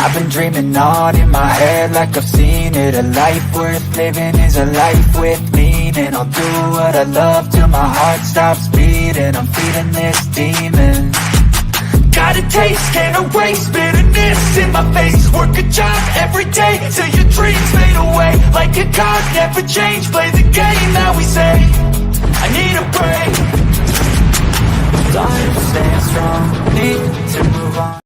I've been dreaming on in my head like I've seen it. A life worth living is a life with meaning. I'll do what I love till my heart stops beating. I'm feeding this demon. Got a taste, can't erase bitterness in my face. Work a job every day till your dreams fade away. Like a card, never change, play the game that we say. I need a break. Time to stay strong, need to move on.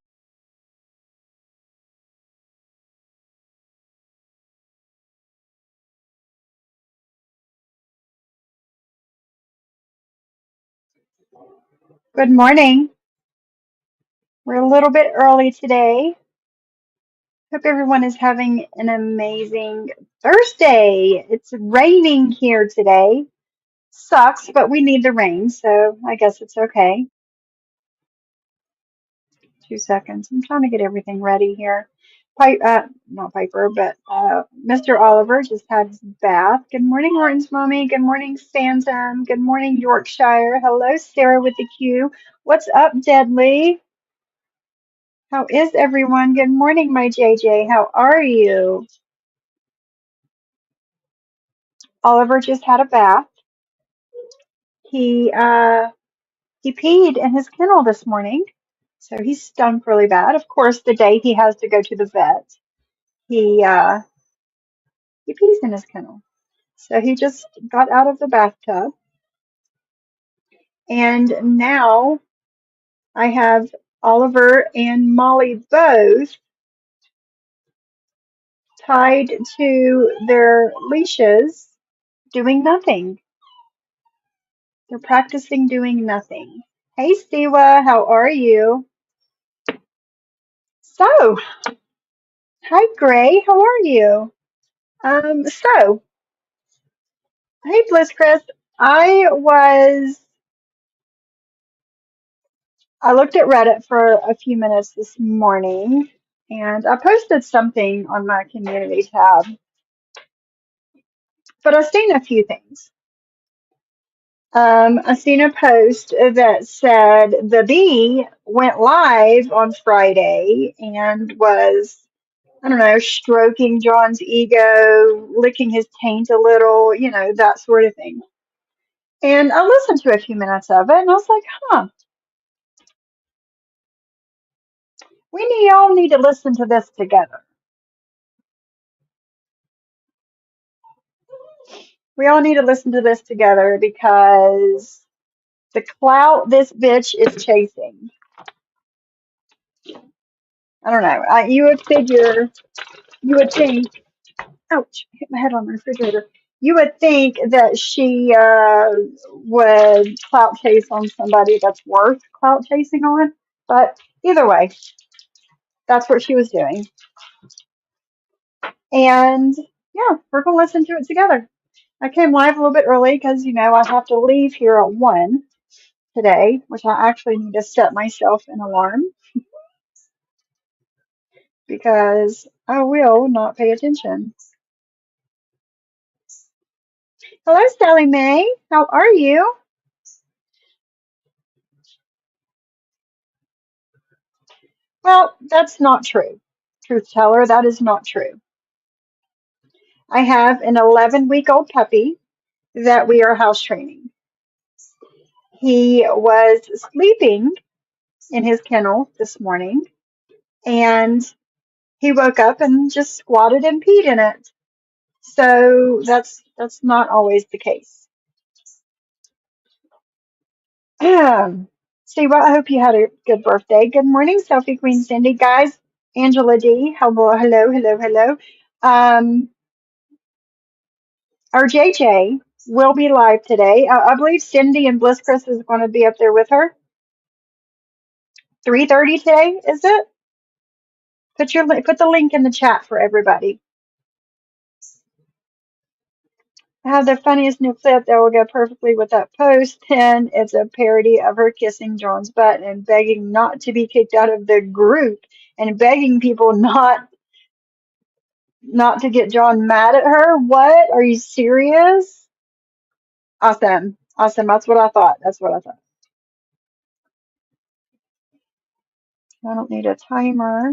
Good morning. We're a little bit early today. Hope everyone is having an amazing Thursday. It's raining here today. Sucks, but we need the rain, so I guess it's okay. 2 seconds. I'm trying to get everything ready here. Not Piper, but Mr. Oliver just had his bath. Good morning, Horton's mommy. Good morning, Phantom. Good morning, Yorkshire. Hello, Sarah with the Q. What's up, Deadly? How is everyone? Good morning, my JJ. How are you? Oliver just had a bath. He he peed in his kennel this morning, so he stunk really bad. Of course, the day he has to go to the vet, he uh he pees in his kennel. So he just got out of the bathtub, and now I have Oliver and Molly both tied to their leashes, doing nothing. They're practicing doing nothing. Hey, Siwa, how are you? So, hi, Gray, how are you? So, hey, Bliss Chris, I was, I looked at Reddit for a few minutes this morning, and I posted something on my community tab, but I've seen a few things. I seen a post that said the bee went live on Friday and was, I don't know, stroking John's ego, licking his taint a little, that sort of thing. And I listened to a few minutes of it and I was like, huh, all need to listen to this together. We all need to listen to this together because the clout this bitch is chasing. I don't know. You would figure, you would think, ouch, hit my head on the refrigerator. You would think that she would clout chase on somebody that's worth clout chasing on. But either way, that's what she was doing. And yeah, we're going to listen to it together. I came live a little bit early because, I have to leave here at 1 today, which I actually need to set myself an alarm because I will not pay attention. Hello, Sally Mae. How are you? Well, that's not true. Truth teller, that is not true. I have an 11-week-old puppy that we are house training. He was sleeping in his kennel this morning and he woke up and just squatted and peed in it. So that's not always the case. See, well, I hope you had a good birthday. Good morning, Selfie Queen Cindy. Guys, Angela D. Hello, hello, hello, hello. Our JJ will be live today. I believe Cindy and Bliss Chris is going to be up there with her. 3:30 today, is it? Put the link in the chat for everybody. I have the funniest new clip that will go perfectly with that post, and it's a parody of her kissing John's butt and begging not to be kicked out of the group and begging people not to get John mad at her. What? Are you serious? Awesome. Awesome. That's what I thought. That's what I thought. I don't need a timer.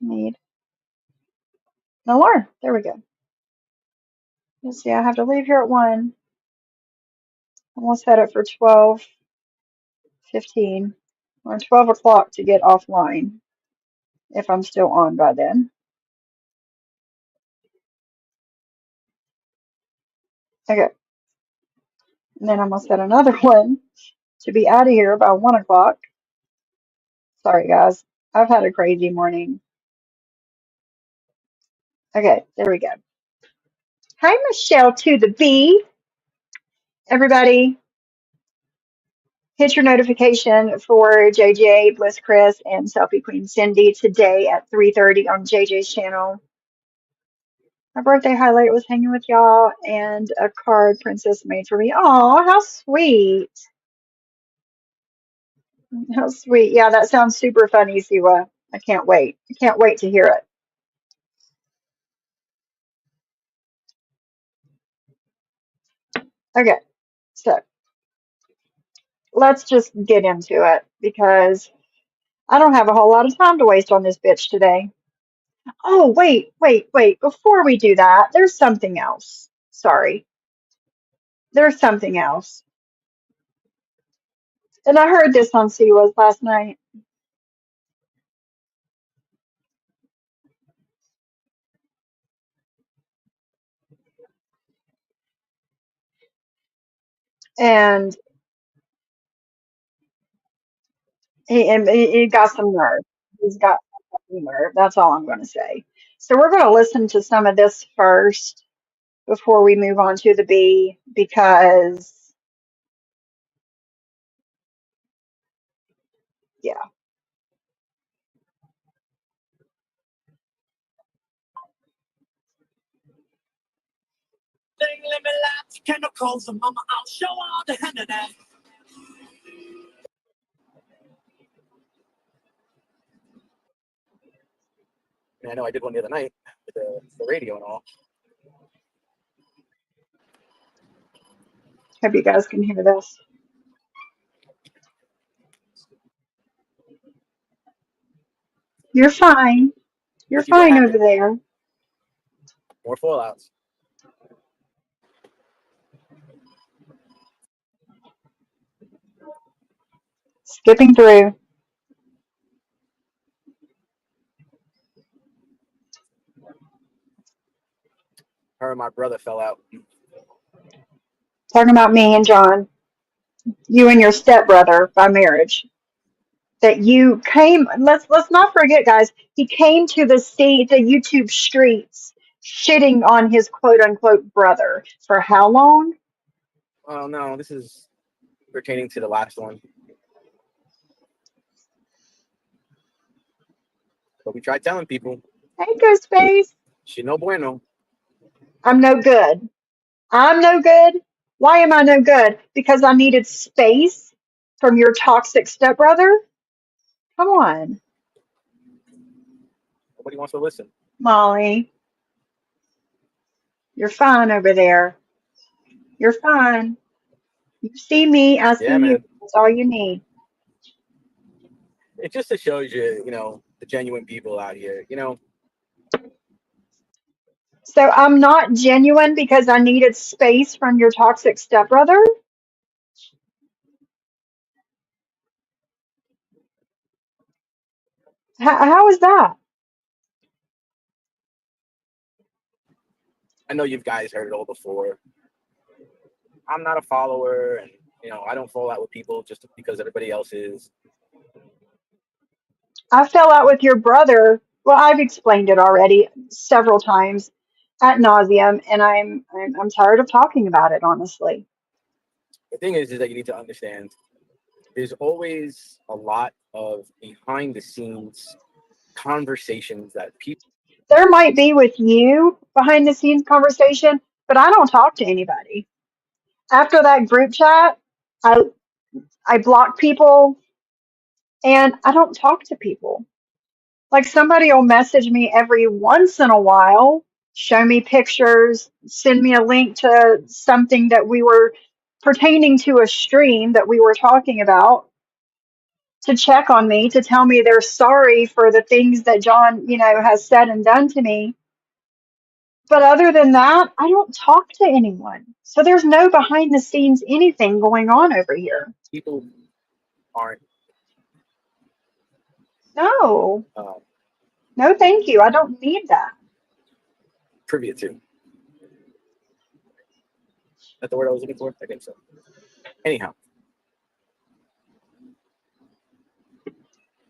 Need an alarm. There we go. Let's see, I have to leave here at 1. I'm gonna set it for 12:15 or 12 o'clock to get offline if I'm still on by then. Okay, and then I'm gonna set another one to be out of here by 1 o'clock. Sorry, guys. I've had a crazy morning. Okay, there we go. Hi, Michelle to the B. Everybody, hit your notification for JJ, Bliss Chris, and Selfie Queen Cindy today at 3:30 on JJ's channel. My birthday highlight was hanging with y'all and a card Princess made for me. Oh, how sweet. How sweet. Yeah, that sounds super funny, Siwa. I can't wait. I can't wait to hear it. Okay, so let's just get into it because I don't have a whole lot of time to waste on this bitch today. Oh, wait. Before we do that, there's something else. Sorry. There's something else. And I heard this on Siwa's last night. And he got some nerve. He's got some nerve. That's all I'm going to say. So we're going to listen to some of this first before we move on to the B because, yeah. I know I did one the other night with the radio and all. Hope you guys can hear this. You're fine. You're Ricky, what fine over happened? there. More fallouts. Skipping through. Her and my brother fell out. Talking about me and John. You and your stepbrother by marriage. That you came, let's not forget, guys, he came to the YouTube streets shitting on his quote unquote brother for how long? Oh no, this is pertaining to the last one. But we tried telling people. Hey, Ghostface. She no bueno. I'm no good. I'm no good. Why am I no good? Because I needed space from your toxic stepbrother? Come on, Nobody wants to listen. Molly. You're fine over there. You're fine. You see me, I see Yeah, you. man. That's all you need. It just shows you, the genuine people out here. So I'm not genuine because I needed space from your toxic stepbrother? How is that? I know you guys heard it all before. I'm not a follower, and I don't fall out with people just because everybody else is. I fell out with your brother. Well, I've explained it already several times at nauseum, and I'm tired of talking about it, honestly. The thing is that you need to understand. There's always a lot of behind the scenes conversations that people. There might be with you behind the scenes conversation, but I don't talk to anybody. After that group chat, I I block people and I don't talk to people. Like somebody will message me every once in a while, show me pictures, send me a link to something that we were pertaining to a stream that we were talking about. to check on me, to tell me they're sorry for the things that John, has said and done to me. But other than that, I don't talk to anyone. So there's no behind the scenes anything going on over here. People aren't No, no, thank you. I don't need that. privy to. That's the word I was looking for? I think so. Anyhow.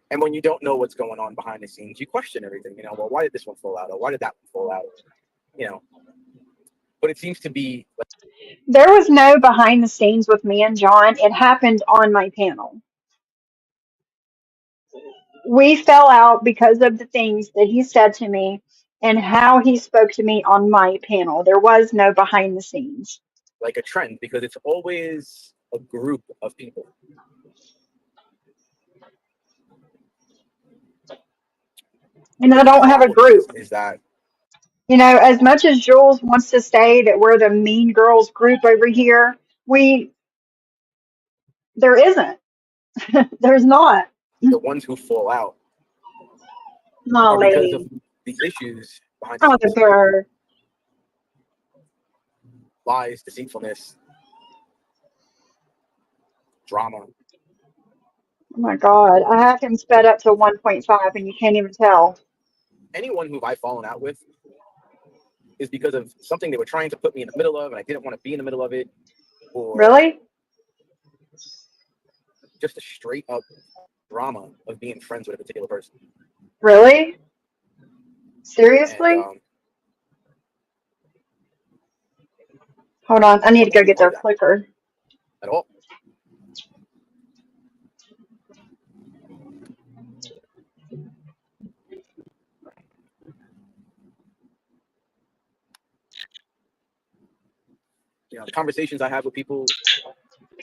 And when you don't know what's going on behind the scenes, you question everything. Well, why did this one fall out? Or why did that one fall out? But it seems to be like There was no behind the scenes with me and John. It happened on my panel. We fell out because of the things that he said to me and how he spoke to me on my panel. There was no behind the scenes. a trend because it's always a group of people. And I don't have a group. Is that As much as Jules wants to say that we're the mean girls group over here, there isn't. There's not. the ones who fall out No, are because of lady. the issues behind Oh, the the scenes. bird. Lies, deceitfulness, drama. Oh my God. I have him sped up to 1.5 and you can't even tell. Anyone who I've fallen out with is because of something they were trying to put me in the middle of, and I didn't want to be in the middle of it, or Really? just a straight up drama of being friends with a particular person. Really? And Seriously? Hold on. I need to go get their clicker. At all. The conversations I have with people,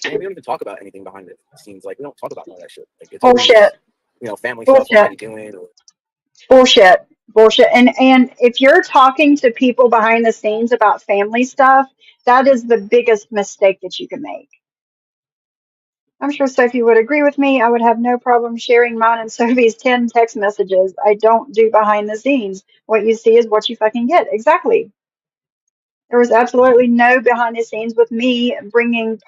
we don't even talk about anything behind the scenes. We don't talk about all that shit. It's Bullshit. always, family stuff. Or how you doing? Or, Bullshit. Bullshit. And if you're talking to people behind the scenes about family stuff, that is the biggest mistake that you can make. I'm sure Sophie would agree with me. I would have no problem sharing mine and Sophie's 10 text messages. I don't do behind the scenes. What you see is what you fucking get. Exactly. There was absolutely no behind the scenes with me being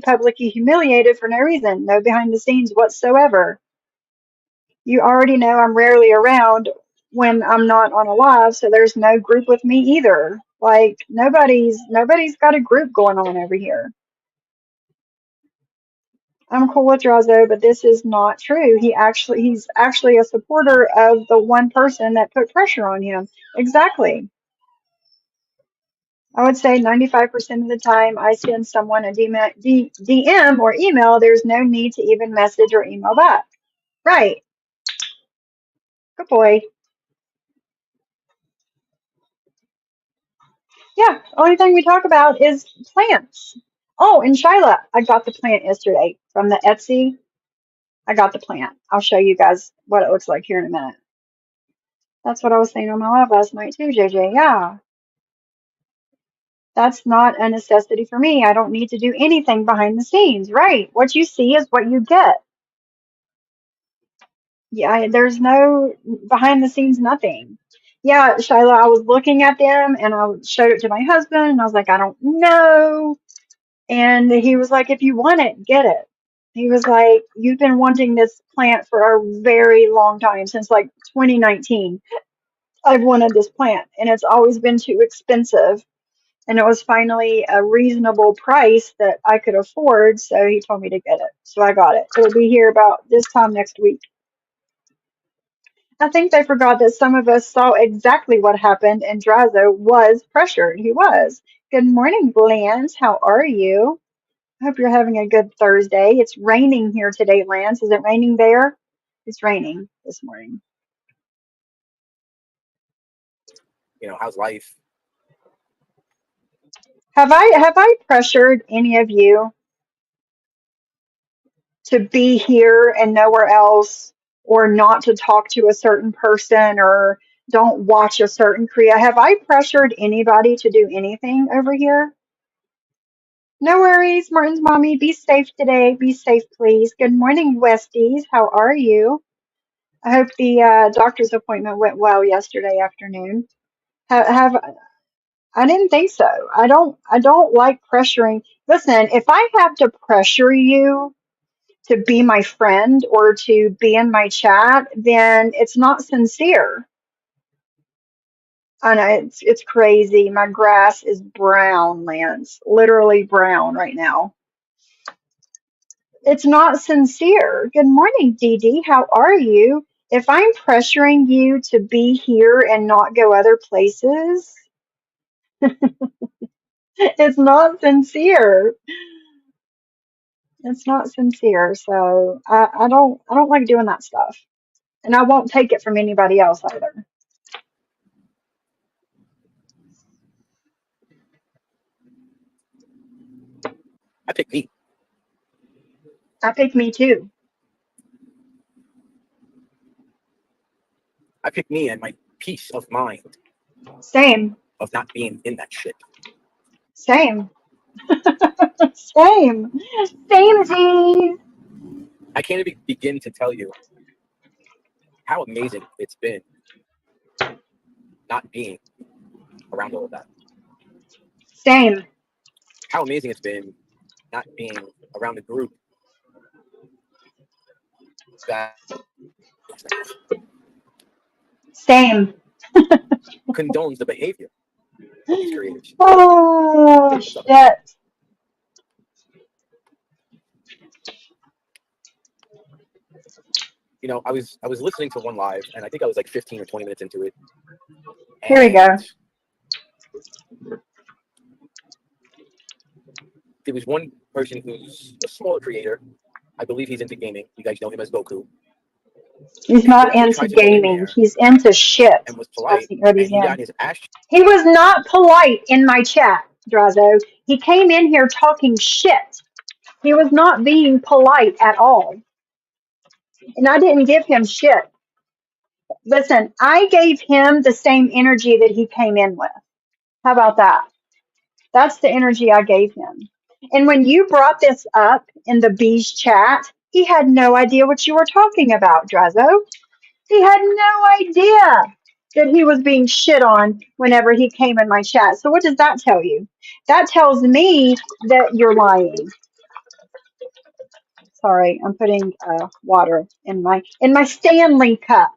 publicly humiliated for no reason. No behind the scenes whatsoever. You already know I'm rarely around when I'm not on a live, so there's no group with me either. Nobody's got a group going on over here. I'm cool with Drazo, but this is not true. He's actually a supporter of the one person that put pressure on him. Exactly. I would say 95% of the time I send someone a DM or email, there's no need to even message or email back. Right. Good boy. Yeah, only thing we talk about is plants. Oh, and Shyla, I got the plant yesterday from the Etsy. I got the plant. I'll show you guys what it looks like here in a minute. That's what I was saying on my live last night too, JJ. Yeah. That's not a necessity for me. I don't need to do anything behind the scenes. Right. What you see is what you get. Yeah, there's no behind the scenes, nothing. Yeah, Shyla, I was looking at them and I showed it to my husband and I was like, I don't know. And he was like, if you want it, get it. He was like, you've been wanting this plant for a very long time, since like 2019. I've wanted this plant and it's always been too expensive. And it was finally a reasonable price that I could afford. So he told me to get it. So I got it. It'll be here about this time next week. I think they forgot that some of us saw exactly what happened and Drazo was pressured. He was. Good morning, Lance. How are you? I hope you're having a good Thursday. It's raining here today, Lance. Is it raining there? It's raining this morning. How's life? Have I pressured any of you to be here and nowhere else, or not to talk to a certain person, or don't watch a certain Have I pressured anybody to do anything over here? No worries, Martin's mommy. Be safe today. Be safe, please. Good morning, Westies. How are you? I hope the doctor's appointment went well yesterday afternoon. Have I didn't think so. I don't like pressuring. Listen, if I have to pressure you to be my friend or to be in my chat, then it's not sincere. I know it's crazy. My grass is brown, Lance. Literally brown right now. It's not sincere. Good morning, Dee Dee. How are you? If I'm pressuring you to be here and not go other places, it's not sincere. It's not sincere. So I don't like doing that stuff. And I won't take it from anybody else either. I pick me. I pick me too. I pick me and my peace of mind Same. of not being in that shit. Same. Same. Same, G. I can't even begin to tell you how amazing it's been not being around all of that. Same. How amazing it's been not being around the group that Same. condones the behavior of these creators. Oh, shit. You know, I was listening to one live, and I think I was like 15 or 20 minutes into it, Here we and go. there was one person who's a smaller creator. I believe he's into gaming. You guys know him as Goku. He's And not Goku into tried to go in gaming. there He's into shit. and was That's polite, what and he's he got in. his ass. He was not polite in my chat, Drazo. He came in here talking shit. He was not being polite at all. And I didn't give him shit. Listen, I gave him the same energy that he came in with. How about that? That's the energy I gave him. And when you brought this up in the bees chat, he had no idea what you were talking about, Drazo. He had no idea that he was being shit on whenever he came in my chat. So what does that tell you? That tells me that you're lying. Sorry, I'm putting water in my Stanley cup.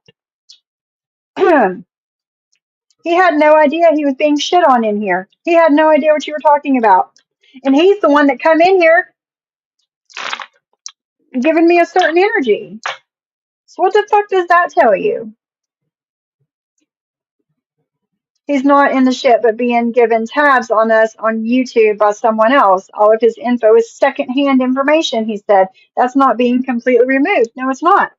He had no idea he was being shit on in here. He had no idea what you were talking about. And he's the one that come in here giving me a certain energy. So what the fuck does that tell you? He's not in the shit, but being given tabs on us on YouTube by someone else. All of his info is secondhand information, he said. That's not being completely removed. No, it's not.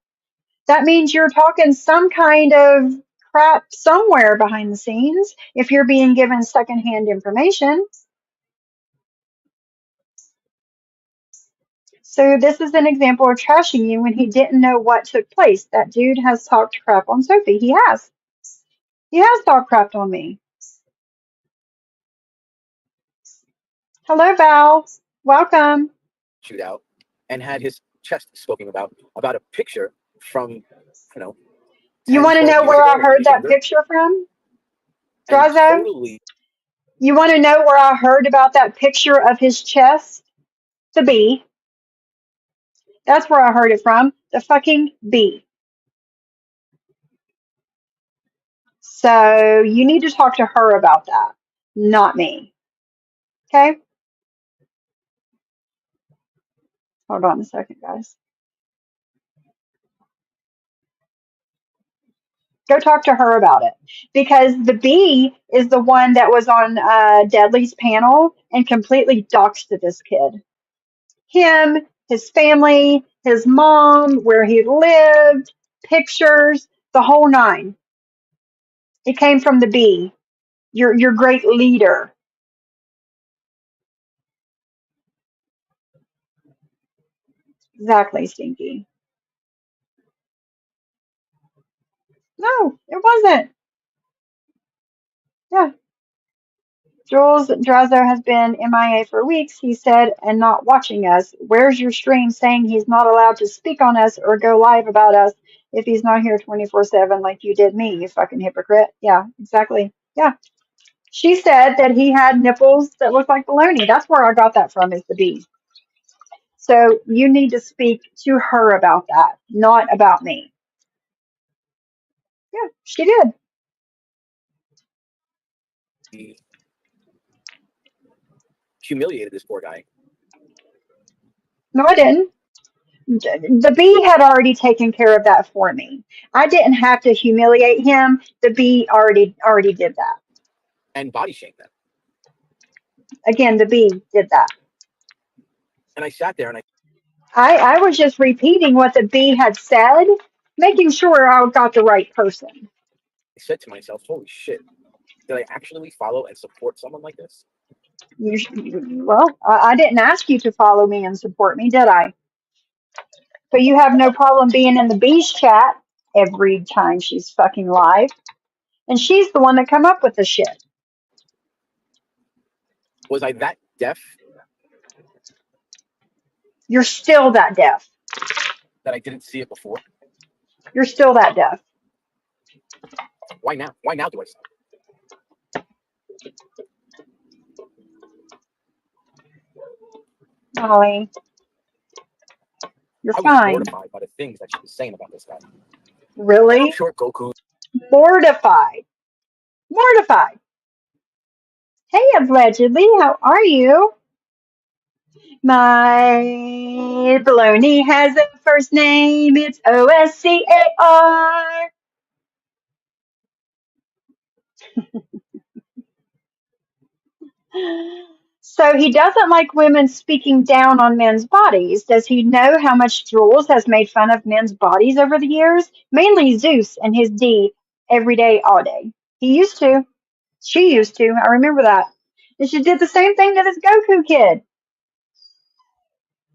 That means you're talking some kind of crap somewhere behind the scenes if you're being given secondhand information. So this is an example of trashing you when he didn't know what took place. That dude has talked crap on Sophie. He has. He has talked crap on me. Hello, Val. Welcome. Shootout, and had his chest spoken about a picture from, you know, You 10, want to 12 know years where ago I when he heard was that younger, picture from, and Drazo? totally You want to know where I heard about that picture of his chest? The bee. That's where I heard it from. The fucking bee. So you need to talk to her about that, not me. Okay? Hold on a second, guys. Go talk to her about it. Because the bee is the one that was on Deadly's panel and completely doxed this kid. Him, his family, his mom, where he lived, pictures, the whole nine. It came from the bee, your great leader. Exactly, Stinky. No, it wasn't. Yeah. Jules Drazo has been MIA for weeks, he said, and not watching us. Where's your stream saying he's not allowed to speak on us or go live about us if he's not here 24/7 like you did me, you fucking hypocrite? Yeah, exactly. Yeah. She said that he had nipples that looked like baloney. That's where I got that from, is the B. So you need to speak to her about that, not about me. Yeah, she did. He humiliated this poor guy. No, I didn't. The bee had already taken care of that for me. I didn't have to humiliate him. The bee already did that. And body shamed them. Again, the bee did that. And I sat there and I was just repeating what the bee had said, making sure I got the right person. I said to myself, holy shit, did I actually follow and support someone like this? Well, I didn't ask you to follow me and support me, did I? But you have no problem being in the bee's chat every time she's fucking live. And she's the one that come up with the shit. Was I that deaf? You're still that deaf. That I didn't see it before? You're still that deaf. Why now? Why now do I see? Molly, you're I was fine. mortified by the things that she was saying about this guy. Really? I'm sure Goku. Mortified. Mortified. Hey, allegedly, how are you? My baloney has a first name. It's Oscar. So he doesn't like women speaking down on men's bodies. Does he know how much Jules has made fun of men's bodies over the years? Mainly Zeus and his D every day, all day. He used to. She used to. I remember that. And she did the same thing to this Goku kid.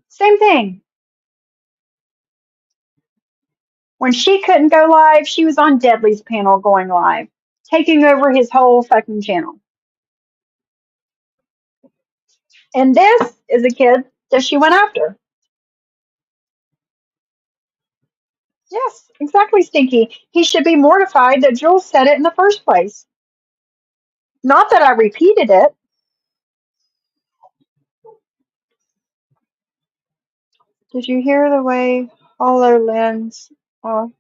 Same thing. When she couldn't go live, she was on Deadly's panel going live, taking over his whole fucking channel. And this is a kid that she went after. Yes, exactly, Stinky. He should be mortified that Jules said it in the first place. Not that I repeated it. Did you hear the way HoloLens off?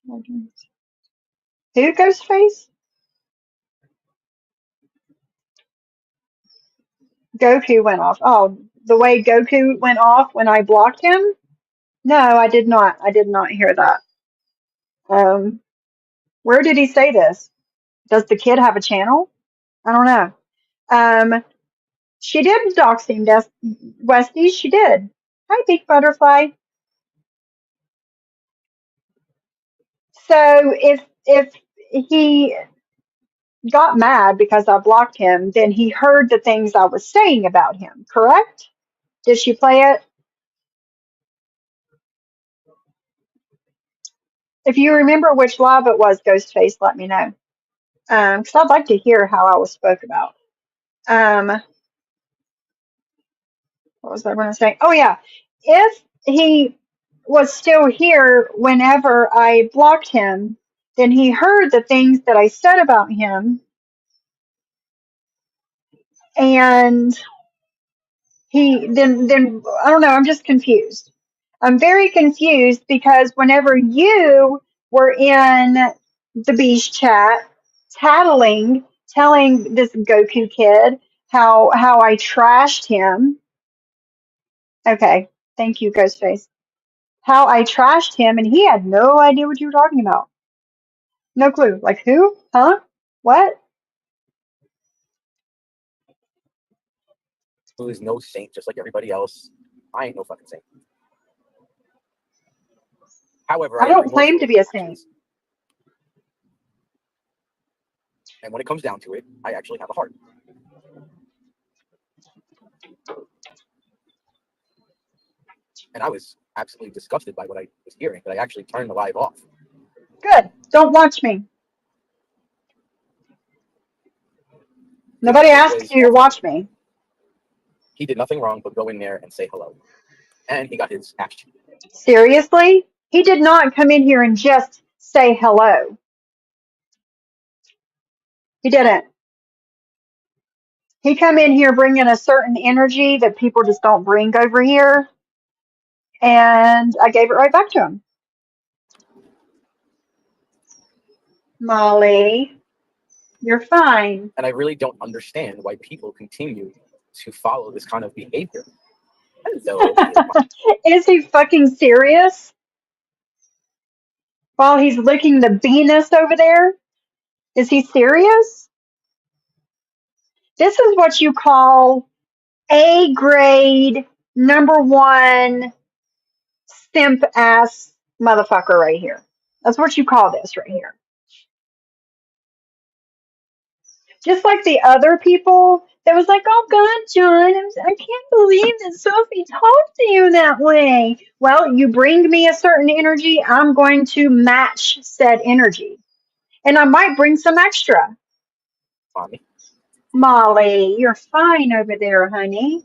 Who, Ghostface? Goku went off. Oh, the way Goku went off when I blocked him? No, I did not. I did not hear that. Where did he say this? Does the kid have a channel? I don't know. She did dox him, Westies. She did. Hi, Big Butterfly. So if he got mad because I blocked him, then he heard the things I was saying about him, correct? Did she play it? If you remember which live it was, Ghostface, let me know. Because I'd like to hear how I was spoke about. What was I going to say? Oh, yeah. If he was still here whenever I blocked him, then he heard the things that I said about him, and then I don't know, I'm just confused. I'm very confused because whenever you were in the beach chat tattling, telling this Goku kid how I trashed him. Okay, thank you, Ghostface. How I trashed him and he had no idea what you were talking about. No clue. Like who? Huh? What? Who is no saint, just like everybody else. I ain't no fucking saint. However, I I am don't claim remorseful to of be my a saint. actions. And when it comes down to it, I actually have a heart. And I was absolutely disgusted by what I was hearing, but I actually turned the live off. Good. Don't watch me. Nobody It asked was you to watch me. he did nothing wrong but go in there and say hello, and he got his action. Seriously? He did not come in here and just say hello. He didn't. He come in here bringing a certain energy that people just don't bring over here, and I gave it right back to him. Molly, you're fine. And I really don't understand why people continue to follow this kind of behavior. Hello, dear. Is he fucking serious? While he's licking the Venus over there? Is he serious? This is what you call A grade, number one simp ass motherfucker right here. That's what you call this right here. Just like the other people that was like, oh God, John, I can't believe that Sophie talked to you that way. Well, you bring me a certain energy, I'm going to match said energy. And I might bring some extra. Mommy. Molly, you're fine over there, honey.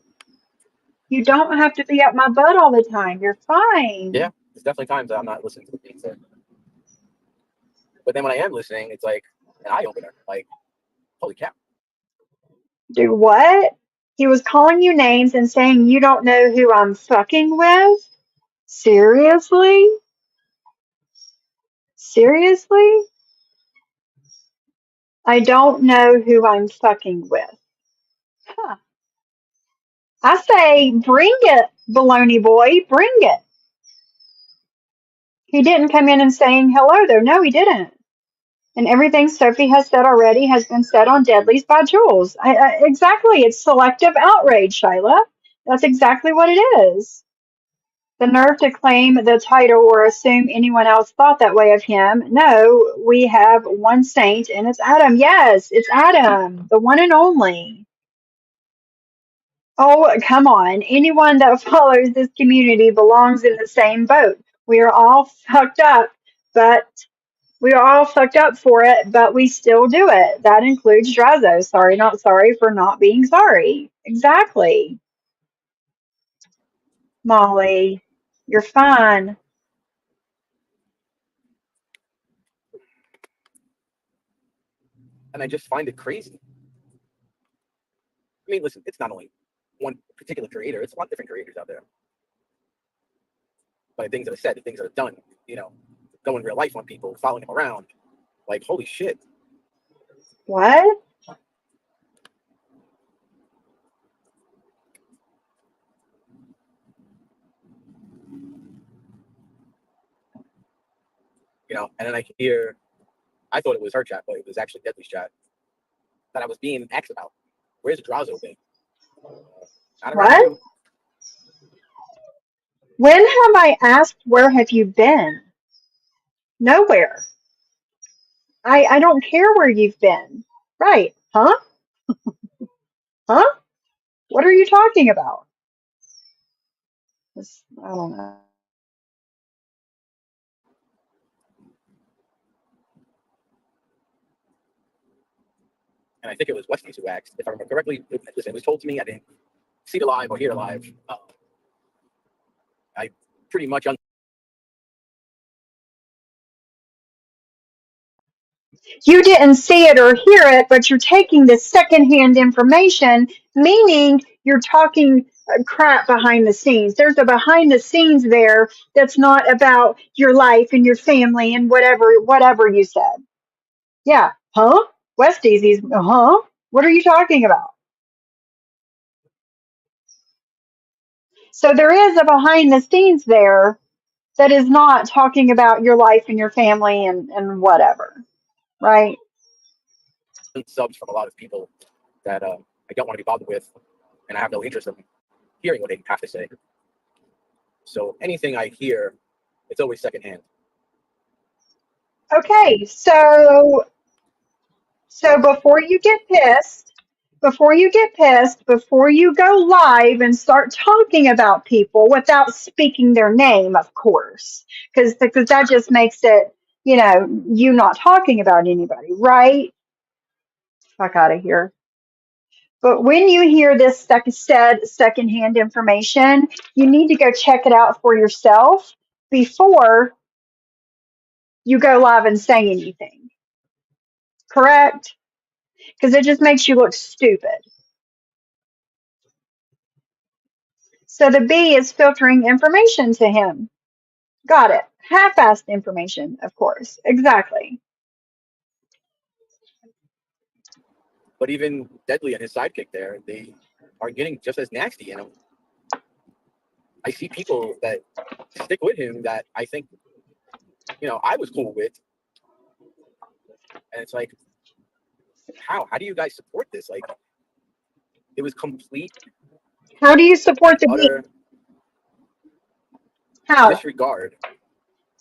You don't have to be up my butt all the time. You're fine. Yeah, there's definitely times that I'm not listening to the things there. But then when I am listening, it's like an eye opener. Like, holy cow. Do what? He was calling you names and saying you don't know who I'm fucking with? Seriously? Seriously? I don't know who I'm fucking with. Huh. I say, bring it, baloney boy, bring it. He didn't come in and saying hello, though. No, he didn't. And everything Sophie has said already has been said on Deadlies by Jules. Exactly. It's selective outrage, Shyla. That's exactly what it is. The nerve to claim the title or assume anyone else thought that way of him. No, we have one saint, and it's Adam. Yes, it's Adam, the one and only. Oh, come on. Anyone that follows this community belongs in the same boat. We are all fucked up, but we are all fucked up for it, but we still do it. That includes Drazo. Sorry, not sorry for not being sorry. Exactly. Molly, you're fine. And I just find it crazy. I mean, listen, it's not only one particular creator, it's a lot of different creators out there. But the things that are said, the things that are done, going real life on people, following him around, like, holy shit. What? And then I hear, I thought it was her chat, but it was actually Deadly's chat that I was being asked about. Where's Drazo thing? What? When have I asked where have you been? Nowhere. I don't care where you've been. Right. Huh? Huh? What are you talking about? I don't know. And I think it was Westies who asked, if I remember correctly. Listen, it was told to me. I didn't see the live or hear the live. I pretty much You didn't see it or hear it, but you're taking this secondhand information, meaning you're talking crap behind the scenes. There's a behind the scenes there that's not about your life and your family and whatever you said. Yeah. Huh? West Easy's, huh? What are you talking about? So there is a behind the scenes there that is not talking about your life and your family and whatever, right? subs from a lot of people that I don't want to be bothered with, and I have no interest in hearing what they have to say. So anything I hear, it's always secondhand. Okay, so before you get pissed, before you go live and start talking about people without speaking their name, of course, because that just makes it, you not talking about anybody, right? Fuck out of here. But when you hear this secondhand information, you need to go check it out for yourself before you go live and say anything. Correct? Because it just makes you look stupid. So the B is filtering information to him. Got it. Half-assed information, of course. Exactly. But even Deadly and his sidekick there, they are getting just as nasty. You know, I see people that stick with him that I think, you know, I was cool with, and it's like, how do you guys support this? Like, it was complete How do you support and the B? utter How? disregard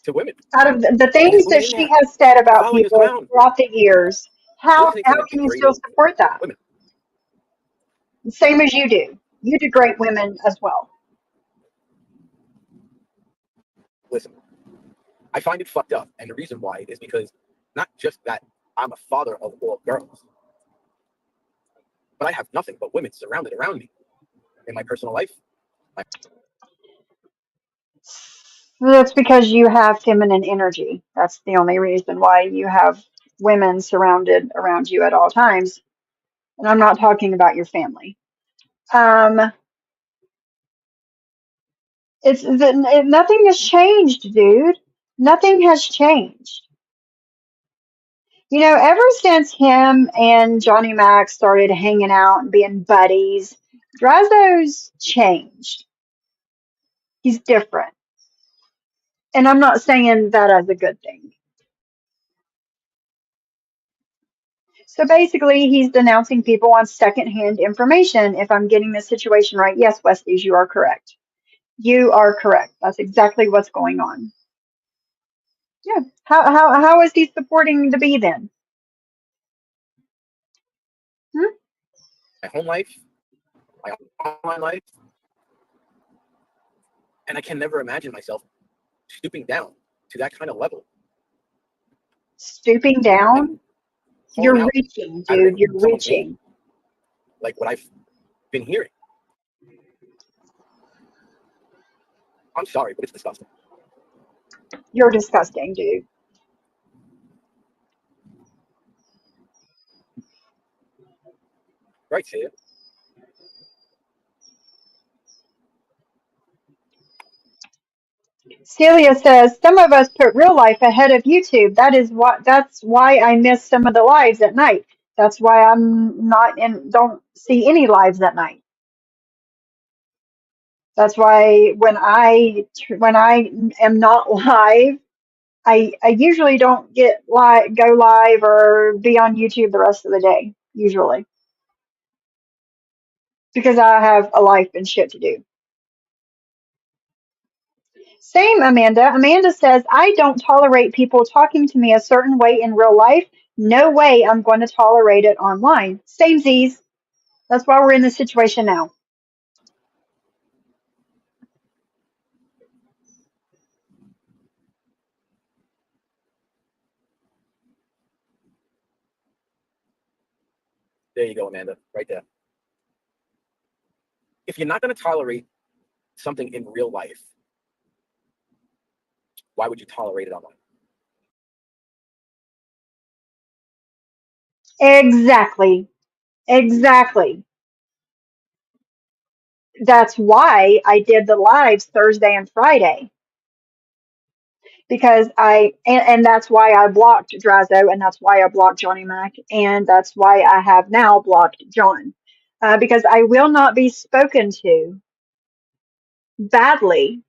to women. Out of the He's things going that in she there has said about following his people clown, throughout the years, how listening to the can you still degrading support that? women. Same as you do. You degrade women as well. Listen, I find it fucked up, and the reason why is because not just that I'm a father of 4 girls, but I have nothing but women surrounded around me in my personal life. That's because you have feminine energy. That's the only reason why you have women surrounded around you at all times. And I'm not talking about your family. Um, nothing has changed, dude. Nothing has changed. You know, ever since him and Johnny Mac started hanging out and being buddies, Drazzo's changed. He's different. And I'm not saying that as a good thing. So basically, he's denouncing people on secondhand information. If I'm getting this situation right, yes, Westies, you are correct. You are correct. That's exactly what's going on. Yeah. How is he supporting the bee then? Hmm? My home life, my online life, and I can never imagine myself stooping down to that kind of level Stooping down? and calling You're out reaching, dude. uttering You're someone's name, reaching. like what I've been hearing. I'm sorry, but it's disgusting. You're disgusting, dude. Right, Sid? Celia says some of us put real life ahead of YouTube. That's why I miss some of the lives at night. That's why I'm not in don't see any lives at night. That's why when I am not live, I usually don't get go live or be on YouTube the rest of the day, usually. Because I have a life and shit to do. Same, Amanda. Amanda says, I don't tolerate people talking to me a certain way in real life. No way I'm going to tolerate it online. Same Z's. That's why we're in this situation now. There you go, Amanda, right there. If you're not going to tolerate something in real life, why would you tolerate it online? Exactly. Exactly. That's why I did the lives Thursday and Friday. Because and that's why I blocked Drazo, and that's why I blocked Johnny Mac, and that's why I have now blocked John. Because I will not be spoken to badly.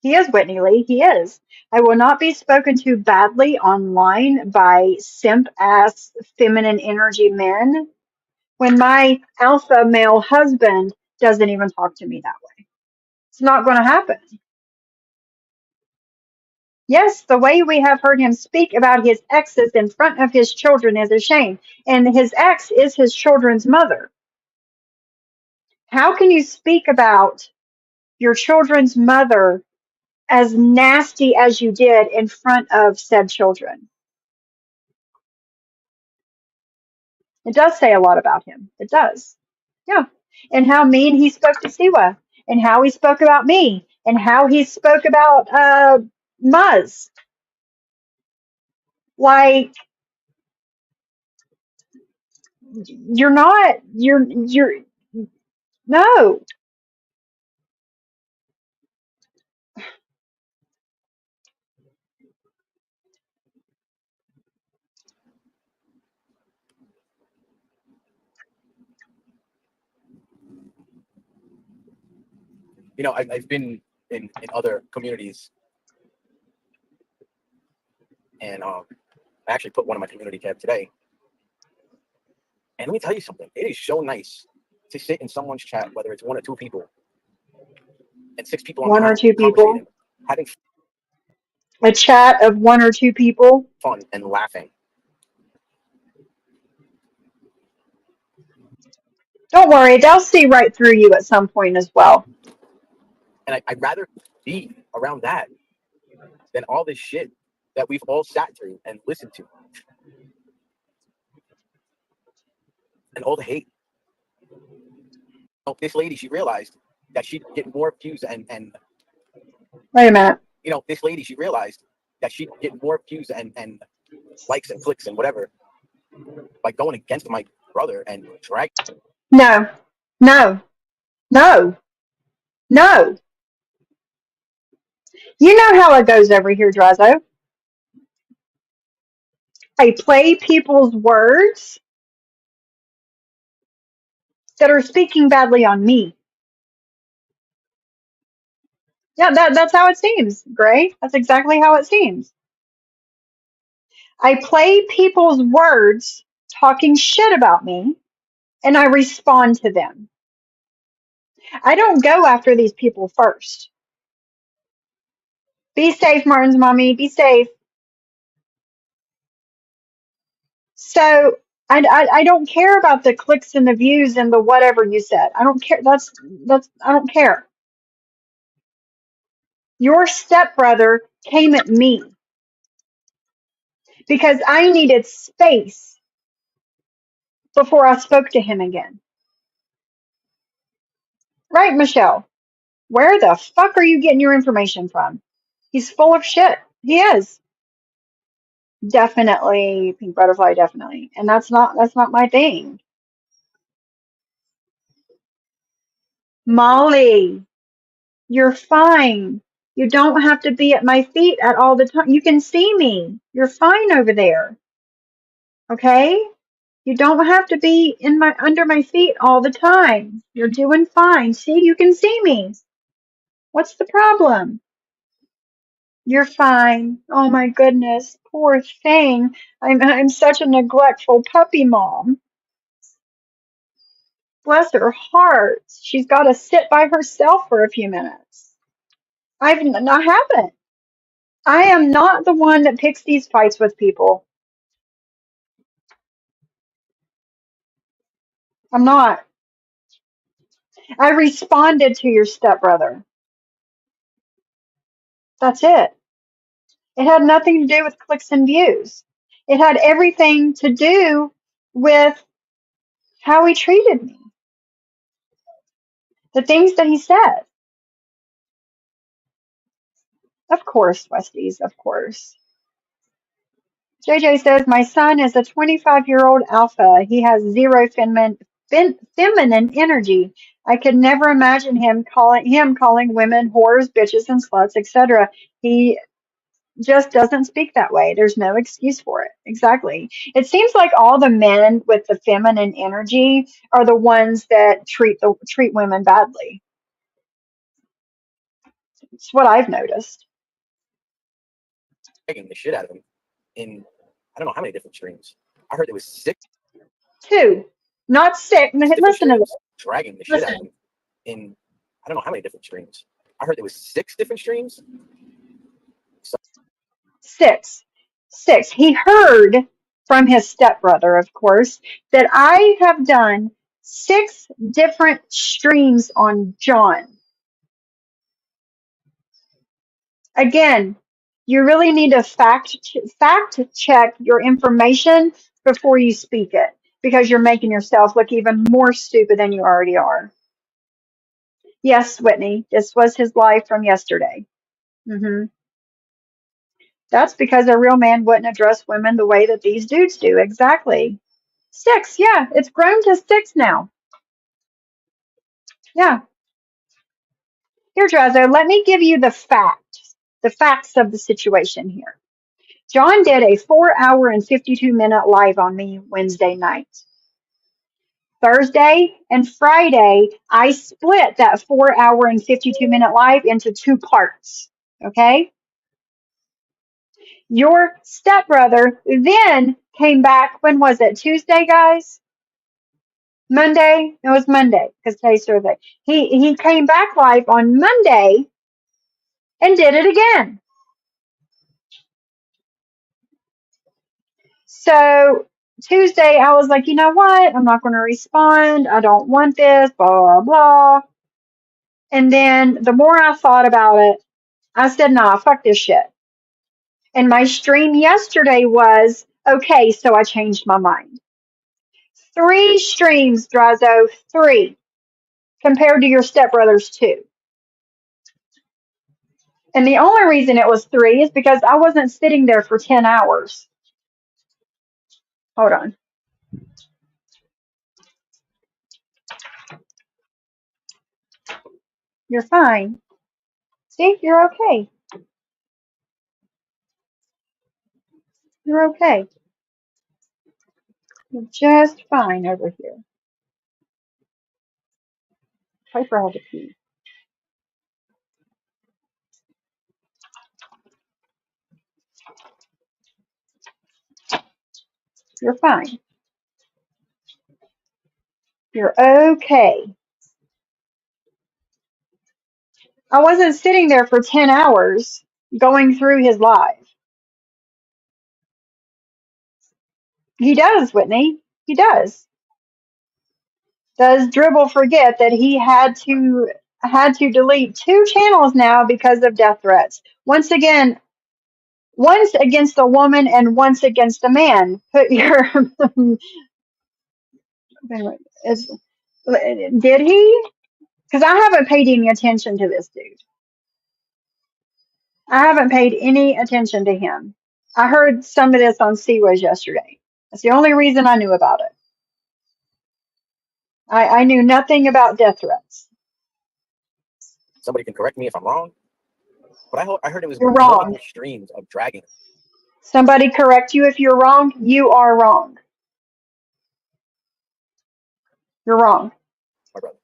He is Whitney Lee. He is. I will not be spoken to badly online by simp ass feminine energy men when my alpha male husband doesn't even talk to me that way. It's not going to happen. Yes, the way we have heard him speak about his exes in front of his children is a shame. And his ex is his children's mother. How can you speak about your children's mother as nasty as you did in front of said children? It does say a lot about him. It does. Yeah. And how mean he spoke to Siwa, and how he spoke about me, and how he spoke about Muzz. Like, you're not, you're, no. I've been in other communities, and I actually put one in my community tab today. And let me tell you something. It is so nice to sit in someone's chat, whether it's one or two people, and six people on the One or panel two people, conversating, having a chat of one or two people. fun and laughing. Don't worry, they'll see right through you at some point as well. And I'd rather be around that than all this shit that we've all sat through and listened to, and all the hate. This lady, she realized that she'd get more views and Wait a minute. this lady, she realized that she'd get more views and likes and clicks and whatever by going against my brother and drag. No, no, no, no. You know how it goes over here, Drazo. I play people's words that are speaking badly on me. Yeah, that's how it seems, Gray. That's exactly how it seems. I play people's words talking shit about me, and I respond to them. I don't go after these people first. Be safe, Martin's mommy. Be safe. So I don't care about the clicks and the views and the whatever you said. I don't care. That's I don't care. Your stepbrother came at me because I needed space before I spoke to him again. Right, Michelle? Where the fuck are you getting your information from? He's full of shit. He is. Definitely pink butterfly, definitely. And that's not my thing. Molly, you're fine. You don't have to be at my feet at all the time. You can see me. You're fine over there. Okay? You don't have to be in my under my feet all the time. You're doing fine. See, you can see me. What's the problem? You're fine. Oh my goodness. Poor thing. I'm such a neglectful puppy mom. Bless her heart. She's got to sit by herself for a few minutes. I haven't. I am not the one that picks these fights with people. I'm not. I responded to your stepbrother. That's it. It had nothing to do with clicks and views. It had everything to do with how he treated me, the things that he said. Of course, Westies, of course. JJ says, my son is a 25-year-old alpha. He has zero feminine energy. I could never imagine him calling women whores, bitches, and sluts, etc. He just doesn't speak that way. There's no excuse for it. Exactly. It seems like all the men with the feminine energy are the ones that treat women badly. It's what I've noticed. Dragging the shit out of him in I don't know how many different streams. I heard there was 6 Two, not six. different Listen to streams this. dragging the shit out of Listen. him in I don't know how many different streams. I heard there was 6 different streams. Six. Six. He heard from his stepbrother, of course, that I have done 6 different streams on John. Again, you really need to fact check your information before you speak it. because you're making yourself look even more stupid than you already are. Yes, Whitney, this was his life from yesterday. hmm That's because a real man wouldn't address women the way that these dudes do. Exactly. 6, yeah, it's grown to 6 now. Yeah. Here, Drazo, let me give you the facts of the situation here. John did a 4-hour and 52-minute live on me Wednesday night. Thursday and Friday, I split that 4-hour and 52-minute live into 2 parts. Okay? Your stepbrother then came back. When was it? Tuesday, guys? Monday? It was Monday because today's Thursday. He came back live on Monday and did it again. So Tuesday, I was like, you know what? I'm not going to respond. I don't want this, blah, blah, blah. And then the more I thought about it, I said, nah, fuck this shit. And my stream yesterday was, okay, so I changed my mind. 3 streams, Drazo, 3, compared to your stepbrother's 2. And the only reason it was 3 is because I wasn't sitting there for 10 hours. Hold on. You're fine. See, you're okay. You're okay. You're just fine over here. Piper had to pee. You're fine. You're okay. I wasn't sitting there for 10 hours going through his live. He does, Whitney. He does. Does Dribble forget that he had to delete 2 channels now because of death threats? Once again, once against a woman and once against a man. Put your did he? Because I haven't paid any attention to this dude. I haven't paid any attention to him. I heard some of this on Seaways yesterday. That's the only reason I knew about it. I knew nothing about death threats. Somebody can correct me if I'm wrong, but I heard it was You're wrong. multiple streams of dragging. Somebody correct you if you're wrong. You are wrong. You're wrong. My brother.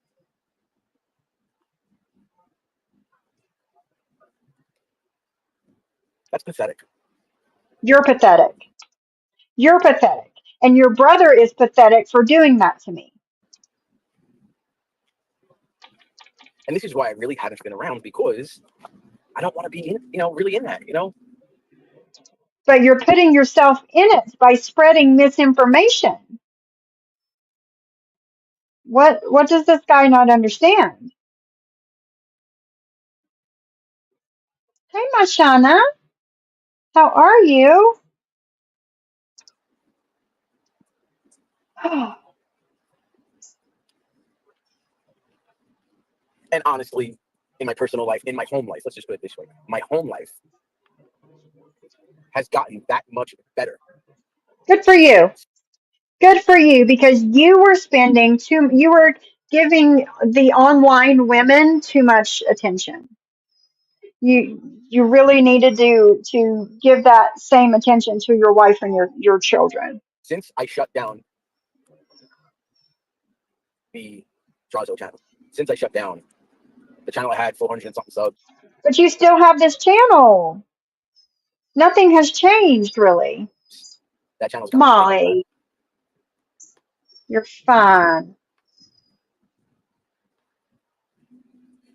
That's pathetic. You're pathetic. You're pathetic. And your brother is pathetic for doing that to me. And this is why I really haven't been around, because I don't want to be really in that, But you're putting yourself in it by spreading misinformation. What does this guy not understand? Hey, Mashana. How are you? And honestly, in my personal life, in my home life, let's just put it this way, my home life has gotten that much better. Good for you. Good for you, because you were giving the online women too much attention. You really needed to give that same attention to your wife and your children. Since I shut down the Drazo channel, since I shut down the channel, I had 400 and something subs. But you still have this channel. Nothing has changed, really. That channel's gone. Molly, you're fine.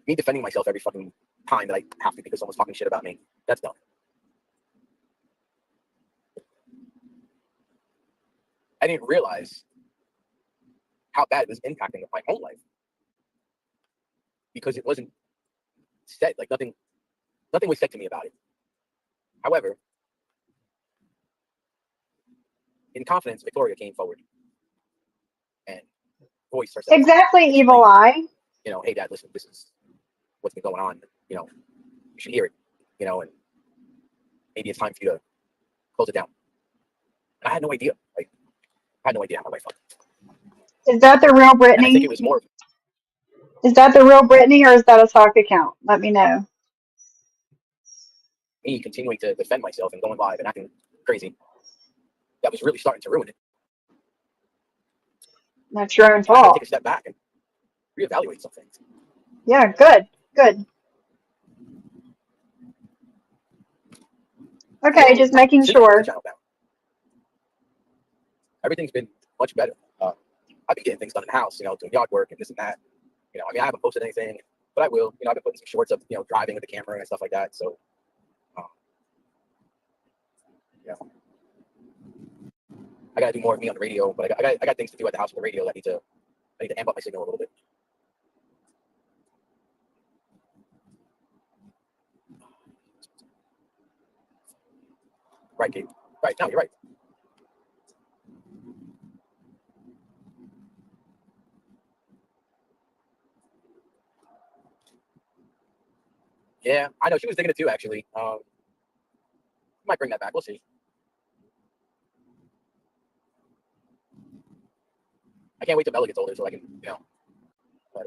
Me defending myself every fucking time that I have to because someone's talking shit about me, that's dumb. I didn't realize how bad it was impacting my home life, because it wasn't said. Like nothing was said to me about it. However, in confidence, Victoria came forward and voice herself. Exactly, Explain, Evil Eye. hey, Dad, listen, this is what's been going on. You should hear it. And maybe it's time for you to close it down. And I had no idea. Like, I had no idea how my wife felt. Is that the real And I think Brittany? it was more of Is that the real Brittany, or is that a sock account? Let me know. me continuing to defend myself and going live and acting crazy. That was really starting to ruin it. That's your own I had to fault. take a step back and reevaluate some things. Yeah, good, good. Okay, So just making since I closed the sure. channel down, everything's been much better. I've been getting things done in the house, doing yard work and this and that. I haven't posted anything, but I will. I've been putting some shorts of, driving with the camera and stuff like that. So, yeah, I gotta do more of me on the radio, but I got things to do at the house with the radio that I need to amp up my signal a little bit. Right, Kate. Right, no, you're right. Yeah, I know she was thinking it too. Actually, might bring that back. We'll see. I can't wait till Bella gets older so I can, But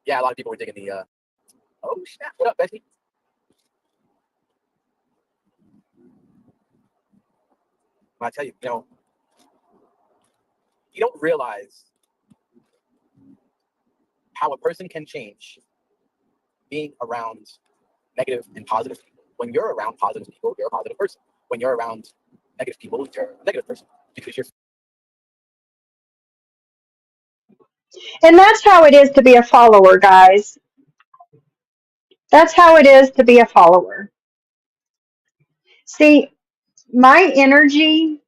yeah, a lot of people were digging the. Oh snap! What up, Bessie? I tell you, you don't realize how a person can change being around negative and positive people. When you're around positive people, you're a positive person. When you're around negative people, you're a negative person because you're. And that's how it is to be a follower, guys. That's how it is to be a follower. See, my energy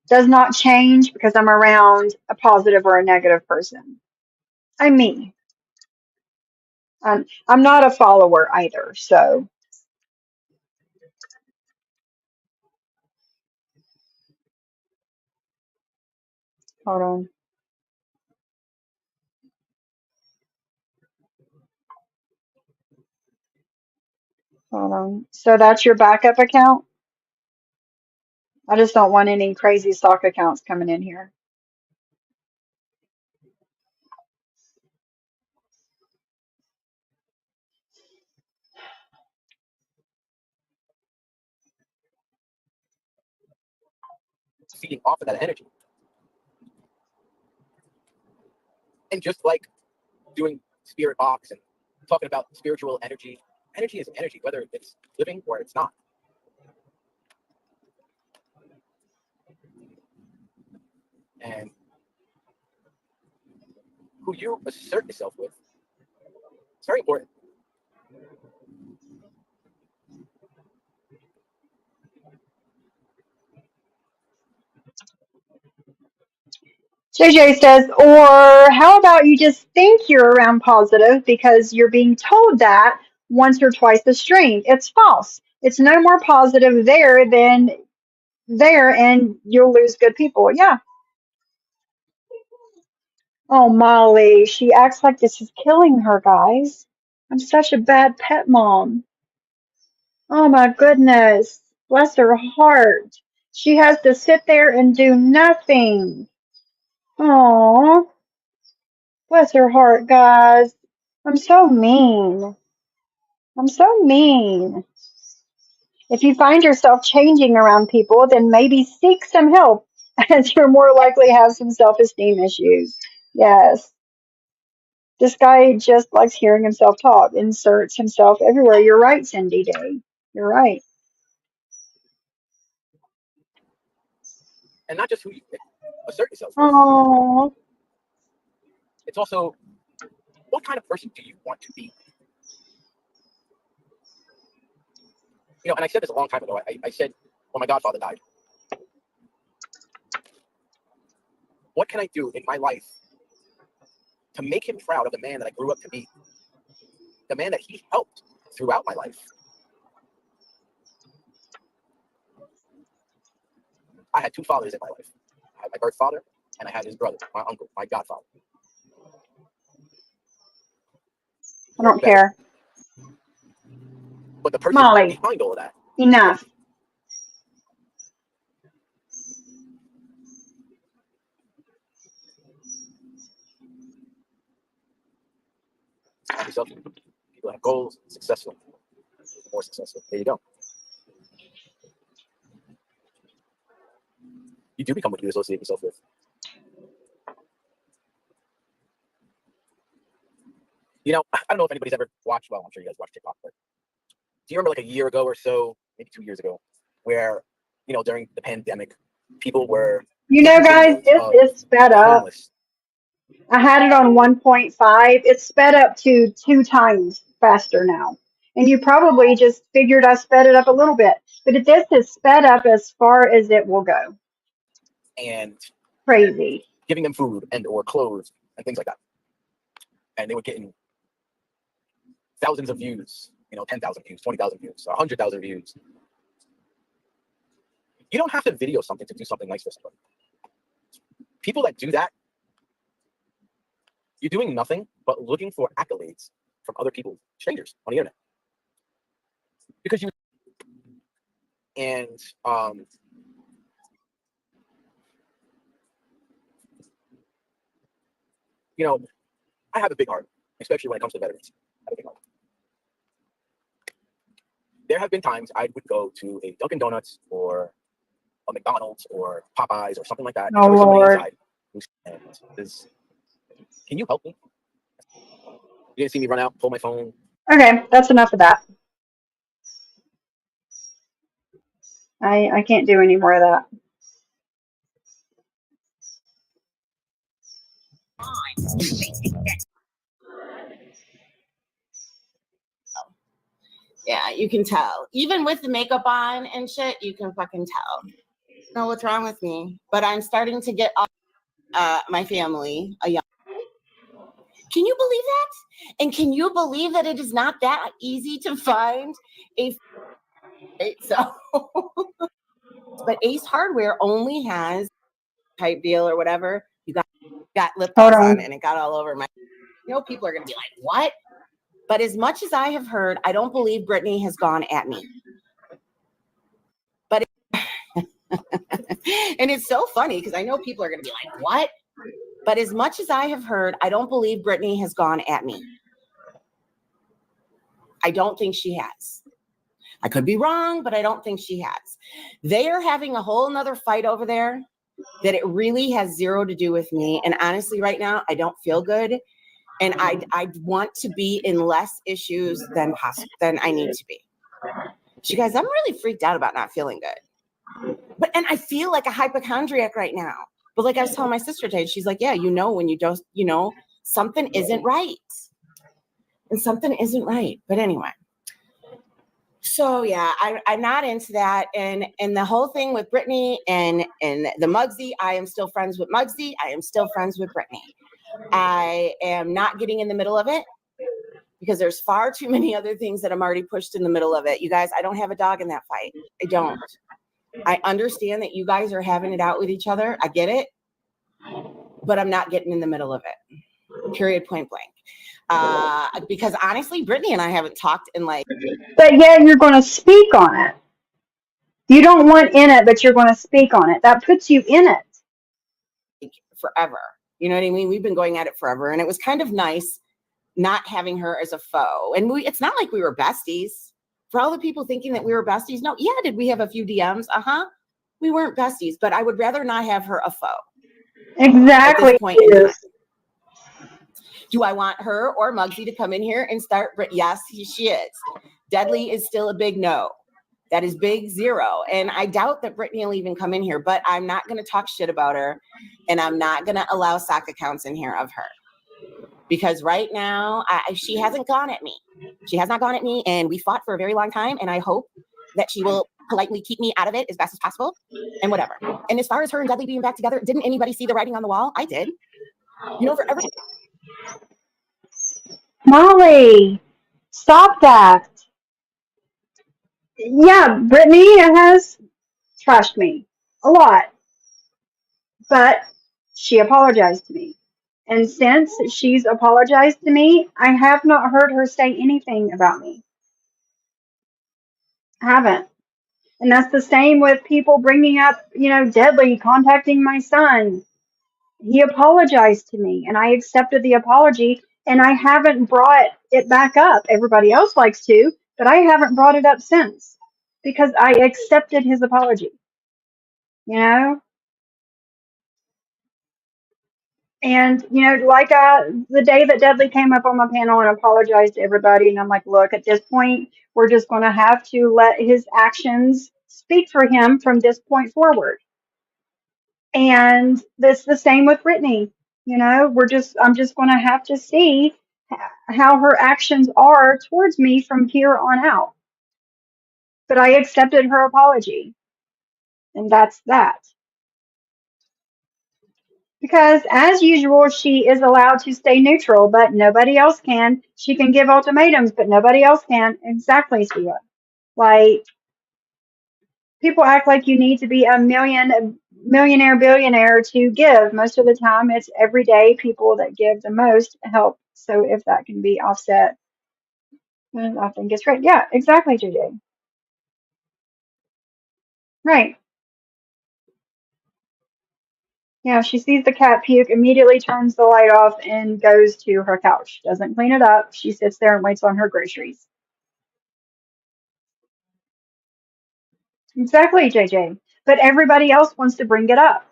does not change because I'm around a positive or a negative person. I'm me. I'm not a follower either. So, hold on. Hold on. So that's your backup account? I just don't want any crazy stock accounts coming in here. Feeding off of that energy. And just like doing Spirit Box and talking about spiritual energy, energy is energy, whether it's living or it's not. And who you assert yourself with, it's very important. JJ says, or how about you just think you're around positive because you're being told that once or twice a stream? It's false. It's no more positive there than there, and you'll lose good people. Yeah. Oh, Molly, she acts like this is killing her, guys. I'm such a bad pet mom. Oh my goodness. Bless her heart. She has to sit there and do nothing. Oh, bless her heart, guys. I'm so mean. I'm so mean. If you find yourself changing around people, then maybe seek some help, as you're more likely to have some self-esteem issues. Yes. This guy just likes hearing himself talk, inserts himself everywhere. You're right, Cindy Day. You're right. And not just who you assert yourself with. Oh, It's also what kind of person do you want to be? And I said this a long time ago. I said when my godfather died, what can I do in my life to make him proud of the man that I grew up to be, the man that he helped throughout my life? I had two fathers in my life. I had my birth father and I had his brother, my uncle, my godfather. I don't care. But the person Molly, behind all of that, enough. have yourself, people have goals, successful, more successful. There you go. You do become what you associate yourself with. You know, I don't know if anybody's ever watched, well, I'm sure you guys watch TikTok, but do you remember like a year ago or so, maybe 2 years ago, where, you know, during the pandemic, people were You know, taking guys, videos this of is sped the up. homeless. I had it on 1.5. It's sped up to 2 times faster now. And you probably just figured I sped it up a little bit. But this is sped up as far as it will go. And Crazy. giving them food and or clothes and things like that. And they were getting thousands of views, you know, 10,000 views, 20,000 views, 100,000 views. You don't have to video something to do something nice for somebody. People that do that, you're doing nothing but looking for accolades from other people, strangers on the internet. Because you and you know, I have a big heart, especially when it comes to veterans. I have a big heart. There have been times I would go to a Dunkin' Donuts or a McDonald's or Popeyes or something like that, and Oh, there was somebody Lord. inside who says, "Can you help me?" You didn't see me run out, pull my phone. Okay, that's enough of that. I can't do any more of that. Yeah, you can tell. Even with the makeup on and shit, you can fucking tell. I don't know what's wrong with me, but I'm starting to get my family a young. Can you believe that? And can you believe that it is not that easy to find a right? So, but Ace Hardware only has type deal or whatever. You got lip Hold gloss on, on. and it got all over my. You know, people are gonna be like, "What?" But as much as I have heard, I don't believe Brittany has gone at me. But and it's so funny because I know people are gonna be like, "What?" But as much as I have heard, I don't believe Brittany has gone at me. I don't think she has. I could be wrong, but I don't think she has. They are having a whole nother fight over there that it really has zero to do with me. And honestly, right now, I don't feel good. And I want to be in less issues than I need to be. You guys, I'm really freaked out about not feeling good. And I feel like a hypochondriac right now. But like I was telling my sister today, she's like, yeah, you know, when you don't, you know, something isn't right. And something isn't right. But anyway. So yeah, I'm not into that. And the whole thing with Brittany and the Muggsy, I am still friends with Muggsy. I am still friends with Brittany. I am not getting in the middle of it because there's far too many other things that I'm already pushed in the middle of it. You guys, I don't have a dog in that fight. I don't. I understand that you guys are having it out with each other. I get it. But I'm not getting in the middle of it. Period, point blank. Because honestly, Brittany and I haven't talked in like. But yet you're going to speak on it. You don't want in it, but you're going to speak on it. That puts you in it. Forever. You know what I mean? We've been going at it forever. And it was kind of nice not having her as a foe. And it's not like we were besties. For all the people thinking that we were besties, no, yeah, did we have a few DMs? We weren't besties, but I would rather not have her a foe. Exactly. At this point in time. Do I want her or Muggsy to come in here and start? Yes, she is. Deadly is still a big no. That is big zero. And I doubt that Brittany will even come in here, but I'm not going to talk shit about her. And I'm not going to allow sock accounts in here of her. Because right now, she hasn't gone at me. She has not gone at me. And we fought for a very long time. And I hope that she will politely keep me out of it as best as possible. And whatever. And as far as her and Deadly being back together, didn't anybody see the writing on the wall? I did. You know, for every. Molly, stop that. Yeah, Brittany has trashed me a lot. But She apologized to me. And since she's apologized to me, I have not heard her say anything about me. I haven't. And that's the same with people bringing up, Deadly contacting my son. He apologized to me and I accepted the apology and I haven't brought it back up. Everybody else likes to, but I haven't brought it up since because I accepted his apology, you know? And, the day that Deadly came up on my panel and apologized to everybody, and I'm like, look, at this point, we're just going to have to let his actions speak for him from this point forward. And that's the same with Brittany. I'm just going to have to see how her actions are towards me from here on out. But I accepted her apology, and that's that. Because, as usual, she is allowed to stay neutral, but nobody else can. She can give ultimatums, but nobody else can. Exactly, Siwa. Like, people act like you need to be a millionaire, billionaire to give. Most of the time, it's everyday people that give the most help. So, if that can be offset, then I think it's great. Yeah, exactly, JJ. Right. Yeah, she sees the cat puke, immediately turns the light off, and goes to her couch. Doesn't clean it up. She sits there and waits on her groceries. Exactly, JJ. But everybody else wants to bring it up.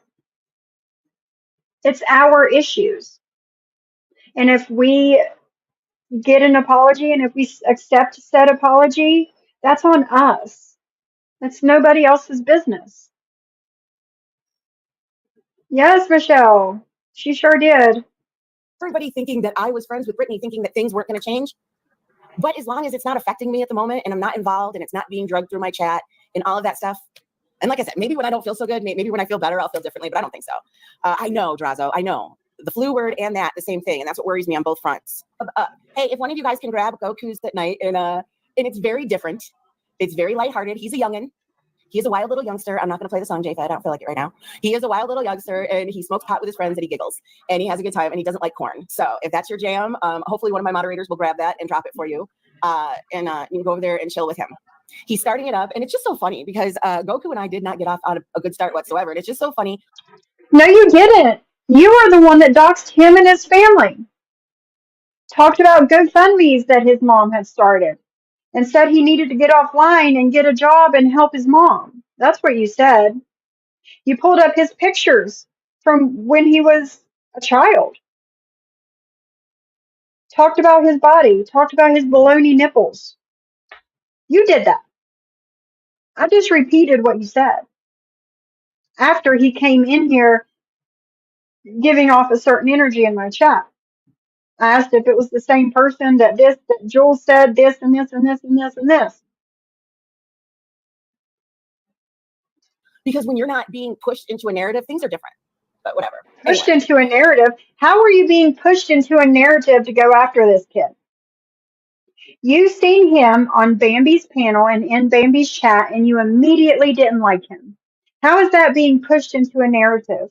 It's our issues. And if we get an apology and if we accept said apology, that's on us. That's nobody else's business. Yes, Michelle. She sure did. Everybody thinking that I was friends with Brittany, thinking that things weren't going to change. But as long as it's not affecting me at the moment and I'm not involved and it's not being drugged through my chat and all of that stuff. And like I said, maybe when I don't feel so good, maybe when I feel better, I'll feel differently, but I don't think so. I know, Drazo, I know. The flu word and that, the same thing. And that's what worries me on both fronts. Hey, if one of you guys can grab Goku's that night, and it's very different. It's very lighthearted. He's a youngin'. He's a wild little youngster. I'm not going to play the song, Jay. I don't feel like it right now. He is a wild little youngster, and he smokes pot with his friends, and he giggles, and he has a good time, and he doesn't like corn. So if that's your jam, hopefully one of my moderators will grab that and drop it for you, and you can go over there and chill with him. He's starting it up, and it's just so funny because Goku and I did not get off on a good start whatsoever, and it's just so funny. No, you didn't. You were the one that doxed him and his family. Talked about GoFundMe's that his mom had started and said he needed to get offline and get a job and help his mom. That's what you said. You pulled up his pictures from when he was a child. Talked about his body. Talked about his baloney nipples. You did that. I just repeated what you said. After he came in here giving off a certain energy in my chat. I asked if it was the same person that Jules said this and this and this and this and this. Because when you're not being pushed into a narrative, things are different. But whatever. Pushed into a narrative? How are you being pushed into a narrative to go after this kid? You seen him on Bambi's panel and in Bambi's chat, and you immediately didn't like him. How is that being pushed into a narrative?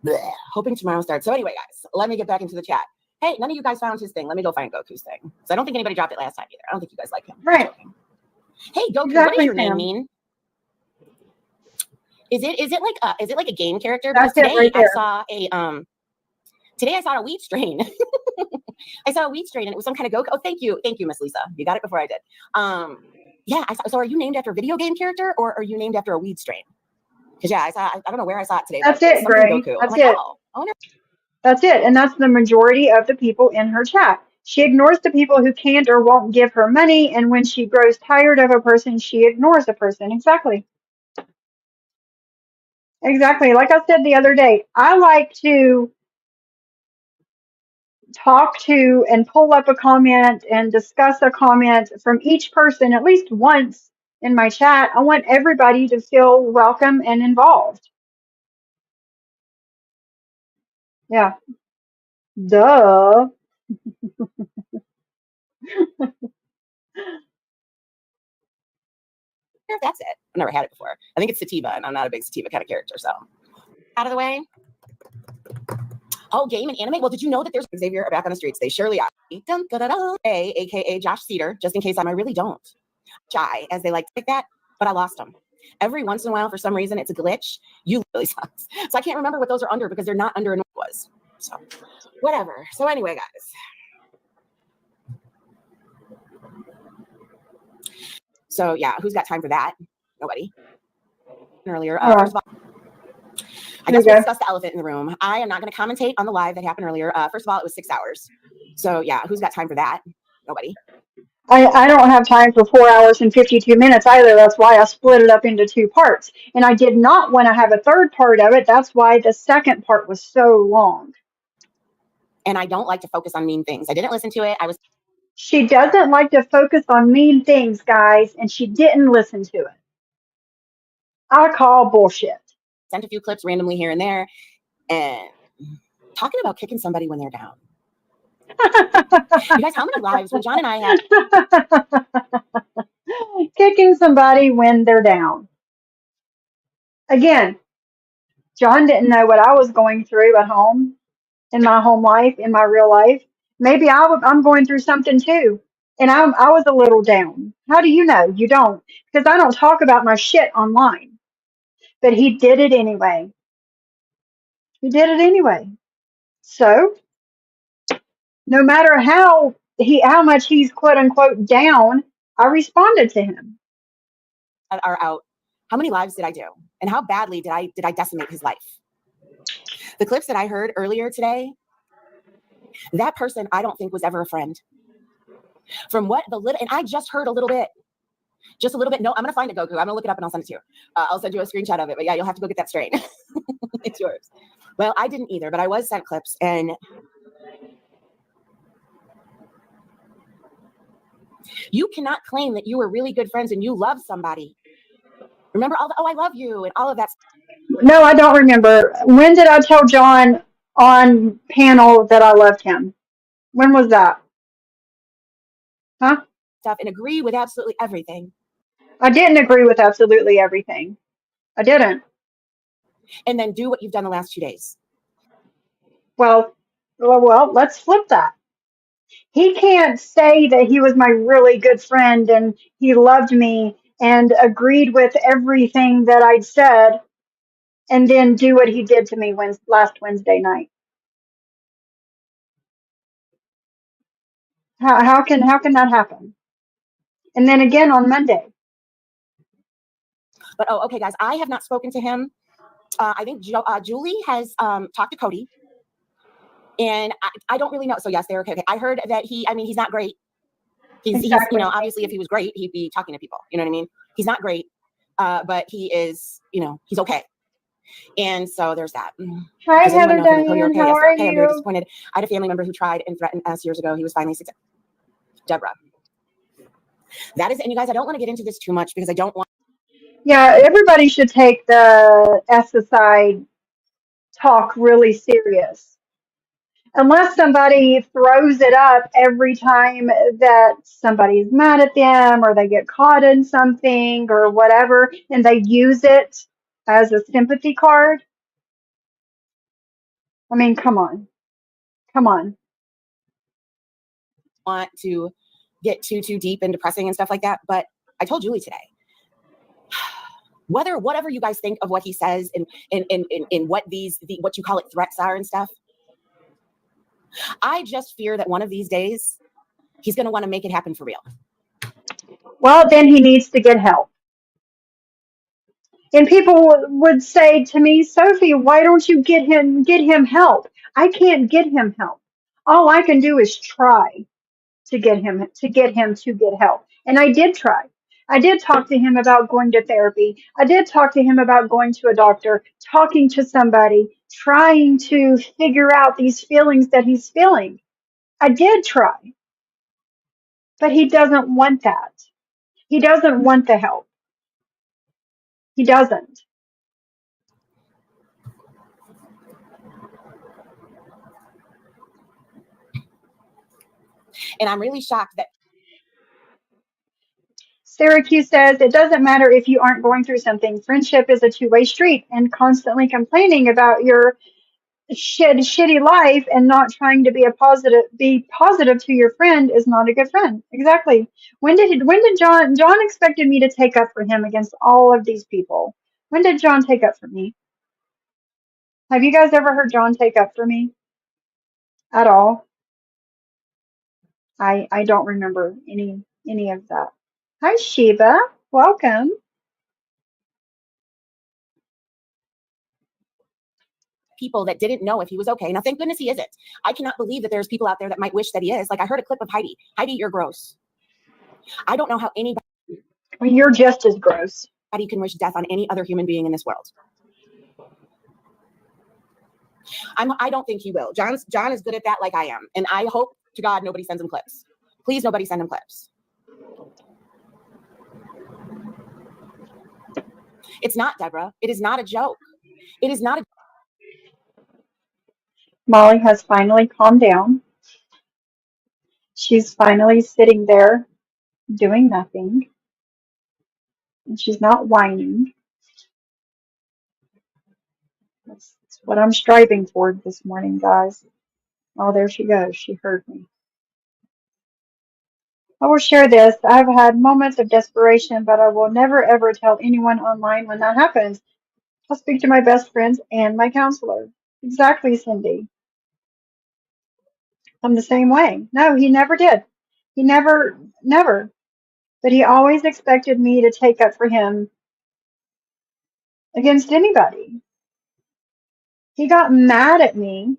Blech. Hoping tomorrow starts. So anyway, guys, let me get back into the chat. Hey, none of you guys found his thing. Let me go find Goku's thing. So I don't think anybody dropped it last time either. I don't think you guys like him. Right. Hey, Goku, exactly, what does your Sam. name mean? Is it like a game character? That's because today right there. I saw a wheat strain. I saw a wheat strain and it was some kind of Goku. Oh, thank you, Miss Lisa. You got it before I did. Yeah, I saw. So are you named after a video game character or are you named after a weed strain? Because yeah, I don't know where I saw it today. That's it, Gray. Goku. That's it. That's it. And that's the majority of the people in her chat. She ignores the people who can't or won't give her money. And when she grows tired of a person, she ignores a person. Exactly. Exactly. Like I said the other day, I like to talk to and pull up a comment and discuss a comment from each person at least once in my chat. I want everybody to feel welcome and involved. Yeah. Duh. That's it. I've never had it before. I think it's sativa, and I'm not a big sativa kind of character. So, out of the way. Oh, game and anime? Well, did you know that there's Xavier back on the streets? They surely are. Dun, da, da, da. AKA Josh Cedar, just in case I really don't. Shy, as they like to pick that, but I lost them. Every once in a while, for some reason, it's a glitch. You really sucks. So I can't remember what those are under because they're not under what was. So whatever. So anyway, guys. So yeah, who's got time for that? Nobody. Earlier, first of all, I guess we'll discuss the elephant in the room. I am not going to commentate on the live that happened earlier. First of all, it was 6 hours. So yeah, who's got time for that? Nobody. I don't have time for 4 hours and 52 minutes either. That's why I split it up into 2 parts. And I did not want to have a third part of it. That's why the second part was so long. And I don't like to focus on mean things. I didn't listen to it. She doesn't like to focus on mean things, guys, and she didn't listen to it. I call bullshit. Sent a few clips randomly here and there, and talking about kicking somebody when they're down. You guys, how many lives would John and I have? Kicking somebody when they're down. Again, John didn't know what I was going through at home, in my home life, in my real life. Maybe I'm going through something too. And I was a little down. How do you know? You don't. Because I don't talk about my shit online. But he did it anyway. He did it anyway. So, no matter how much he's quote unquote down, I responded to him. Are out. How many lives did I do? And how badly did I decimate his life? The clips that I heard earlier today, that person I don't think was ever a friend. From what the little, and I just heard a little bit. Just a little bit. No, I'm going to find it, Goku. I'm going to look it up and I'll send it to you. I'll send you a screenshot of it. But yeah, you'll have to go get that straight. It's yours. Well, I didn't either, but I was sent clips. And you cannot claim that you were really good friends and you love somebody. Remember all the, oh, I love you and all of that. No, I don't remember. When did I tell John on panel that I loved him? When was that? Huh? Stuff and agree with absolutely everything. I didn't agree with absolutely everything. I didn't. And then do what you've done the last 2 days. Well, let's flip that. He can't say that he was my really good friend and he loved me and agreed with everything that I'd said and then do what he did to me last Wednesday night. How can that happen? And then again on Monday. But oh, okay, guys, I have not spoken to him. I think Julie has talked to Cody. And I don't really know. So yes, they're okay. I heard that he's not great. He's obviously if he was great, he'd be talking to people. You know what I mean? He's not great, but he is, he's okay. And so there's that. Hi, Heather Diane. Okay? How are you? I'm very disappointed. I had a family member who tried and threatened us years ago. He was finally successful. Deborah. That is, and you guys, I don't want to get into this too much because I don't want. Yeah, everybody should take the SSI talk really serious. Unless somebody throws it up every time that somebody's mad at them or they get caught in something or whatever, and they use it as a sympathy card. I mean, come on. Come on. Want to get too deep and depressing and stuff like that. But I told Julie today, whatever you guys think of what he says and what what you call it threats are and stuff, I just fear that one of these days he's going to want to make it happen for real. Well, then he needs to get help. And people would say to me, Sophie, why don't you get him help? I can't get him help. All I can do is try to get him to get help. And I did try. I did talk to him about going to therapy. I did talk to him about going to a doctor, talking to somebody, trying to figure out these feelings that he's feeling. I did try. But he doesn't want that. He doesn't want the help. He doesn't. And I'm really shocked that Syracuse says, it doesn't matter if you aren't going through something. Friendship is a two-way street, and constantly complaining about your shitty life and not trying to be positive to your friend is not a good friend. Exactly. When did John expected me to take up for him against all of these people? When did John take up for me? Have you guys ever heard John take up for me at all? I don't remember any of that. Hi Sheba, welcome. People that didn't know if he was okay. Now, thank goodness he isn't. I cannot believe that there's people out there that might wish that he is. Like, I heard a clip of Heidi. Heidi, you're gross. I don't know how anybody You're just as gross. can wish death on any other human being in this world. I don't think he will. John is good at that, like I am. And I hope to God nobody sends him clips. Please, nobody send him clips. It's not, Deborah. It is not a joke. It is not a Molly has finally calmed down. She's finally sitting there doing nothing. And she's not whining. That's what I'm striving for this morning, guys. Oh, there she goes. She heard me. I will share this. I've had moments of desperation, but I will never ever tell anyone online when that happens. I'll speak to my best friends and my counselor. Exactly, Cindy. I'm the same way. No, he never did. He never. But he always expected me to take up for him against anybody. He got mad at me,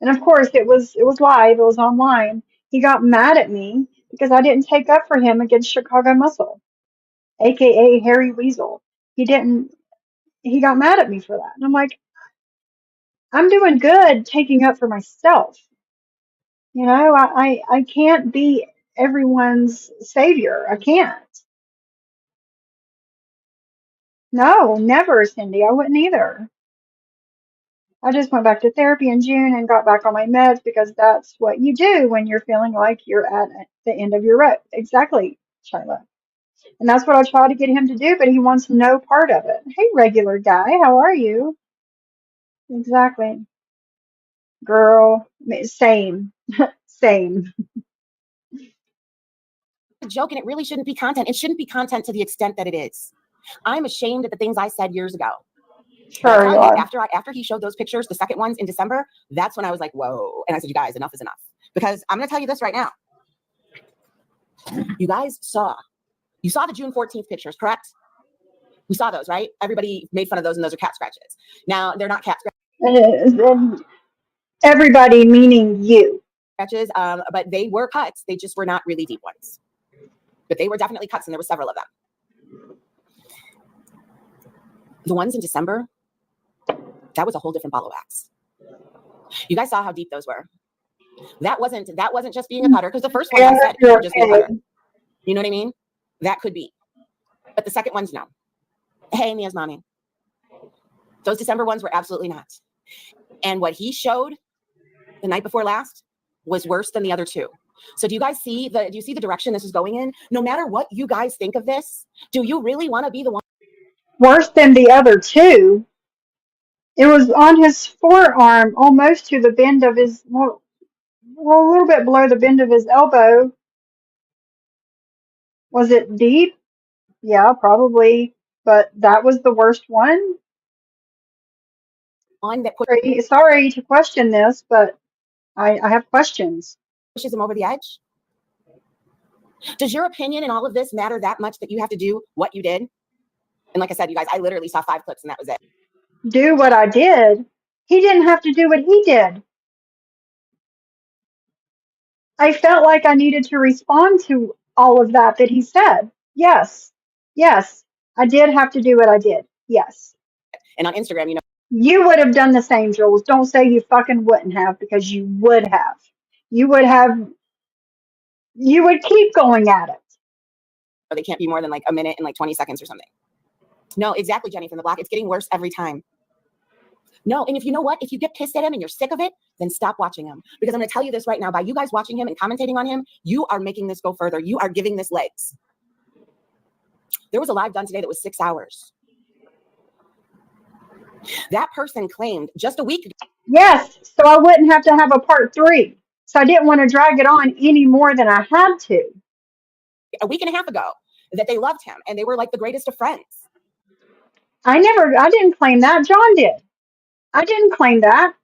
and of course it was live, it was online. He got mad at me because I didn't take up for him against Chicago Muscle, aka Harry Weasel. He got mad at me for that. And I'm like, I'm doing good taking up for myself. You know, I can't be everyone's savior. I can't. No, never, Cindy. I wouldn't either. I just went back to therapy in June and got back on my meds because that's what you do when you're feeling like you're at the end of your rope. Exactly, Shyla. And that's what I try to get him to do, but he wants no part of it. Hey, regular guy, how are you? Exactly. Girl, same, same. joke, and it really shouldn't be content. It shouldn't be content to the extent that it is. I'm ashamed at the things I said years ago. Sure, you are. After he showed those pictures, the second ones in December, that's when I was like, whoa. And I said, you guys, enough is enough. Because I'm going to tell you this right now. You guys you saw the June 14th pictures, correct? We saw those, right? Everybody made fun of those, and those are cat scratches. Now, they're not cat Everybody meaning you. scratches, but they were cuts. They just were not really deep ones. But they were definitely cuts, and there were several of them. The ones in December, that was a whole different ball of wax. You guys saw how deep those were. That wasn't just being a cutter, because the first one I said it could just be a cutter. You know what I mean? That could be. But the second ones, no. Hey, Mia's mommy. Those December ones were absolutely not. And what he showed the night before last was worse than the other two. So do you see the direction this is going in? No matter what you guys think of this, do you really want to be the one? Worse than the other two? It was on his forearm, almost to the bend of his, well, a little bit below the bend of his elbow. Was it deep? Yeah, probably. But that was the worst one? One that Sorry to question this, but I have questions. pushes him over the edge? Does your opinion in all of this matter that much that you have to do what you did? And like I said, you guys, I literally saw 5 clips and that was it. Do what I did? He didn't have to do what he did. I felt like I needed to respond to all of that he said. Yes, I did have to do what I did. Yes. And on Instagram, you know, you would have done the same, Jules. Don't say you fucking wouldn't have, because you would have. You would keep going at it. They can't be more than like a minute and like 20 seconds or something. No, exactly, Jenny from the block. It's getting worse every time. No, and if you know what? If you get pissed at him and you're sick of it, then stop watching him. Because I'm going to tell you this right now. By you guys watching him and commentating on him, you are making this go further. You are giving this legs. There was a live done today that was 6 hours. That person claimed just a week ago. Yes, so I wouldn't have to have a part 3. So I didn't want to drag it on any more than I had to. A week and a half ago that they loved him and they were like the greatest of friends. I didn't claim that. John did. I didn't claim that.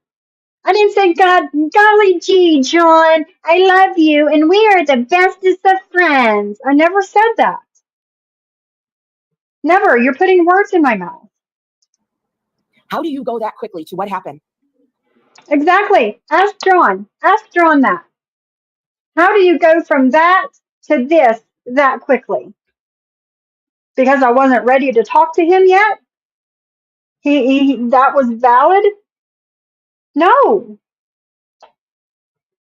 I didn't say, golly gee, John, I love you and we are the bestest of friends. I never said that. Never. You're putting words in my mouth. How do you go that quickly to what happened? Exactly. Ask John. Ask John that. How do you go from that to this that quickly? Because I wasn't ready to talk to him yet? That was valid? No.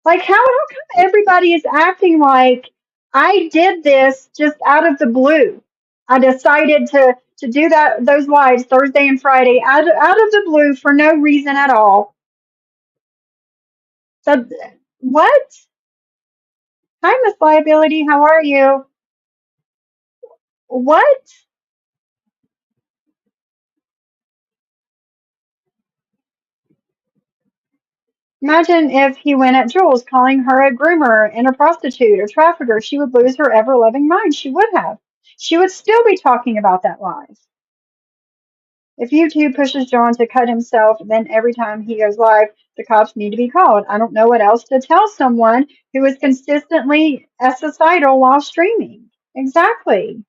Like, how come everybody is acting like I did this just out of the blue? I decided to do those lives Thursday and Friday out of the blue for no reason at all. So, what? Hi, Miss Liability. How are you? What? Imagine if he went at Jules, calling her a groomer and a prostitute, a trafficker. She would lose her ever-loving mind. She would have. She would still be talking about that live. If YouTube pushes John to cut himself, then every time he goes live, the cops need to be called. I don't know what else to tell someone who is consistently suicidal while streaming. Exactly.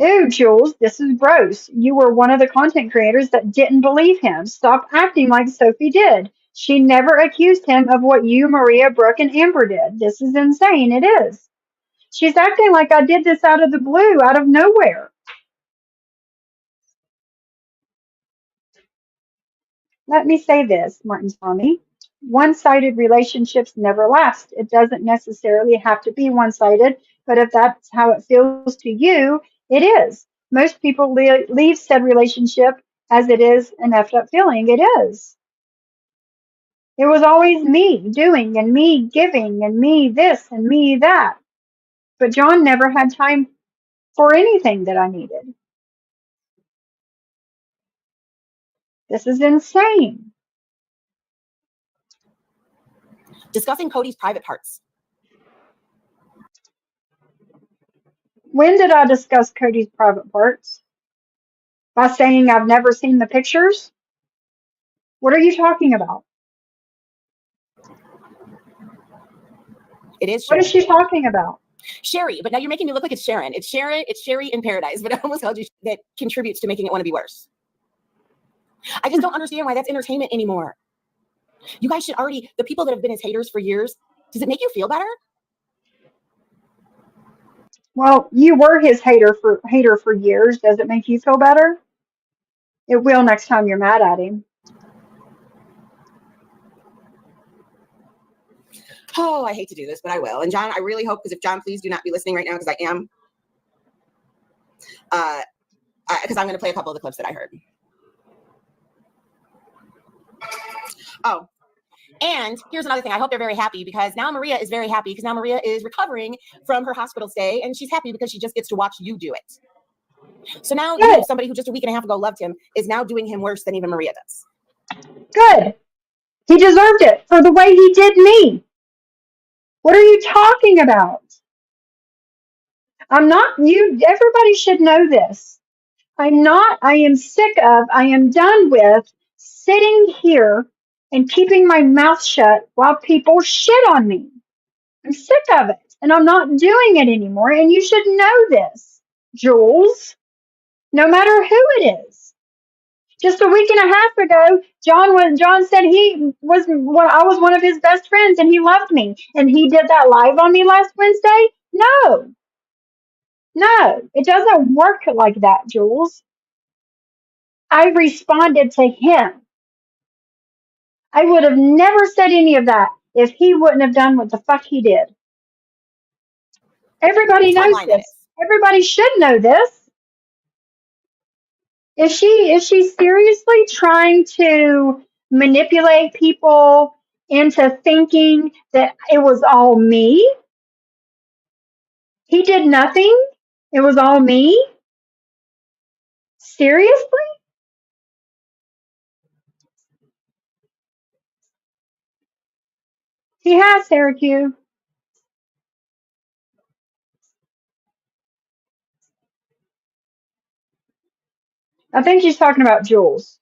Ew, Jules, this is gross. You were one of the content creators that didn't believe him. Stop acting like Sophie did. She never accused him of what you, Maria, Brooke, and Amber did. This is insane. It is. She's acting like I did this out of the blue, out of nowhere. Let me say this, Martin Tommy. One-sided relationships never last. It doesn't necessarily have to be one-sided, but if that's how it feels to you, it is. Most people leave said relationship as it is an effed up feeling. It is. It was always me doing and me giving and me this and me that. But John never had time for anything that I needed. This is insane. Discussing Cody's private parts. When did I discuss Cody's private parts? By saying I've never seen the pictures? What are you talking about? It is What Sherry. is she talking about? Sherry, but now you're making me look like it's Sharon. It's Sharon. It's Sherry in Paradise, but I almost told you that contributes to making it want to be worse. I just don't understand why that's entertainment anymore. You guys should already, the people that have been his haters for years, does it make you feel better? Well, you were his hater for years. Does it make you feel better? It will next time you're mad at him. Oh, I hate to do this, but I will. And John, I really hope, because if John, please do not be listening right now, because I am. Because I'm going to play a couple of the clips that I heard. Oh, and here's another thing. I hope they're very happy, because now Maria is very happy, because now Maria is recovering from her hospital stay, and she's happy because she just gets to watch you do it. So now you, somebody who just a week and a half ago loved him, is now doing him worse than even Maria does. Good. He deserved it for the way he did me. What are you talking about? Everybody should know this. I am sick of, I am done with sitting here and keeping my mouth shut while people shit on me. I'm sick of it, and I'm not doing it anymore, and you should know this, Jules, no matter who it is. Just a week and a half ago, John said I was one of his best friends and he loved me, and he did that live on me last Wednesday. No, it doesn't work like that, Jules. I responded to him. I would have never said any of that if he wouldn't have done what the fuck he did. Everybody knows this. Everybody should know this. Is she seriously trying to manipulate people into thinking that it was all me? He did nothing. It was all me? Seriously? He has, Syracuse. I think she's talking about Jules,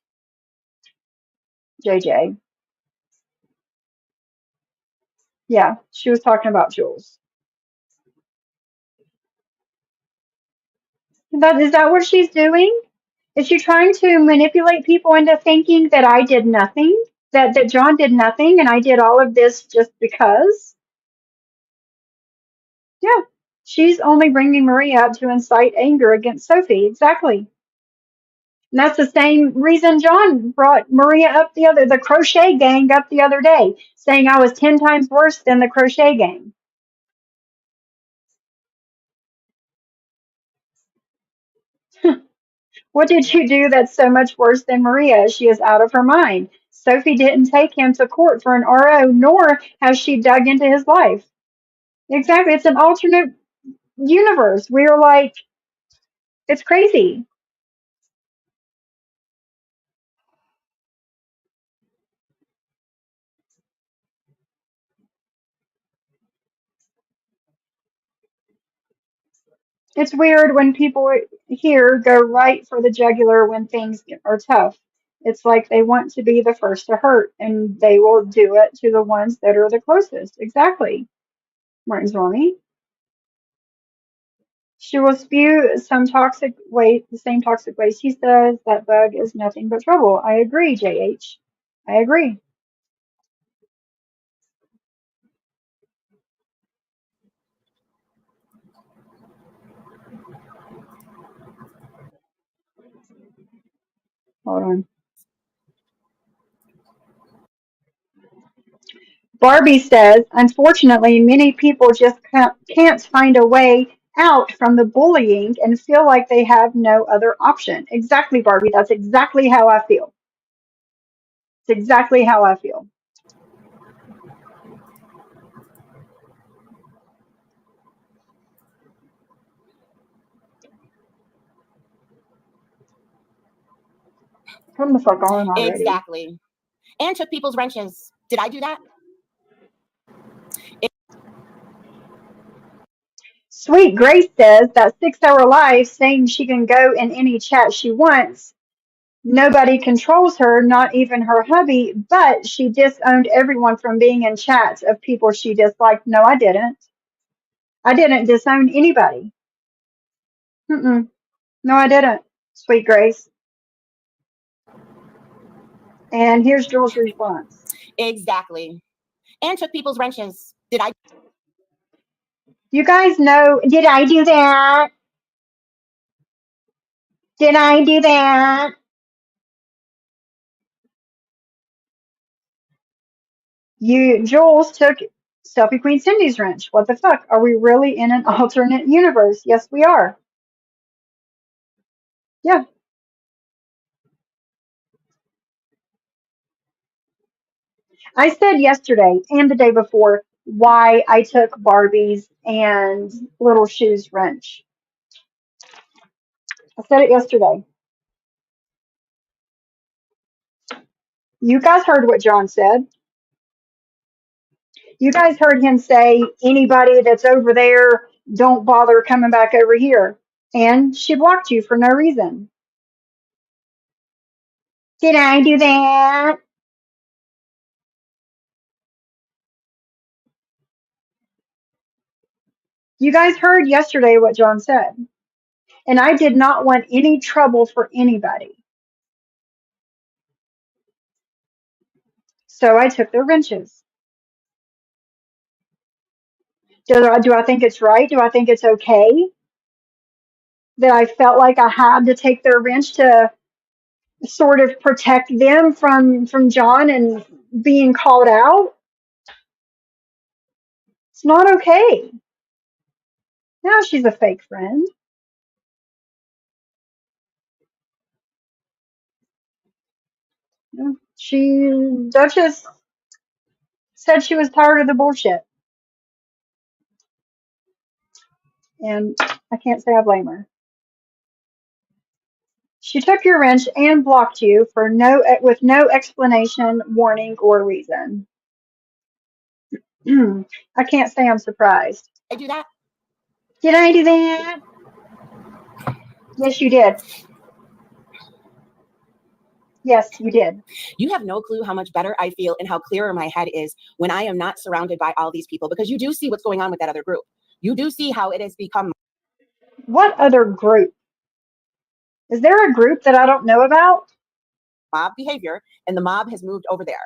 JJ. Yeah, she was talking about Jules. Is that what she's doing? Is she trying to manipulate people into thinking that I did nothing? That John did nothing and I did all of this just because? Yeah. She's only bringing Maria up to incite anger against Sophie. Exactly. And that's the same reason John brought Maria up the crochet gang up the other day, saying I was 10 times worse than the crochet gang. What did you do that's so much worse than Maria? She is out of her mind. Sophie didn't take him to court for an RO, nor has she dug into his life. Exactly. It's an alternate universe. We're like, it's crazy. It's weird when people here go right for the jugular when things are tough. It's like they want to be the first to hurt, and they will do it to the ones that are the closest. Exactly. Martin's Mommy. She will spew some toxic waste, the same toxic waste. He says that bug is nothing but trouble. I agree, JH. I agree. Hold on. Barbie says, unfortunately, many people just can't find a way out from the bullying and feel like they have no other option. Exactly, Barbie. That's exactly how I feel. It's exactly how I feel. Come the fuck on already. Exactly. And took people's wrenches. Did I do that? Sweet Grace says that 6 Hour Life saying she can go in any chat she wants. Nobody controls her, not even her hubby, but she disowned everyone from being in chats of people she disliked. No, I didn't. I didn't disown anybody. Mm-mm. No, I didn't. Sweet Grace. And here's Jules' response. Exactly. And took people's wrenches. Did I? You guys know, did I do that? Did I do that? Jules took Selfie Queen Cindy's wrench. What the fuck? Are we really in an alternate universe? Yes, we are. Yeah. I said yesterday and the day before why I took Barbie's and Little Shoe's wrench. I said it yesterday. You guys heard what John said. You guys heard him say, anybody that's over there, don't bother coming back over here. And she blocked you for no reason. Did I do that? You guys heard yesterday what John said. And I did not want any trouble for anybody. So I took their wrenches. Do I think it's right? Do I think it's okay that I felt like I had to take their wrench to sort of protect them from John and being called out? It's not okay. Now she's a fake friend. Duchess said she was tired of the bullshit, and I can't say I blame her. She took your wrench and blocked you for with no explanation, warning, or reason. I can't say I'm surprised. I do that. Did I do that? Yes, you did. Yes, you did. You have no clue how much better I feel and how clearer my head is when I am not surrounded by all these people, because you do see what's going on with that other group. You do see how it has become What other group? Is there a group that I don't know about? mob behavior, and the mob has moved over there.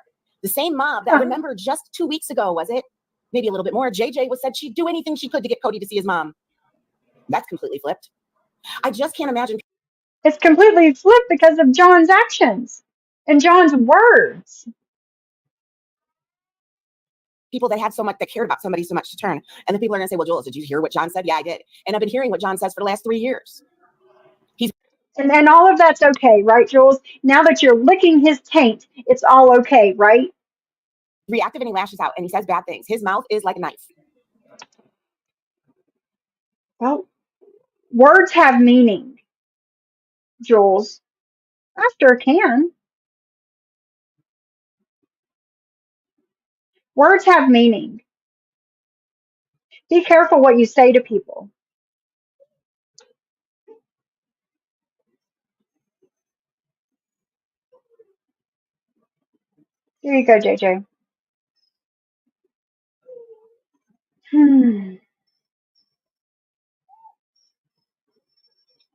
The same mob that, Huh. remember, just 2 weeks ago, was it? Maybe a little bit more. JJ was said she'd do anything she could to get Cody to see his mom. That's completely flipped. I just can't imagine It's completely flipped because of John's actions and John's words. people that had so much, that cared about somebody so much to turn. And then people are going to say, well, Jules, did you hear what John said? Yeah, I did. And I've been hearing what John says for the last 3 years. And all of that's okay, right, Jules? Now that you're licking his taint, it's all okay, right? Reactive, and he lashes out and he says bad things. His mouth is like a knife. Well, words have meaning, Jules. I sure can. Words have meaning. Be careful what you say to people. Here you go, JJ.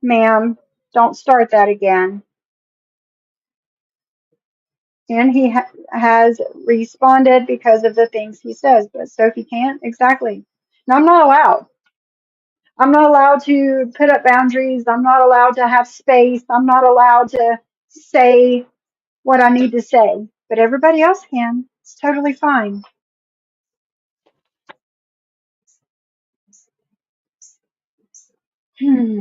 Ma'am, don't start that again. And he has responded because of the things he says, but Sophie can't? Exactly. And I'm not allowed. I'm not allowed to put up boundaries. I'm not allowed to have space. I'm not allowed to say what I need to say. But everybody else can. It's totally fine. Hmm.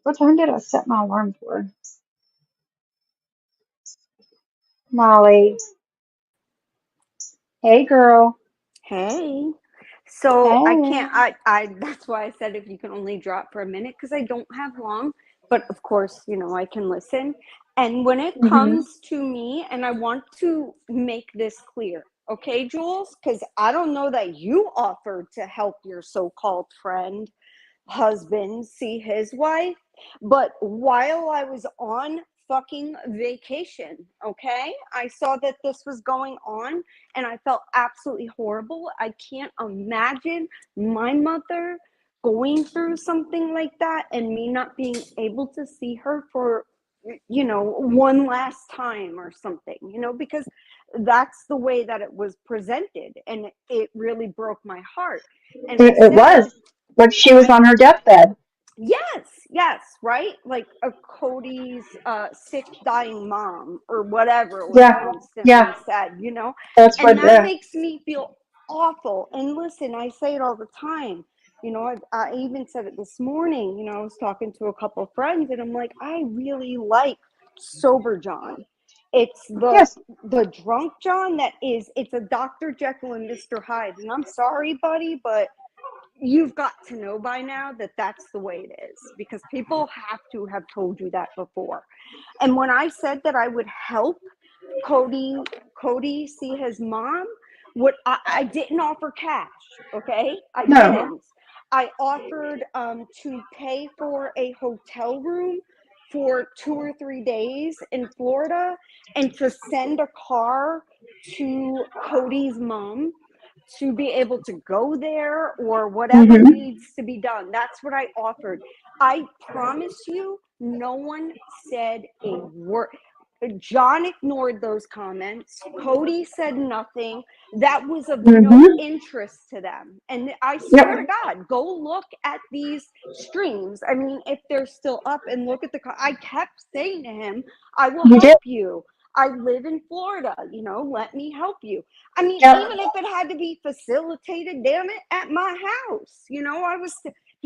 What time did I set my alarm for? Molly. Hey, girl. Hey. So I Hey. can't I that's why I said if you can only drop for a minute because I don't have long, but of course, I can listen. And when it Hmm. comes to me, and I want to make this clear, okay, Jules, because I don't know that you offered to help your so-called friend husband see his wife, but while I was on fucking vacation, okay, I saw that this was going on and I felt absolutely horrible. I can't imagine my mother going through something like that and me not being able to see her for one last time or something, because that's the way that it was presented, and it really broke my heart. And I It said, was. Like she and was I on her deathbed. yes, right? Like a Cody's sick, dying mom or whatever it was Yeah. instantly Yeah. said. That's And what, that makes me feel awful. And listen, I say it all the time. I even said it this morning. I was talking to a couple of friends and I'm like, I really like sober John. It's yes. the drunk John it's a Dr. Jekyll and Mr. Hyde. And I'm sorry, buddy, but you've got to know by now that that's the way it is, because people have to have told you that before. And when I said that I would help Cody see his mom, what I didn't offer cash, okay? I No. didn't. I offered to pay for a hotel room for 2 or 3 days in Florida and to send a car to Cody's mom to be able to go there or whatever Hmm. needs to be done. That's what I offered. I promise you, no one said a word. John ignored those comments. Cody said nothing. That was of no Hmm. interest to them. And I swear Yep. to God, go look at these streams. I mean, if they're still up, and look at I kept saying to him, I will You did. help you. I live in Florida, let me help you. I mean, Yep. even if it had to be facilitated, damn it, at my house. He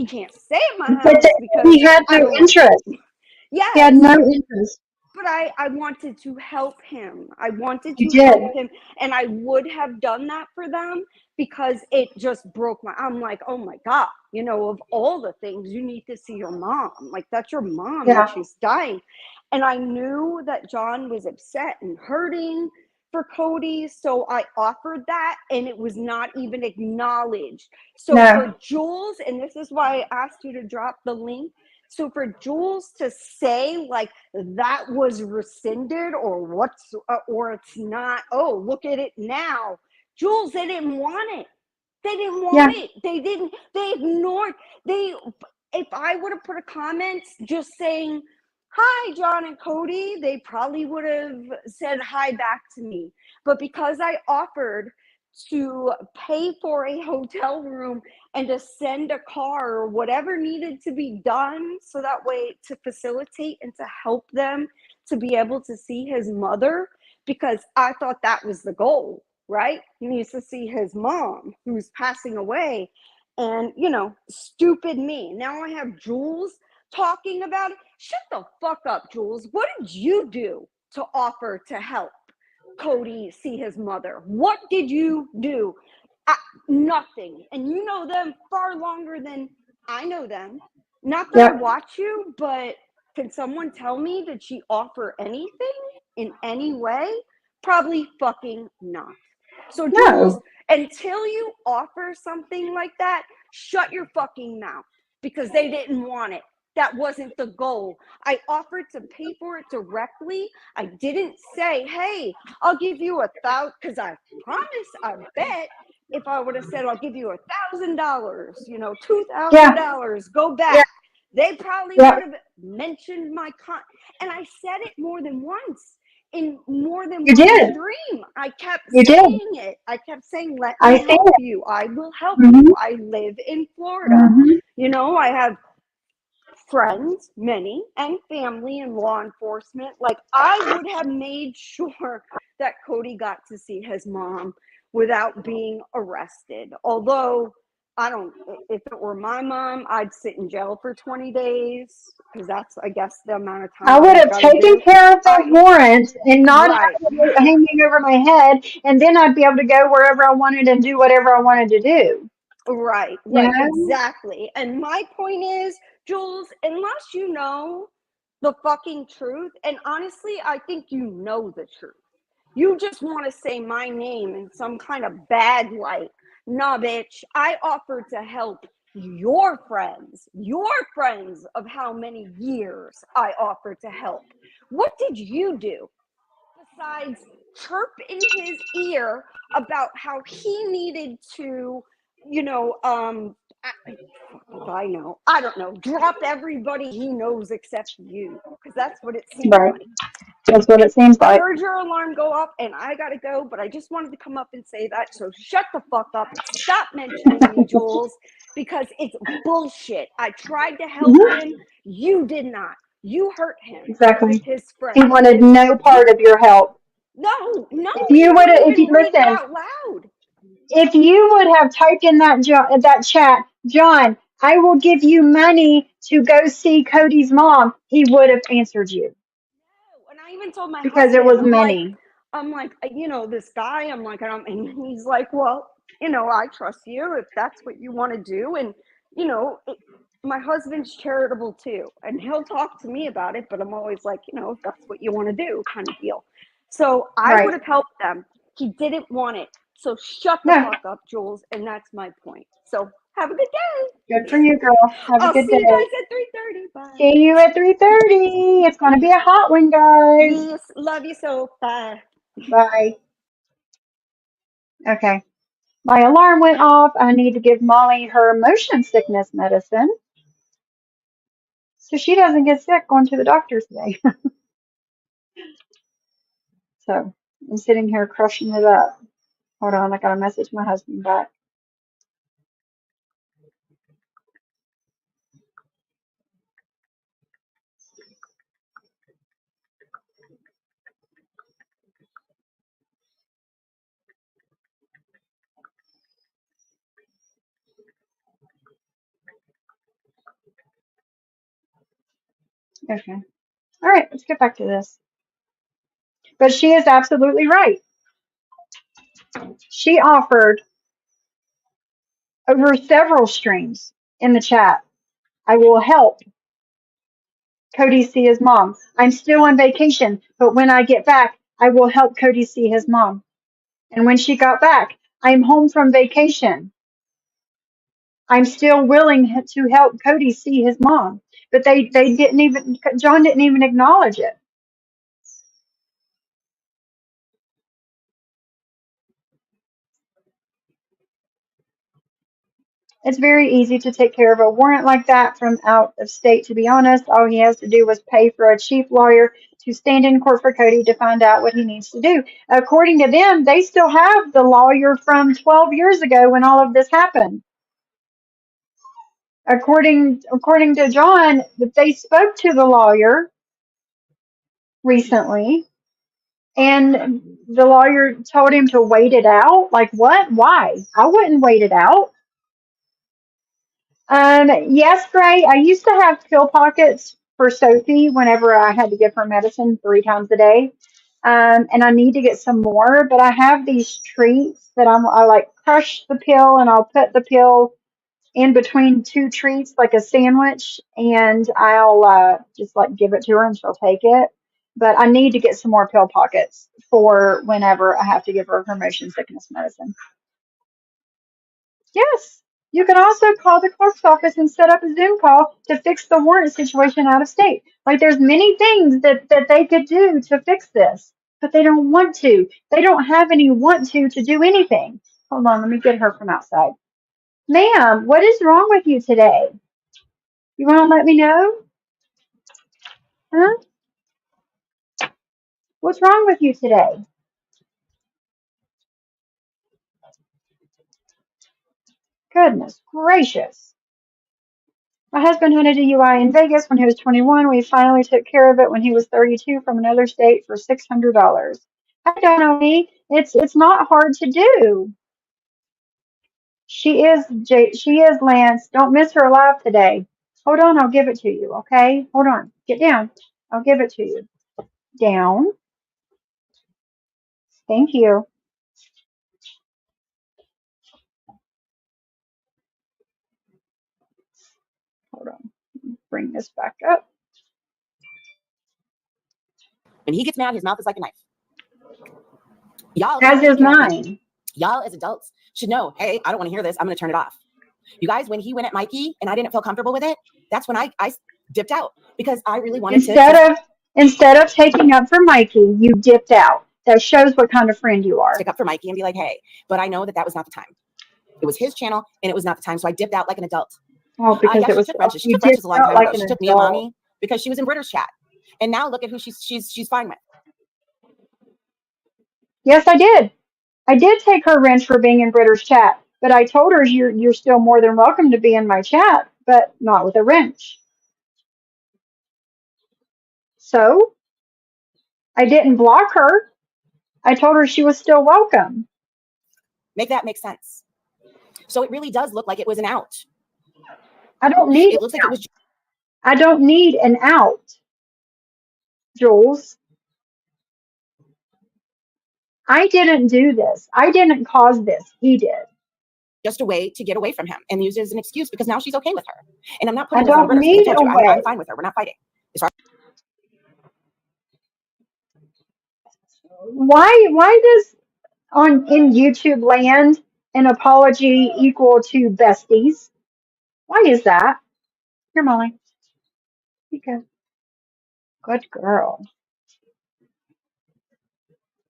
can't stay at my But house because he had I no don't know. interest. He had Yes, no interest. but I wanted to help him. I wanted You to did. help him, and I would have done that for them because it just broke my. I'm like, oh my god, of all the things, you need to see your mom. Like, that's your mom, and Yeah. she's dying. And I knew that John was upset and hurting for Cody, so I offered that, and it was not even acknowledged. So No. for Jules, and this is why I asked you to drop the link. So for Jules to say like that was rescinded or it's not, oh, look at it now. Jules, they didn't want it. They didn't want it. They ignored. If I would have put a comment just saying, hi, John and Cody, they probably would have said hi back to me. But because I offered to pay for a hotel room and to send a car or whatever needed to be done so that way to facilitate and to help them to be able to see his mother, because I thought that was the goal, right? He needs to see his mom who's passing away. And, stupid me. Now I have Jules talking about it. Shut the fuck up, Jules. What did you do to offer to help Cody see his mother? What did you do? Nothing. And you know them far longer than I know them. Not that I watch you, but can someone tell me, did she offer anything in any way? Probably fucking not. So Jules, No. until you offer something like that, shut your fucking mouth, because they didn't want it. That wasn't the goal. I offered to pay for it directly. I didn't say, hey, I'll give you $1,000, because I promise, I bet if I would have said, I'll give you $1,000, $2,000, go back, they probably would have mentioned my and I said it more than once. In more than You one did. stream, I kept You did. saying it. I kept saying, let I me see help it. you. I will help Mhm. you. I live in Florida. I have friends, many, and family in law enforcement. Like, I would have made sure that Cody got to see his mom without being arrested. Although, if it were my mom, I'd sit in jail for 20 days, because that's, I guess, the amount of I time would I've have got to taken do. care of the warrants and not Right. have it hanging over my head, and then I'd be able to go wherever I wanted and do whatever I wanted to do. Right, You know? exactly. And my point is, Jules, unless you know the fucking truth, and honestly, I think you know the truth. You just want to say my name in some kind of bad light. Nah, bitch, I offered to help your friends of how many years I offered to help. What did you do besides chirp in his ear about how he needed to, I know, I don't know, drop everybody he knows except you, because that's what it seemed Right. like. That's what it seems I like. heard your alarm go up and I gotta go, but I just wanted to come up and say that. So shut the fuck up. Stop mentioning me, Jules, because it's bullshit. I tried to help him. You did not. You hurt him with Exactly. his He friends. wanted no part of your help. No, If he you would wouldn't have, if you even read it listen, out loud. if you would have typed in that chat, John, I will give you money to go see Cody's mom, he would have answered you And I even told my because it husband, was money. this guy, and he's like, well, I trust you if that's what you want to do. And, my husband's charitable too, and he'll talk to me about it, but I'm always like, if that's what you want to do, kind of deal. So I would Right. have helped them. He didn't want it. So shut the No. fuck up, Jules. And that's my point. So have a good day. Good for you, girl. Have a I'll good see you day. guys at 3:30. Bye. See you at 3:30. It's going to be a hot one, guys. Yes, love you so. Bye. Bye. Okay. My alarm went off. I need to give Molly her motion sickness medicine so she doesn't get sick going to the doctor today. So I'm sitting here crushing it up. Hold on, I got to message my husband back. Okay. All right, let's get back to this. But she is absolutely right. She offered over several streams in the chat. I will help Cody see his mom. I'm still on vacation, but when I get back, I will help Cody see his mom. And when she got back, I'm home from vacation. I'm still willing to help Cody see his mom. But they didn't even, John didn't even acknowledge it. It's very easy to take care of a warrant like that from out of state, to be honest. All he has to do was pay for a cheap lawyer to stand in court for Cody to find out what he needs to do. According to them, they still have the lawyer from 12 years ago when all of this happened. According to John, that they spoke to the lawyer recently, and the lawyer told him to wait it out. Like, what? Why? I wouldn't wait it out. Yes, Gray. I used to have pill pockets for Sophie whenever I had to give her medicine 3 times a day. And I need to get some more, but I have these treats that I like crush the pill and I'll put the pill in between 2 treats like a sandwich, and I'll just like give it to her and she'll take it. But I need to get some more pill pockets for whenever I have to give her motion sickness medicine. Yes. You can also call the clerk's office and set up a Zoom call to fix the warrant situation out of state. Like there's many things that they could do to fix this, but they don't want to. They don't have any want to do anything. Hold on, let me get her from outside. Ma'am, what is wrong with you today? You want to let me know? Huh? What's wrong with you today? Goodness gracious. My husband had a DUI in Vegas when he was 21. We finally took care of it when he was 32 from another state for $600. I don't know, it's not hard to do. She is Lance. Don't miss her alive today. Hold on, I'll give it to you, okay? Hold on. Get down. I'll give it to you. Down. Thank you. Hold on. Bring this back up. When he gets mad, his mouth is like a knife. Y'all, As is mine. Y'all as adults should know, hey, I don't want to hear this. I'm going to turn it off. You guys, when he went at Mikey and I didn't feel comfortable with it, that's when I dipped out because I really wanted Instead of taking up for Mikey, you dipped out. That shows what kind of friend you are. Stick up for Mikey and be like, hey, but I know that was not the time. It was his channel and it was not the time. So I dipped out like an adult. Oh, because it was she took wrenches a long time ago. She took me and mommy because she was in Britter's chat. And now look at who she's fine with. Yes, I did. I did take her wrench for being in Britter's chat, but I told her you're still more than welcome to be in my chat, but not with a wrench. So I didn't block her. I told her she was still welcome. Make that make sense. So it really does look like it was an out. I don't need it. Looks like it was. I don't need an out, Jules. I didn't do this. I didn't cause this. He did. Just a way to get away from him and use it as an excuse because now she's okay with her. And I'm not I putting this on don't need a way. I'm fine with her. We're not fighting. Why does in YouTube land an apology equal to besties? Why is that? Here, Molly. Because good girl.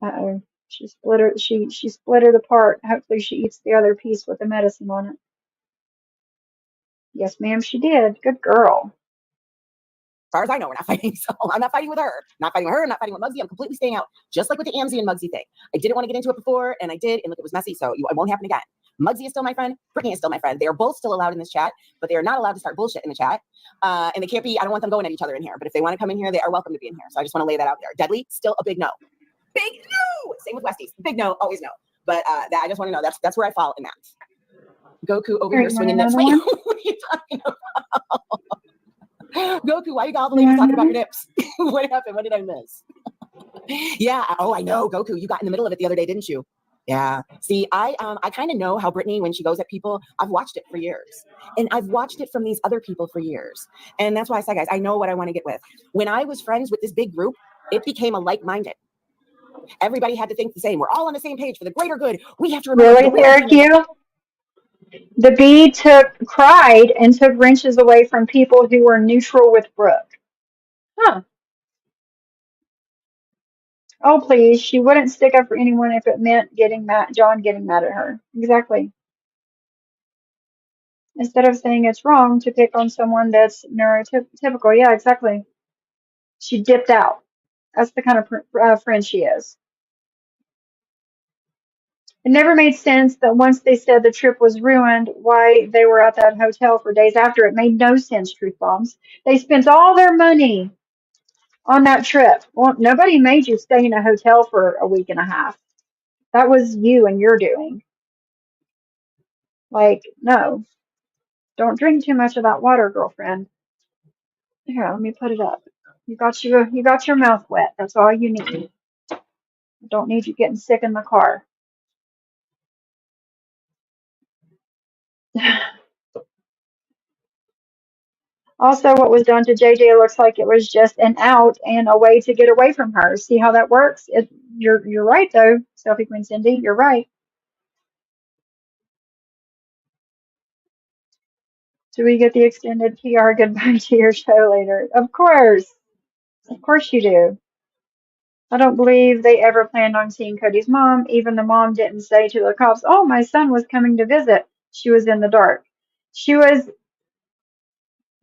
Uh-oh. She split it apart. Hopefully she eats the other piece with the medicine on it. Yes, ma'am, she did. Good girl. As far as I know, we're not fighting. So I'm not fighting with her. Not fighting with her. Not fighting with Muggsy. I'm completely staying out. Just like with the Amzy and Muggsy thing. I didn't want to get into it before, and I did, and look, it was messy, so it won't happen again. Muggsy is still my friend. Brittany is still my friend. They are both still allowed in this chat, but they are not allowed to start bullshit in the chat. And they can't be, I don't want them going at each other in here, but if they want to come in here, they are welcome to be in here. So I just want to lay that out there. Deadly, still a big no. Big no! Same with Westies. Big no, always no. But I just want to know, that's where I fall in that. Goku over here swinging nips. Wait, what are you talking about? Goku, why you got all the ladies talking about your nips? What happened? What did I miss? Yeah. Oh, I know. Goku, you got in the middle of it the other day, didn't you? Yeah. See, I kind of know how Brittany, when she goes at people, I've watched it for years. And I've watched it from these other people for years. And that's why I say, guys, I know what I want to get with. When I was friends with this big group, it became a like-minded. Everybody had to think the same. We're all on the same page for the greater good. We have to remember Really, Syracuse? The bee cried and took wrenches away from people who were neutral with Brooke. Huh. Oh, please. She wouldn't stick up for anyone if it meant John getting mad at her. Exactly. Instead of saying it's wrong to pick on someone that's neurotypical. Yeah, exactly. She dipped out. That's the kind of friend she is. It never made sense that once they said the trip was ruined, why they were at that hotel for days after. It made no sense, truth bombs. They spent all their money on that trip. Well, nobody made you stay in a hotel for a week and a half. That was you and your doing. Like, no, don't drink too much of that water, girlfriend. Here, let me put it up. You got your mouth wet. That's all you need. Don't need you getting sick in the car. Also, what was done to JJ looks like it was just an out and a way to get away from her. See how that works? You're right though, Sophie Queen Cindy. You're right. Do we get the extended PR goodbye to your show later? Of course. Of course you do. I don't believe they ever planned on seeing Cody's mom. Even the mom didn't say to the cops, "Oh, my son was coming to visit." She was in the dark. She was,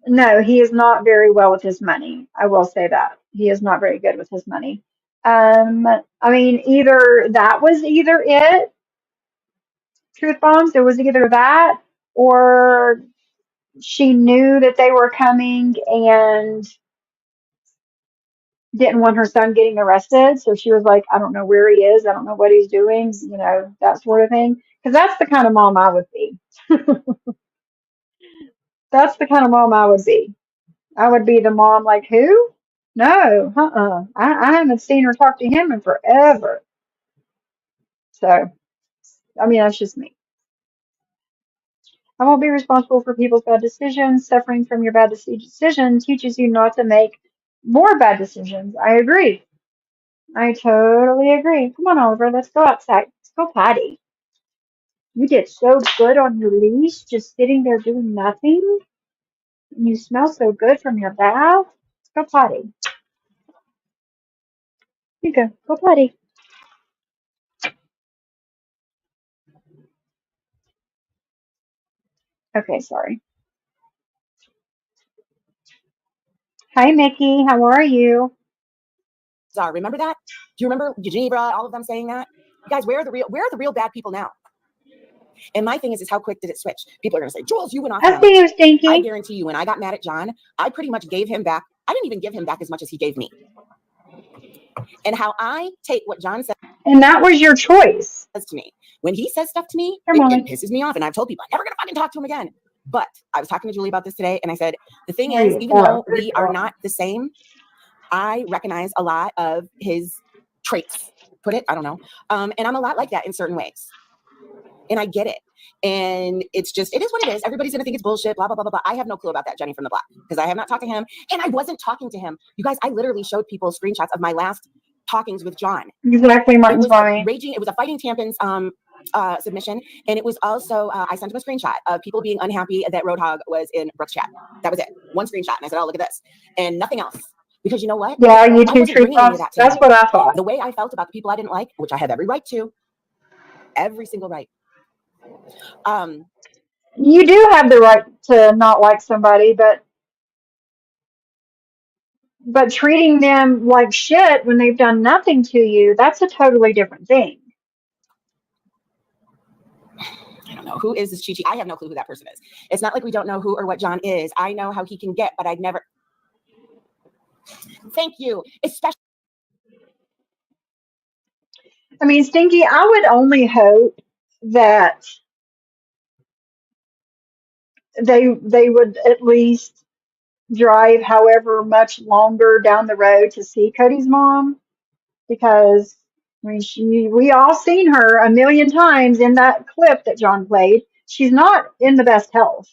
no, he is not very well with his money. I will say that. He is not very good with his money. I mean, either that was either it, truth bombs, it was either that, or she knew that they were coming and didn't want her son getting arrested. So she was like, I don't know where he is. I don't know what he's doing, that sort of thing. Because that's the kind of mom I would be. That's the kind of mom I would be. I would be the mom like, who? No, I haven't seen her talk to him in forever. So, I mean, that's just me. I won't be responsible for people's bad decisions. Suffering from your bad decision teaches you not to make more bad decisions. I agree. I totally agree. Come on, Oliver, let's go outside. Let's go potty. You did so good on your leash, just sitting there doing nothing. And you smell so good from your bath. Let's go potty. You go. Go potty. Okay, sorry. Hi, Mickey. How are you? Remember that? Do you remember Geneva, all of them saying that? You guys, where are the real bad people now? And my thing is how quick did it switch? People are going to say, Jules, you went off. I see you, Stinky. I guarantee you, when I got mad at John, I pretty much gave him back. I didn't even give him back as much as he gave me. And how I take what John says. And that was your choice. To me. When he says stuff to me, it pisses me off. And I've told people, I'm never going to fucking talk to him again. But I was talking to Julie about this today, and I said, the thing is, even though we are not the same, I recognize a lot of his traits. I don't know. And I'm a lot like that in certain ways. And I get it. And it is what it is. Everybody's going to think it's bullshit, blah, blah, blah, blah, blah. I have no clue about that, Jenny from the block, because I have not talked to him. And I wasn't talking to him. You guys, I literally showed people screenshots of my last talkings with John. Exactly, Martin's mommy. Raging. It was a Fighting Tampons submission. And it was also, I sent him a screenshot of people being unhappy that Roadhog was in Brooke's chat. That was it. One screenshot. And I said, oh, look at this. And nothing else. Because you know what? Yeah, you too, Truth Bombs. That's what I thought. The way I felt about the people I didn't like, which I have every right to, every single right. You do have the right to not like somebody, but treating them like shit when they've done nothing to you, that's a totally different thing. I don't know. Who is this Chi-Chi? I have no clue who that person is. It's not like we don't know who or what John is. I know how he can get, but I'd never. Thank you. Especially. I mean, Stinky, I would only hope that they would at least drive however much longer down the road to see Cody's mom. because I mean, we all seen her a million times in that clip that John played. She's not in the best health.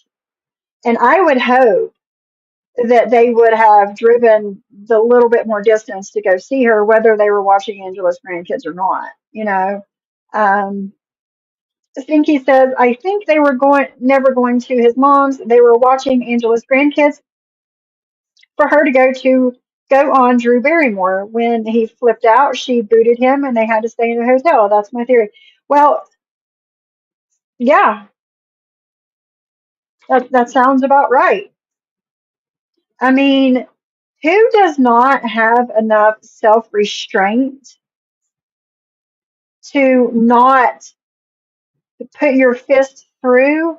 And I would hope that they would have driven the little bit more distance to go see her, whether they were watching Angela's grandkids or not, you know. Stinky says, I think they were never going to his mom's. They were watching Angela's grandkids for her to go on Drew Barrymore. When he flipped out, she booted him and they had to stay in a hotel. That's my theory. Well, yeah, that sounds about right. I mean, who does not have enough self-restraint to not put your fist through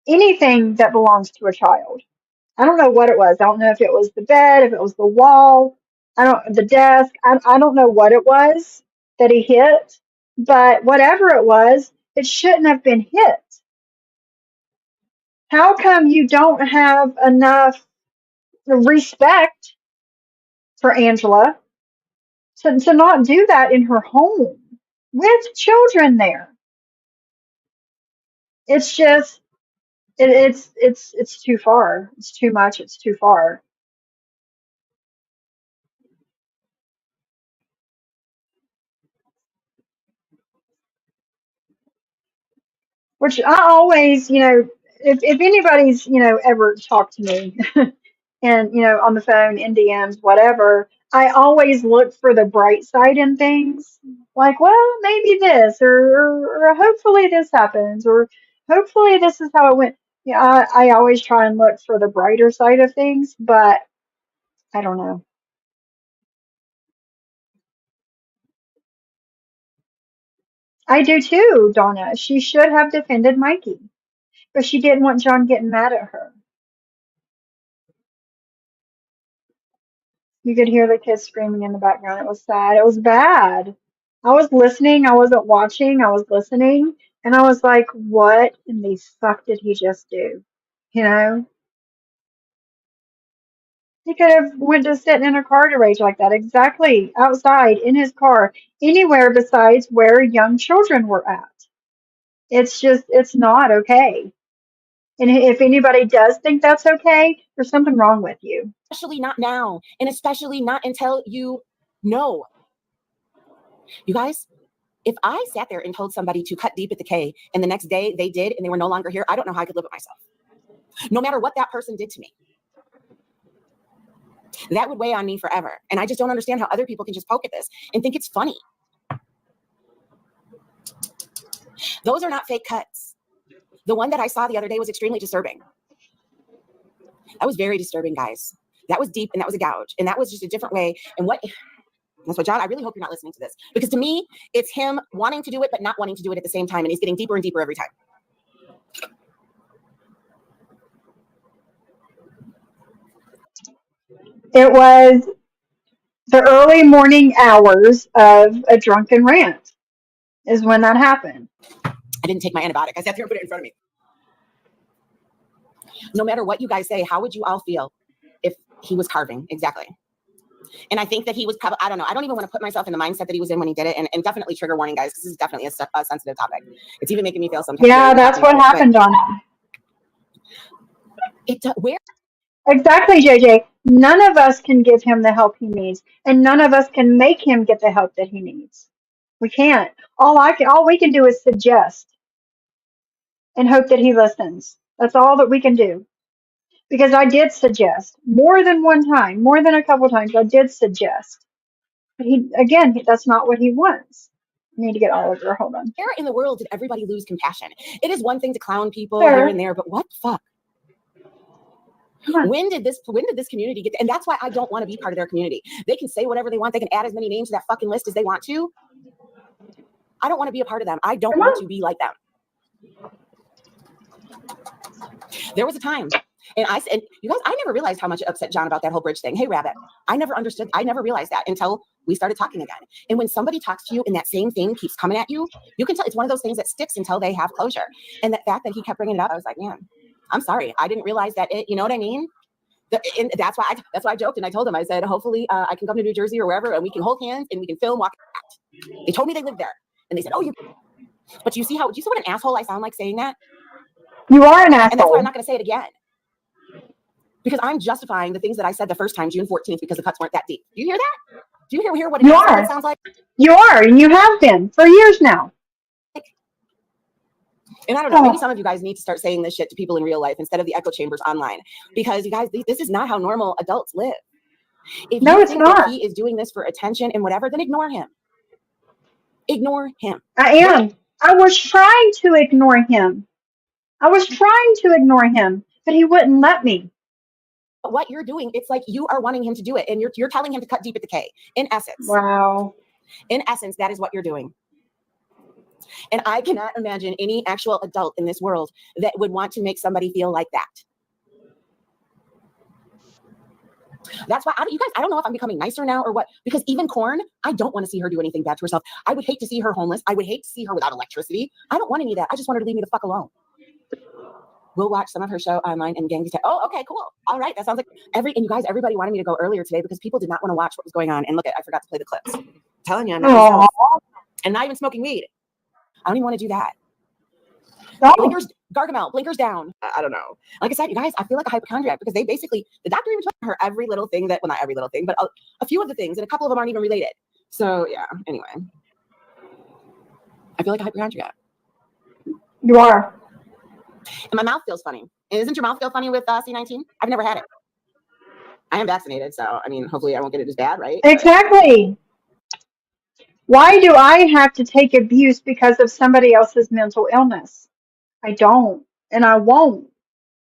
anything that belongs to a child? I don't know what it was. I don't know if it was the bed, if it was the wall, the desk. I don't know what it was that he hit, but whatever it was, it shouldn't have been hit. How come you don't have enough respect for Angela to not do that in her home with children there? It's just it's too far. It's too much. It's too far. Which I always, if anybody's, ever talked to me and, on the phone, in DMs, whatever, I always look for the bright side in things. Like, well, maybe this, or hopefully this happens, or hopefully this is how it went. Yeah, I always try and look for the brighter side of things, but I don't know. I do too, Donna. She should have defended Mikey, but she didn't want John getting mad at her. You could hear the kids screaming in the background. It was sad. It was bad. I was listening. I wasn't watching. I was listening. And I was like, what in the fuck did he just do? You know? He could have went to sit in a car to rage like that. Exactly. Outside, in his car, anywhere besides where young children were at. It's not okay. And if anybody does think that's okay, there's something wrong with you. Especially not now, and especially not until you know. You guys, if I sat there and told somebody to cut deep at the K and the next day they did and they were no longer here, I don't know how I could live with myself. No matter what that person did to me. That would weigh on me forever. And I just don't understand how other people can just poke at this and think it's funny. Those are not fake cuts. The one that I saw the other day was extremely disturbing. That was very disturbing, guys. That was deep and that was a gouge. And that was just a different way. And that's what, John, I really hope you're not listening to this. Because to me, it's him wanting to do it, but not wanting to do it at the same time. And he's getting deeper and deeper every time. It was the early morning hours of a drunken rant is when that happened. I didn't take my antibiotic. I sat there and put it in front of me. No matter what you guys say, how would you all feel if he was carving? Exactly. And I think that he was probably, I don't know. I don't even want to put myself in the mindset that he was in when he did it. And definitely trigger warning, guys, because this is definitely a sensitive topic. It's even making me feel sometimes. Yeah, that's what happened, Donna. Where? Exactly, JJ. None of us can give him the help he needs, and none of us can make him get the help that he needs. We can't. All we can do is suggest and hope that he listens. That's all that we can do. Because I did suggest more than one time, more than a couple times, I did suggest. But that's not what he wants. I need to get Oliver. Hold on. Where in the world did everybody lose compassion? It is one thing to clown people here and there, but what the fuck? When did this community get and that's why I don't want to be part of their community. They can say whatever they want. They can add as many names to that fucking list as they want to. I don't want to be a part of them. I don't want to be like them. There was a time, and I said, you guys, I never realized how much it upset John about that whole bridge thing. Hey, Rabbit, I never understood. I never realized that until we started talking again. And when somebody talks to you and that same thing keeps coming at you, you can tell it's one of those things that sticks until they have closure. And the fact that he kept bringing it up, I was like, man, I'm sorry. I didn't realize that you know what I mean? And that's why I joked and I told him, I said, hopefully I can come to New Jersey or wherever and we can hold hands and we can film, walk, act. They told me they lived there and they said, oh, but you see what an asshole I sound like saying that? You are an asshole. And that's why I'm not going to say it again. Because I'm justifying the things that I said the first time, June 14th, because the cuts weren't that deep. Do you hear that? Do you hear what an asshole it sounds like? You are, and you have been for years now. And I don't know, maybe some of you guys need to start saying this shit to people in real life instead of the echo chambers online. Because you guys, this is not how normal adults live. If you think that he is doing this for attention and whatever, then ignore him. Ignore him. I am. I was trying to ignore him. But he wouldn't let me. But what you're doing, it's like you are wanting him to do it, and you're telling him to cut deep at the K, in essence. Wow. In essence, that is what you're doing. And I cannot imagine any actual adult in this world that would want to make somebody feel like that. That's why, you guys, I don't know if I'm becoming nicer now or what, because even Corn, I don't want to see her do anything bad to herself. I would hate to see her homeless. I would hate to see her without electricity. I don't want any of that. I just want her to leave me the fuck alone. We'll watch some of her show online and gang detail. Oh, okay, cool. All right, that sounds like and you guys, everybody wanted me to go earlier today because people did not want to watch what was going on. And look, I forgot to play the clips. I'm telling you, I'm not myself. And not even smoking weed. I don't even want to do that. Blinkers, Gargamel, blinkers down. I don't know. Like I said, you guys, I feel like a hypochondriac because they basically, the doctor even told her every little thing that, well, not every little thing, but a few of the things, and a couple of them aren't even related. So yeah, anyway. I feel like a hypochondriac. You are. And my mouth feels funny. And isn't your mouth feel funny with C19? I've never had it. I am vaccinated, so I mean, hopefully I won't get it as bad, right? Exactly. Why do I have to take abuse because of somebody else's mental illness? I don't, and I won't.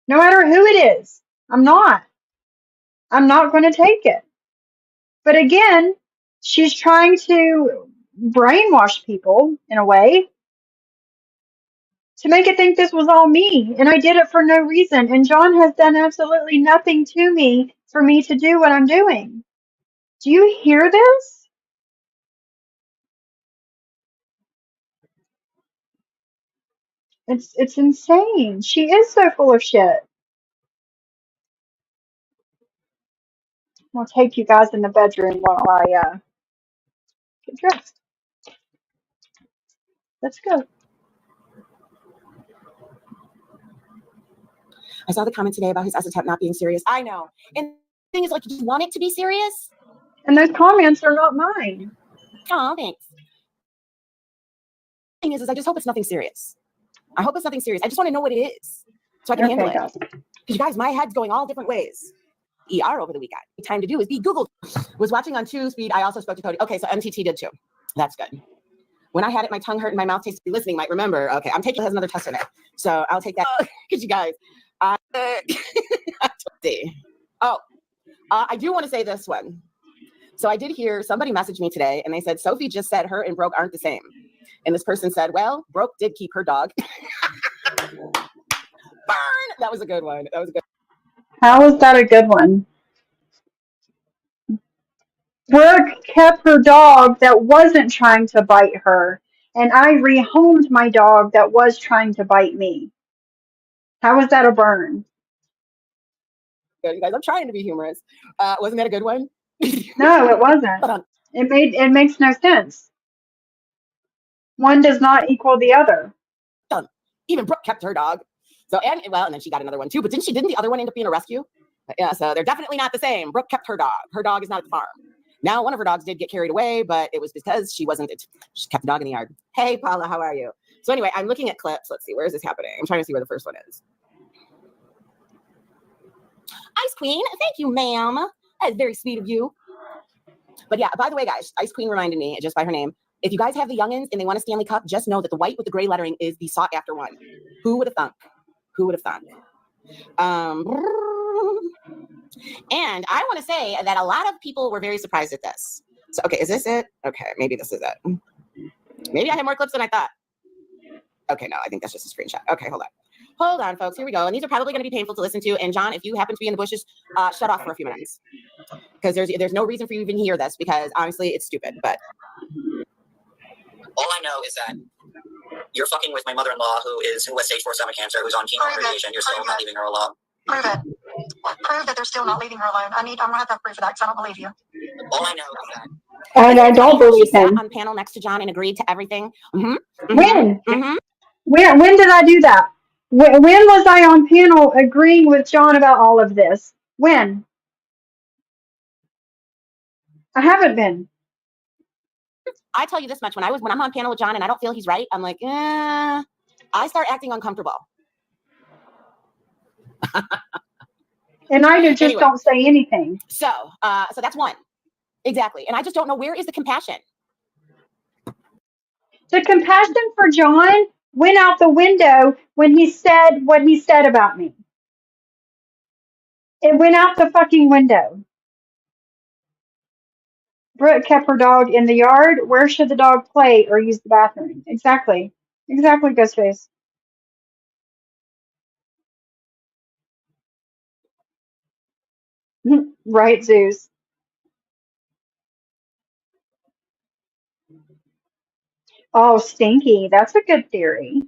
No matter who it is, I'm not going to take it. But again, she's trying to brainwash people in a way to make it think this was all me, and I did it for no reason. And John has done absolutely nothing to me for me to do what I'm doing. Do you hear this? It's insane. She is so full of shit. I'll take you guys in the bedroom while I get dressed. Let's go. I saw the comment today about his acetep not being serious. I know. And the thing is, like, do you want it to be serious? And those comments are not mine. Oh, thanks. The thing is I just hope it's nothing serious. I hope it's nothing serious. I just want to know what it is so I can handle it. Because you guys, my head's going all different ways. ER over the weekend. The time to do is be Googled. Was watching on 2 speed. I also spoke to Cody. Okay, so MTT did too. That's good. When I had it, my tongue hurt and my mouth tasted. Listening might remember. Okay, I'm taking another test in it, so I'll take that. Because you guys, see. Oh, I do want to say this one. So I did hear somebody message me today, and they said Sophie just said her and Broke aren't the same. And this person said, "Well, Broke did keep her dog." Burn. That was a good one. That was a good. How was that a good one? Brooke kept her dog that wasn't trying to bite her, and I rehomed my dog that was trying to bite me. How was that a burn? Good, you guys. I'm trying to be humorous. Wasn't that a good one? No, it wasn't. It makes no sense. One does not equal the other. Even Brooke kept her dog. So and then she got another one too. But didn't the other one end up being a rescue? Yeah, so they're definitely not the same. Brooke kept her dog. Her dog is not at the farm. Now, one of her dogs did get carried away, but it was because she kept the dog in the yard. Hey, Paula, how are you? So anyway, I'm looking at clips. Let's see, where is this happening? I'm trying to see where the first one is. Ice Queen, thank you, ma'am. That is very sweet of you. But yeah, by the way, guys, Ice Queen reminded me, just by her name, if you guys have the youngins and they want a Stanley Cup, just know that the white with the gray lettering is the sought after one. Who would have thunk? Who would have thunk? And I want to say that a lot of people were very surprised at this. So, okay, is this it? Okay, maybe this is it. Maybe I have more clips than I thought. Okay, no, I think that's just a screenshot. Okay, hold on. Hold on, folks. Here we go. And these are probably going to be painful to listen to. And John, if you happen to be in the bushes, shut off for a few minutes. Because there's no reason for you to even hear this, because honestly, it's stupid. But all I know is that you're fucking with my mother-in-law who has stage 4 stomach cancer, who's on chemo radiation. You're still not leaving her alone. Prove it. Prove that they're still not leaving her alone. I'm gonna have to have proof of that because I don't believe you. All I know is that. And I don't believe she sat him. on the panel next to John and agreed to everything. When? When did I do that? When was I on panel agreeing with John about all of this? When? I haven't been. I tell you this much: when I'm on panel with John and I don't feel he's right, I'm like, I start acting uncomfortable. And I just don't say anything. So that's one. Exactly. And I just don't know, where is the compassion? The compassion for John went out the window when he said what he said about me. It went out the fucking window. Brooke kept her dog in the yard. Where should the dog play or use the bathroom? Exactly. Exactly, Ghostface. Right, Zeus. Oh, stinky. That's a good theory.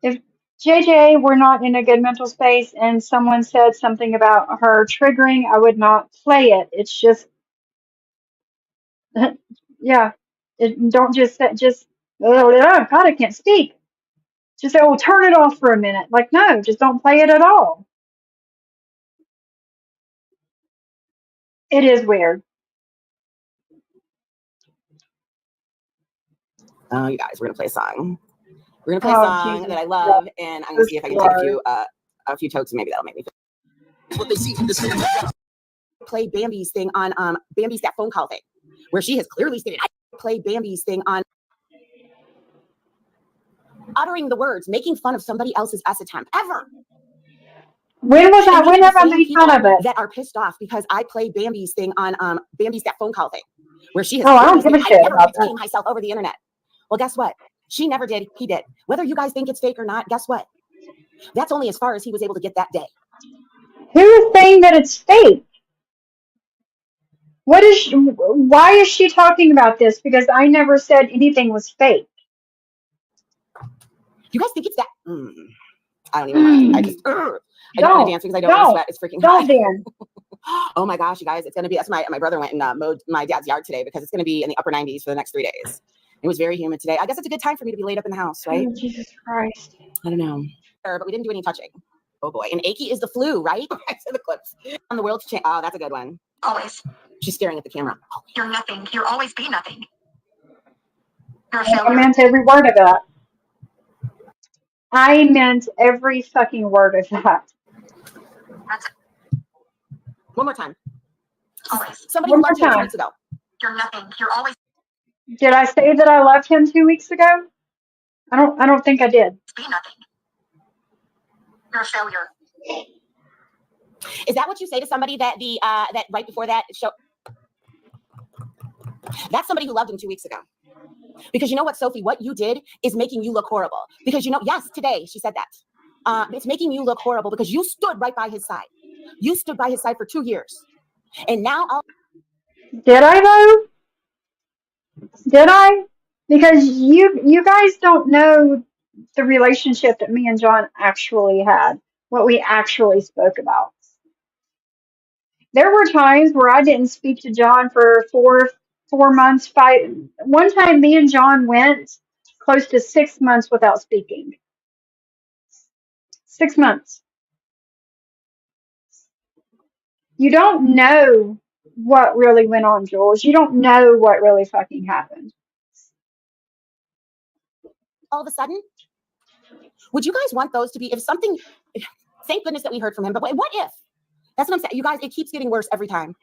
If JJ were not in a good mental space and someone said something about her triggering, I would not play it. It's just, yeah. Don't just, oh, God, I can't speak. Just say, oh, turn it off for a minute. Like, no, just don't play it at all. It is weird. Oh, you guys, we're going to play a song. We're going to play a song that I love, and I'm going to see if I can take a few totes, and maybe that'll make me feel. What they see. Play Bambi's thing on Bambi's that phone call thing, where she has clearly stated, I play Bambi's thing on uttering the words, making fun of somebody else's S attempt ever. When was that? When have I made fun of it? That are pissed off because I play Bambi's thing on Bambi's that phone call thing, where she has. Oh, I don't give a shit about that. Myself over the internet. Well, guess what? She never did. He did. Whether you guys think it's fake or not, guess what? That's only as far as he was able to get that day. Who is saying that it's fake? Why is she talking about this? Because I never said anything was fake. You guys think it's that? I don't even want to. I just, I don't want to dance because I don't want to sweat. It's freaking hot. Don't dance. Oh my gosh, you guys, it's going to be, that's my brother went and mowed my dad's yard today because it's going to be in the upper 90s for the next 3 days. It was very humid today. I guess it's a good time for me to be laid up in the house, right? Oh, Jesus Christ. I don't know. But we didn't do any touching. Oh boy. And achy is the flu, right? I said the clips. On the world change. Oh, that's a good one. Always. She's staring at the camera. You're nothing. You'll always be nothing. You're a I failure. meant every word of that. I meant every fucking word of that. That's it. One more time. Always. Somebody who loved you 2 weeks ago. You're nothing. You're always. Did I say that I loved him 2 weeks ago? I don't think I did. Be nothing. You're a failure. Is that what you say to somebody that that right before that show? That's somebody who loved him 2 weeks ago. Because you know what, Sophie, what you did is making you look horrible. Because yes, today she said that. It's making you look horrible because you stood right by his side. You stood by his side for 2 years. And now Did I though? Did I? Because you guys don't know the relationship that me and John actually had, what we actually spoke about. There were times where I didn't speak to John for four months, one time me and John went close to 6 months without speaking. 6 months. You don't know what really went on, Jules. You don't know what really fucking happened. all of a sudden, would you guys want those to be, if something, thank goodness that we heard from him, but what if? That's what I'm saying. You guys, it keeps getting worse every time.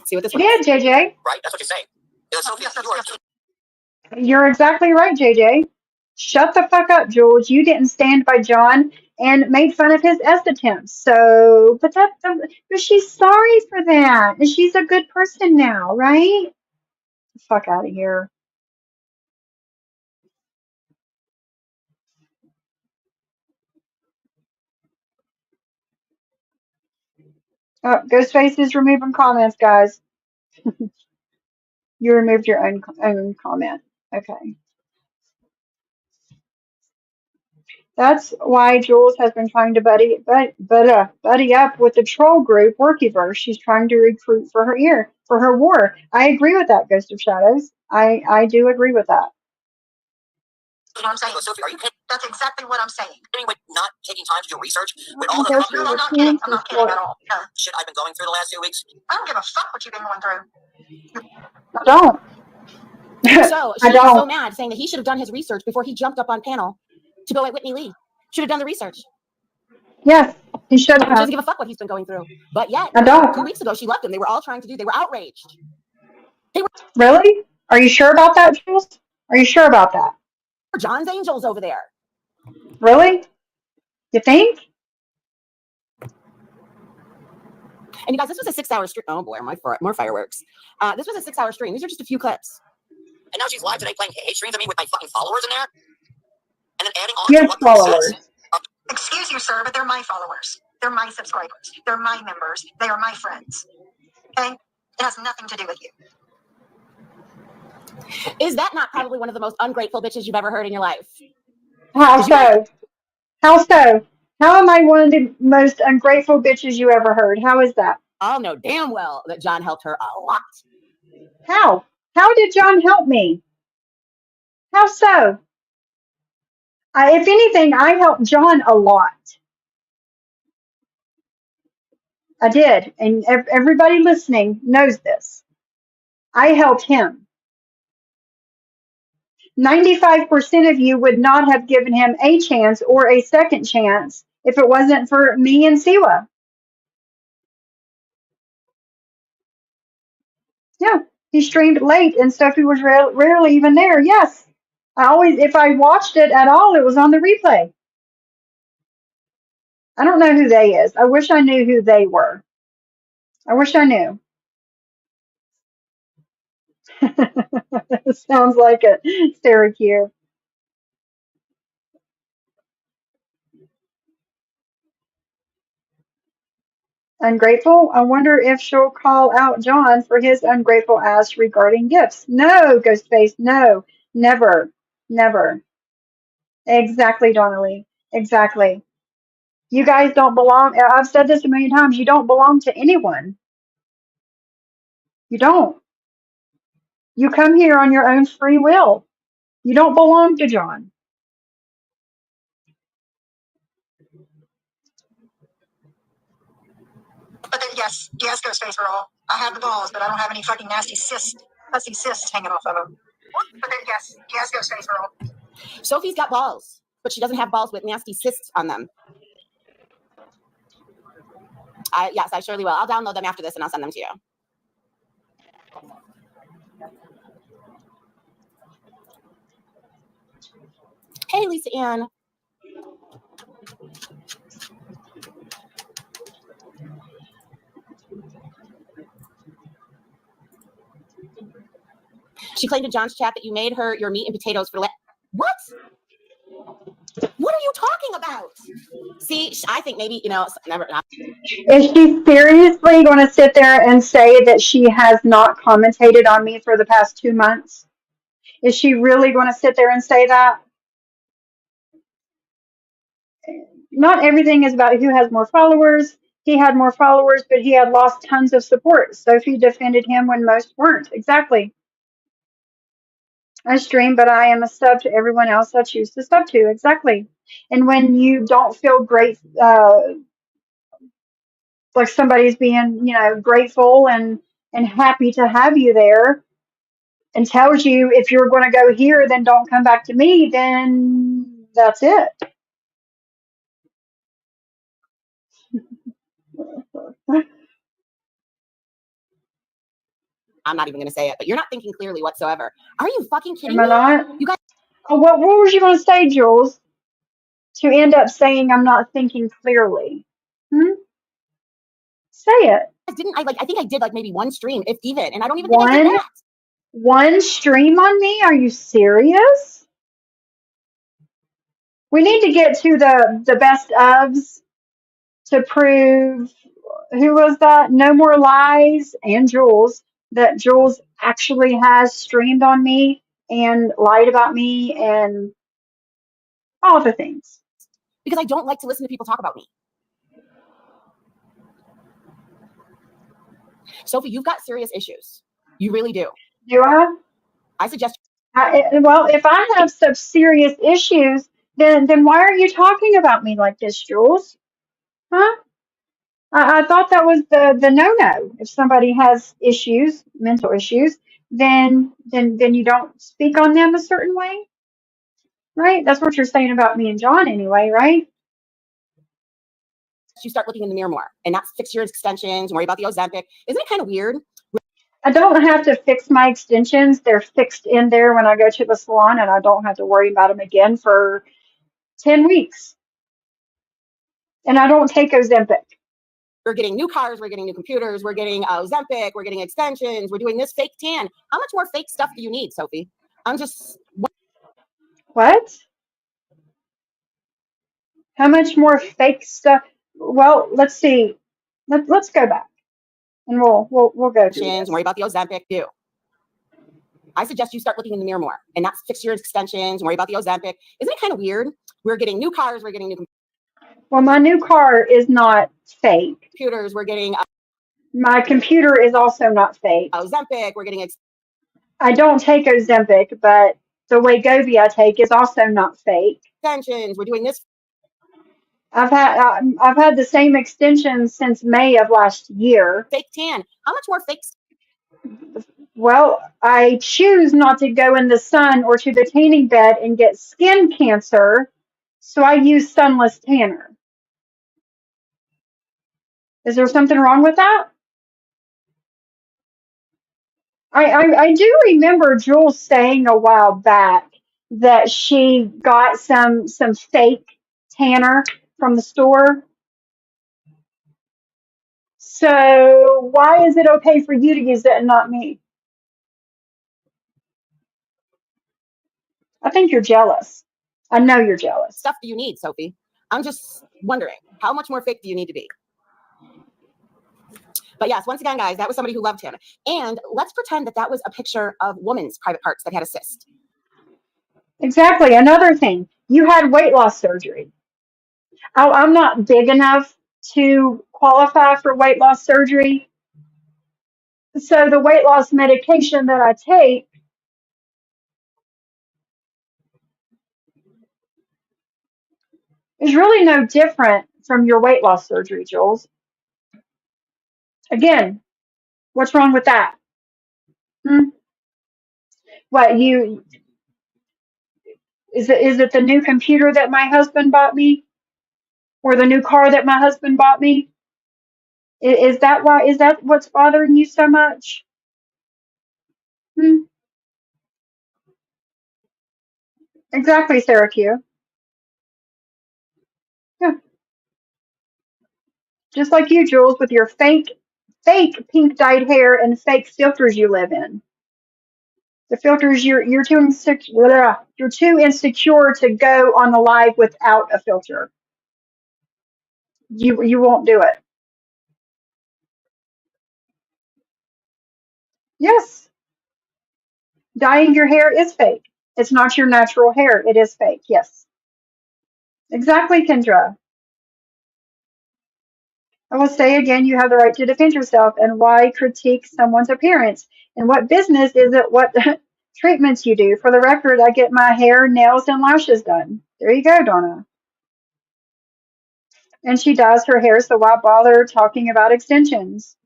See what this one is. Yeah, JJ. Right? That's what you're saying. You're exactly right, JJ. Shut the fuck up, Jules. You didn't stand by John and made fun of his S attempts. So, but she's sorry for that. And she's a good person now, right? Fuck out of here. Oh, Ghostface is removing comments, guys. You removed your own comment. Okay. That's why Jules has been trying to buddy up with the troll group Workyverse. She's trying to recruit for her war. I agree with that, Ghost of Shadows. I do agree with that. You know what I'm saying? Sophie, are you kidding? That's exactly what I'm saying. Anyway, not taking time to do research with all the. No, I'm not kidding. I'm not kidding at all. No. Shit I've been going through the last 2 weeks. I don't give a fuck what you've been going through. I don't. So she's so mad, saying that he should have done his research before he jumped up on panel to go at Whitney Lee. Should have done the research. Yes, he should have. She doesn't give a fuck what he's been going through. But yet, I don't. 2 weeks ago, she left him. They were all trying to do. They were outraged. Really? Are you sure about that, Jules? Are you sure about that? John's Angels over there. Really? You think? And you guys, this was a 6-hour stream. Oh boy, more fireworks. This was a 6-hour stream. These are just a few clips. And now she's live today playing hate streams at me with my fucking followers in there. And then adding on Yes, to what followers. says. Excuse you, sir, but they're my followers. They're my subscribers. They're my members. They are my friends. Okay? It has nothing to do with you. Is that not probably one of the most ungrateful bitches you've ever heard in your life? How so? How so? How am I one of the most ungrateful bitches you ever heard? How is that? I'll know damn well that John helped her a lot. How? How did John help me? How so? If anything, I helped John a lot. I did. And everybody listening knows this. I helped him. 95% of you would not have given him a chance or a second chance if it wasn't for me and Siwa. Yeah, he streamed late and Sophie was rarely even there. Yes, if I watched it at all, it was on the replay. I don't know who they is. I wish I knew who they were. I wish I knew. It sounds like a Syracuse. Ungrateful? I wonder if she'll call out John for his ungrateful ass regarding gifts. No, Ghostface, no. Never. Never. Exactly, Donnelly. Exactly. You guys don't belong. I've said this a million times. You don't belong to anyone. You don't. You come here on your own free will. You don't belong to John. But then, yes, Ghostface Girl. I have the balls, but I don't have any fucking nasty pussy cysts hanging off of them. But then, yes, Ghostface Girl. Sophie's got balls, but she doesn't have balls with nasty cysts on them. Yes, I surely will. I'll download them after this and I'll send them to you. Hey, Lisa Ann. She claimed in John's chat that you made her your meat and potatoes for what? What are you talking about? See, I think maybe, never. Is she seriously going to sit there and say that she has not commentated on me for the past 2 months? Is she really going to sit there and say that? Not everything is about who has more followers. He had more followers, but he had lost tons of support. Sophie defended him when most weren't. Exactly. I stream, but I am a sub to everyone else I choose to sub to. Exactly. And when you don't feel great, like somebody's being, grateful and happy to have you there and tells you if you're going to go here, then don't come back to me, then that's it. I'm not even going to say it, but you're not thinking clearly whatsoever. Are you fucking kidding me? Am I not? You guys. Oh, what was you going to say, Jules? To end up saying I'm not thinking clearly. Say it. I think I did maybe one stream, if even, and I don't even think I did that. One stream on me? Are you serious? We need to get to the best ofs to prove, who was that? No More Lies and Jules, that Jules actually has streamed on me and lied about me and all the things. because I don't like to listen to people talk about me. Sophie, you've got serious issues. You really do. Do I? I suggest. Well, if I have such serious issues, then why are you talking about me like this, Jules? Huh? I thought that was the no-no. If somebody has issues, mental issues, then you don't speak on them a certain way, right? That's what you're saying about me and John anyway, right? You start looking in the mirror more and not fix your extensions, worry about the Ozempic. Isn't it kind of weird? I don't have to fix my extensions. They're fixed in there when I go to the salon, and I don't have to worry about them again for 10 weeks. And I don't take Ozempic. We're getting new cars, we're getting new computers, we're getting Ozempic, we're getting extensions, we're doing this fake tan. How much more fake stuff do you need, Sophie? I'm just... What? How much more fake stuff? Well, let's see. Let's go back, and we'll go through this. Worry about the Ozempic, do. I suggest you start looking in the mirror more and not fix your extensions, worry about the Ozempic. Isn't it kind of weird? We're getting new cars, we're getting new Well, my new car is not fake. computers, we're getting... My computer is also not fake. Ozempic, we're getting... I don't take Ozempic, but the Wegovy I take is also not fake. extensions, we're doing this... I've had the same extensions since May of last year. fake tan. How much more fake... Well, I choose not to go in the sun or to the tanning bed and get skin cancer, so I use sunless tanner. Is there something wrong with that? I do remember Jules saying a while back that she got some fake tanner from the store. So why is it okay for you to use it and not me? I think you're jealous. I know you're jealous. stuff do you need, Sophie? I'm just wondering, how much more fake do you need to be? But yes, once again, guys, that was somebody who loved him. And let's pretend that that was a picture of woman's private parts that had a cyst. Exactly. Another thing, you had weight loss surgery. I'm not big enough to qualify for weight loss surgery. So the weight loss medication that I take is really no different from your weight loss surgery, Jules. Again, what's wrong with that? What is it the new computer that my husband bought me? Or the new car that my husband bought me? Is that why? Is that what's bothering you so much? Exactly, Sarah Q. Yeah. Just like you, Jules, with your fake pink dyed hair and fake filters you live in. The filters you're too insecure. You're too insecure to go on the live without a filter. You won't do it. Yes, dyeing your hair is fake. It's not your natural hair. It is fake. Yes, exactly, Kendra. I will say again, you have the right to defend yourself. And why critique someone's appearance? And what business is it what treatments you do? For the record, I get my hair, nails, and lashes done. There you go, Donna. And she dyes her hair, so why bother talking about extensions?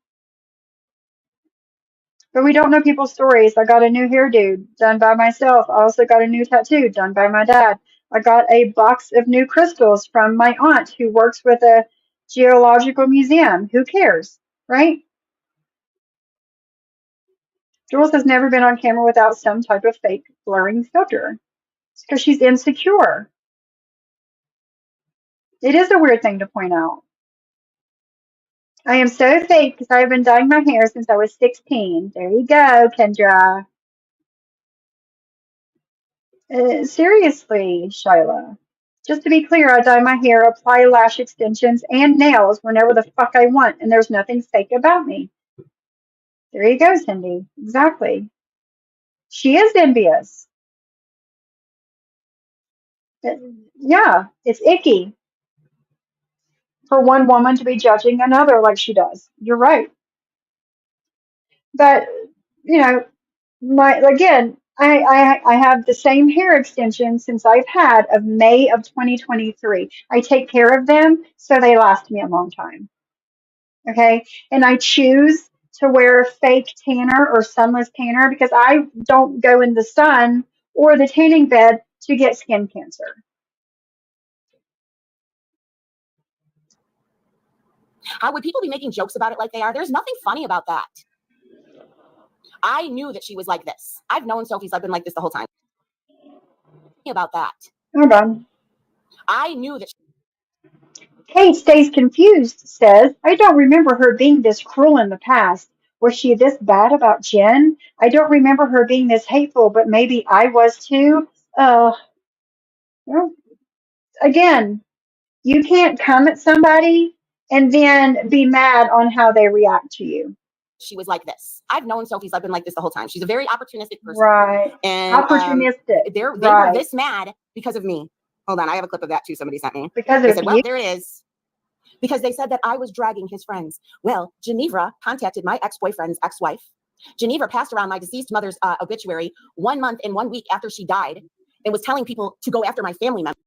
But we don't know people's stories. I got a new hairdo done by myself. I also got a new tattoo done by my dad. I got a box of new crystals from my aunt who works with a geological museum. Who cares, right? Jules has never been on camera without some type of fake blurring filter. It's because she's insecure. It is a weird thing to point out. I am so fake because I have been dyeing my hair since I was 16. There you go, Kendra. Seriously, Shyla. Just to be clear, I dye my hair, apply lash extensions, and nails whenever the fuck I want, and there's nothing fake about me. There you go, Cindy. Exactly. She is envious. Yeah, it's icky. for one woman to be judging another like she does. You're right. But, you know, I have the same hair extensions since I've had of May of 2023. I take care of them so they last me a long time. Okay. And I choose to wear fake tanner or sunless tanner because I don't go in the sun or the tanning bed to get skin cancer. How would people be making jokes about it like they are? There's nothing funny about that. I knew that she was like this. I've known Sophie's I've been like this the whole time. About that. Hold on. I knew that. Kate Stays Confused says, I don't remember her being this cruel in the past. Was she this bad about Jen? I don't remember her being this hateful, but maybe I was too. Well, again, you can't come at somebody and then be mad on how they react to you. She was like this. I've known Sophie's I've been like this the whole time. She's a very opportunistic person. Right. And opportunistic. They were this mad because of me. Hold on, I have a clip of that too. Somebody sent me. Because they of said, you? well, there it is. Because they said that I was dragging his friends. Well, Geneva contacted my ex-boyfriend's ex-wife. Geneva passed around my deceased mother's obituary 1 month and 1 week after she died and was telling people to go after my family members.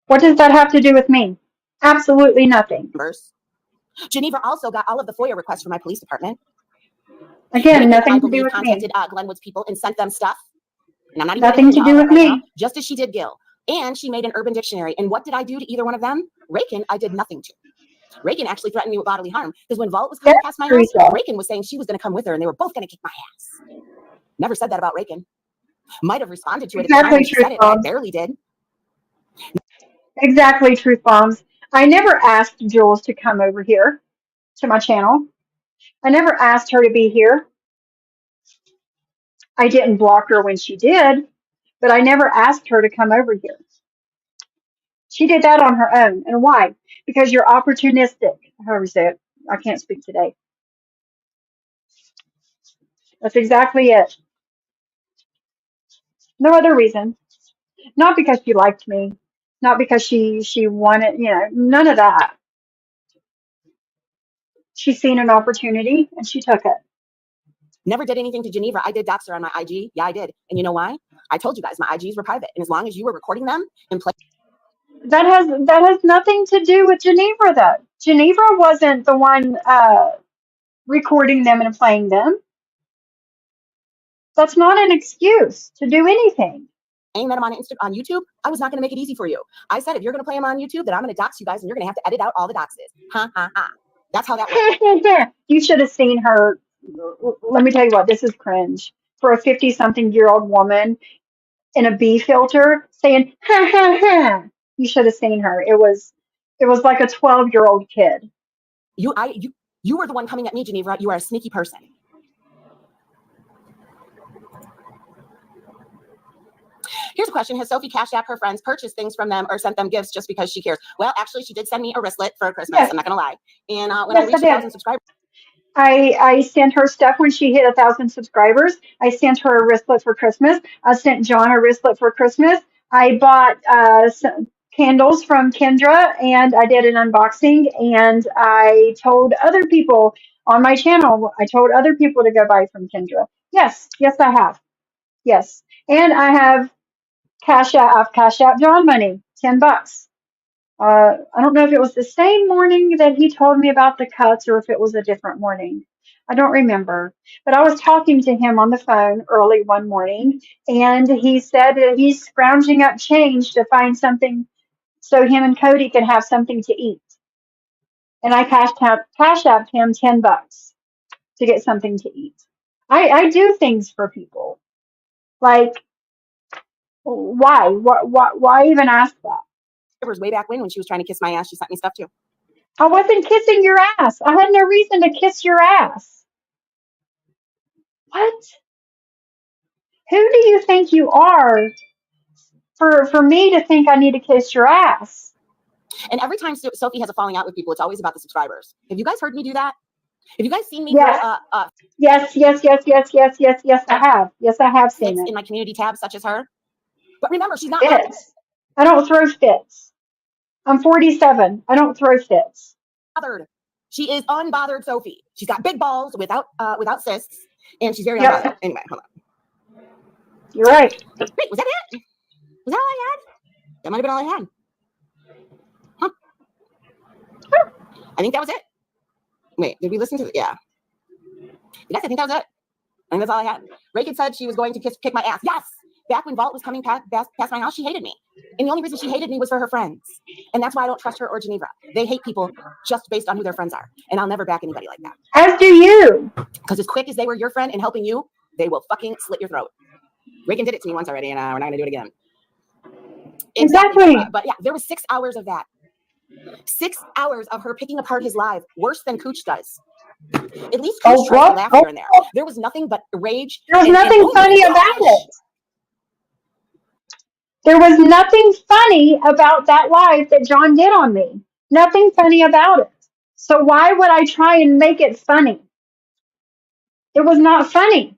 What does that have to do with me? Absolutely nothing. Geneva also got all of the FOIA requests from my police department. Again, nothing to do with me. Contacted Glenwood's people and sent them stuff. And I'm not nothing to do with me. Now, just as she did Gil. And she made an urban dictionary. And what did I do to either one of them? Rakin, I did nothing to. Rakin actually threatened me with bodily harm because when Vault was coming past my house, Rakin was saying she was going to come with her and they were both going to kick my ass. Never said that about Rakin. Might have responded to it at the time when she said it, but I barely did. Exactly, Truth Bombs. I never asked Jules to come over here to my channel. I never asked her to be here. I didn't block her when she did, but I never asked her to come over here. She did that on her own. And why? Because you're opportunistic. However you say it. I can't speak today. That's exactly it. No other reason. Not because she liked me. Not because she wanted, none of that. She's seen an opportunity and she took it. Never did anything to Geneva. I did dox her on my IG. Yeah, I did. And you know why? I told you guys my IGs were private. And as long as you were recording them and playing. That has nothing to do with Geneva, though. Geneva wasn't the one recording them and playing them. That's not an excuse to do anything. Saying that I'm on YouTube, I was not going to make it easy for you. I said, if you're going to play them on YouTube, then I'm going to dox you guys and you're going to have to edit out all the doxes. Ha, ha, ha. That's how that works. You should have seen her. Let me tell you what, this is cringe. For a 50-something-year-old woman in a B filter saying, ha, ha, ha. You should have seen her. It was like a 12-year-old kid. You were the one coming at me, Geneva. You are a sneaky person. Here's a question. Has Sophie cashed out her friends, purchased things from them, or sent them gifts just because she cares? Well, actually, she did send me a wristlet for Christmas. Yes. I'm not going to lie. And when I reached 1,000 subscribers. I sent her stuff when she hit 1,000 subscribers. I sent her a wristlet for Christmas. I sent John a wristlet for Christmas. I bought some candles from Kendra and I did an unboxing and I told other people on my channel, I told other people to go buy from Kendra. Yes, I have. Yes. And I have Cash App John money, $10. I don't know if it was the same morning that he told me about the cuts or if it was a different morning. I don't remember. But I was talking to him on the phone early one morning, and he said that he's scrounging up change to find something so him and Cody can have something to eat. And I cash apped him $10 to get something to eat. I do things for people. Like, why? Why even ask that? Way back when she was trying to kiss my ass, she sent me stuff too. I wasn't kissing your ass. I had no reason to kiss your ass. What? Who do you think you are for me to think I need to kiss your ass? And every time Sophie has a falling out with people, it's always about the subscribers. Have you guys heard me do that? Have you guys seen me? Yes. Yes, I have. Yes, I have seen it. In my community tab, such as her. But remember, she's not fits. I don't throw fits. I'm 47. I don't throw fits. Bothered. She is unbothered, Sophie. She's got big balls without cysts, and she's very unbothered. Anyway, hold on. You're right. Wait, was that it? Was that all I had? That might have been all I had. Huh. I think that was it. Wait, did we listen to it? Yeah. Yes, I think that was it. I think that's all I had. Reagan said she was going to kick my ass. Yes! Back when Vault was coming past my house, she hated me. And the only reason she hated me was for her friends. And that's why I don't trust her or Geneva. They hate people just based on who their friends are. And I'll never back anybody like that. As do you. Because as quick as they were your friend and helping you, they will fucking slit your throat. Reagan did it to me once already, and we're not going to do it again. Exactly. But yeah, there was 6 hours of that. 6 hours of her picking apart his life, worse than Cooch does. At least Cooch tried to laugh here and there. There was nothing but rage. There was nothing funny about it. There was nothing funny about that live that John did on me. Nothing funny about it. So why would I try and make it funny? It was not funny.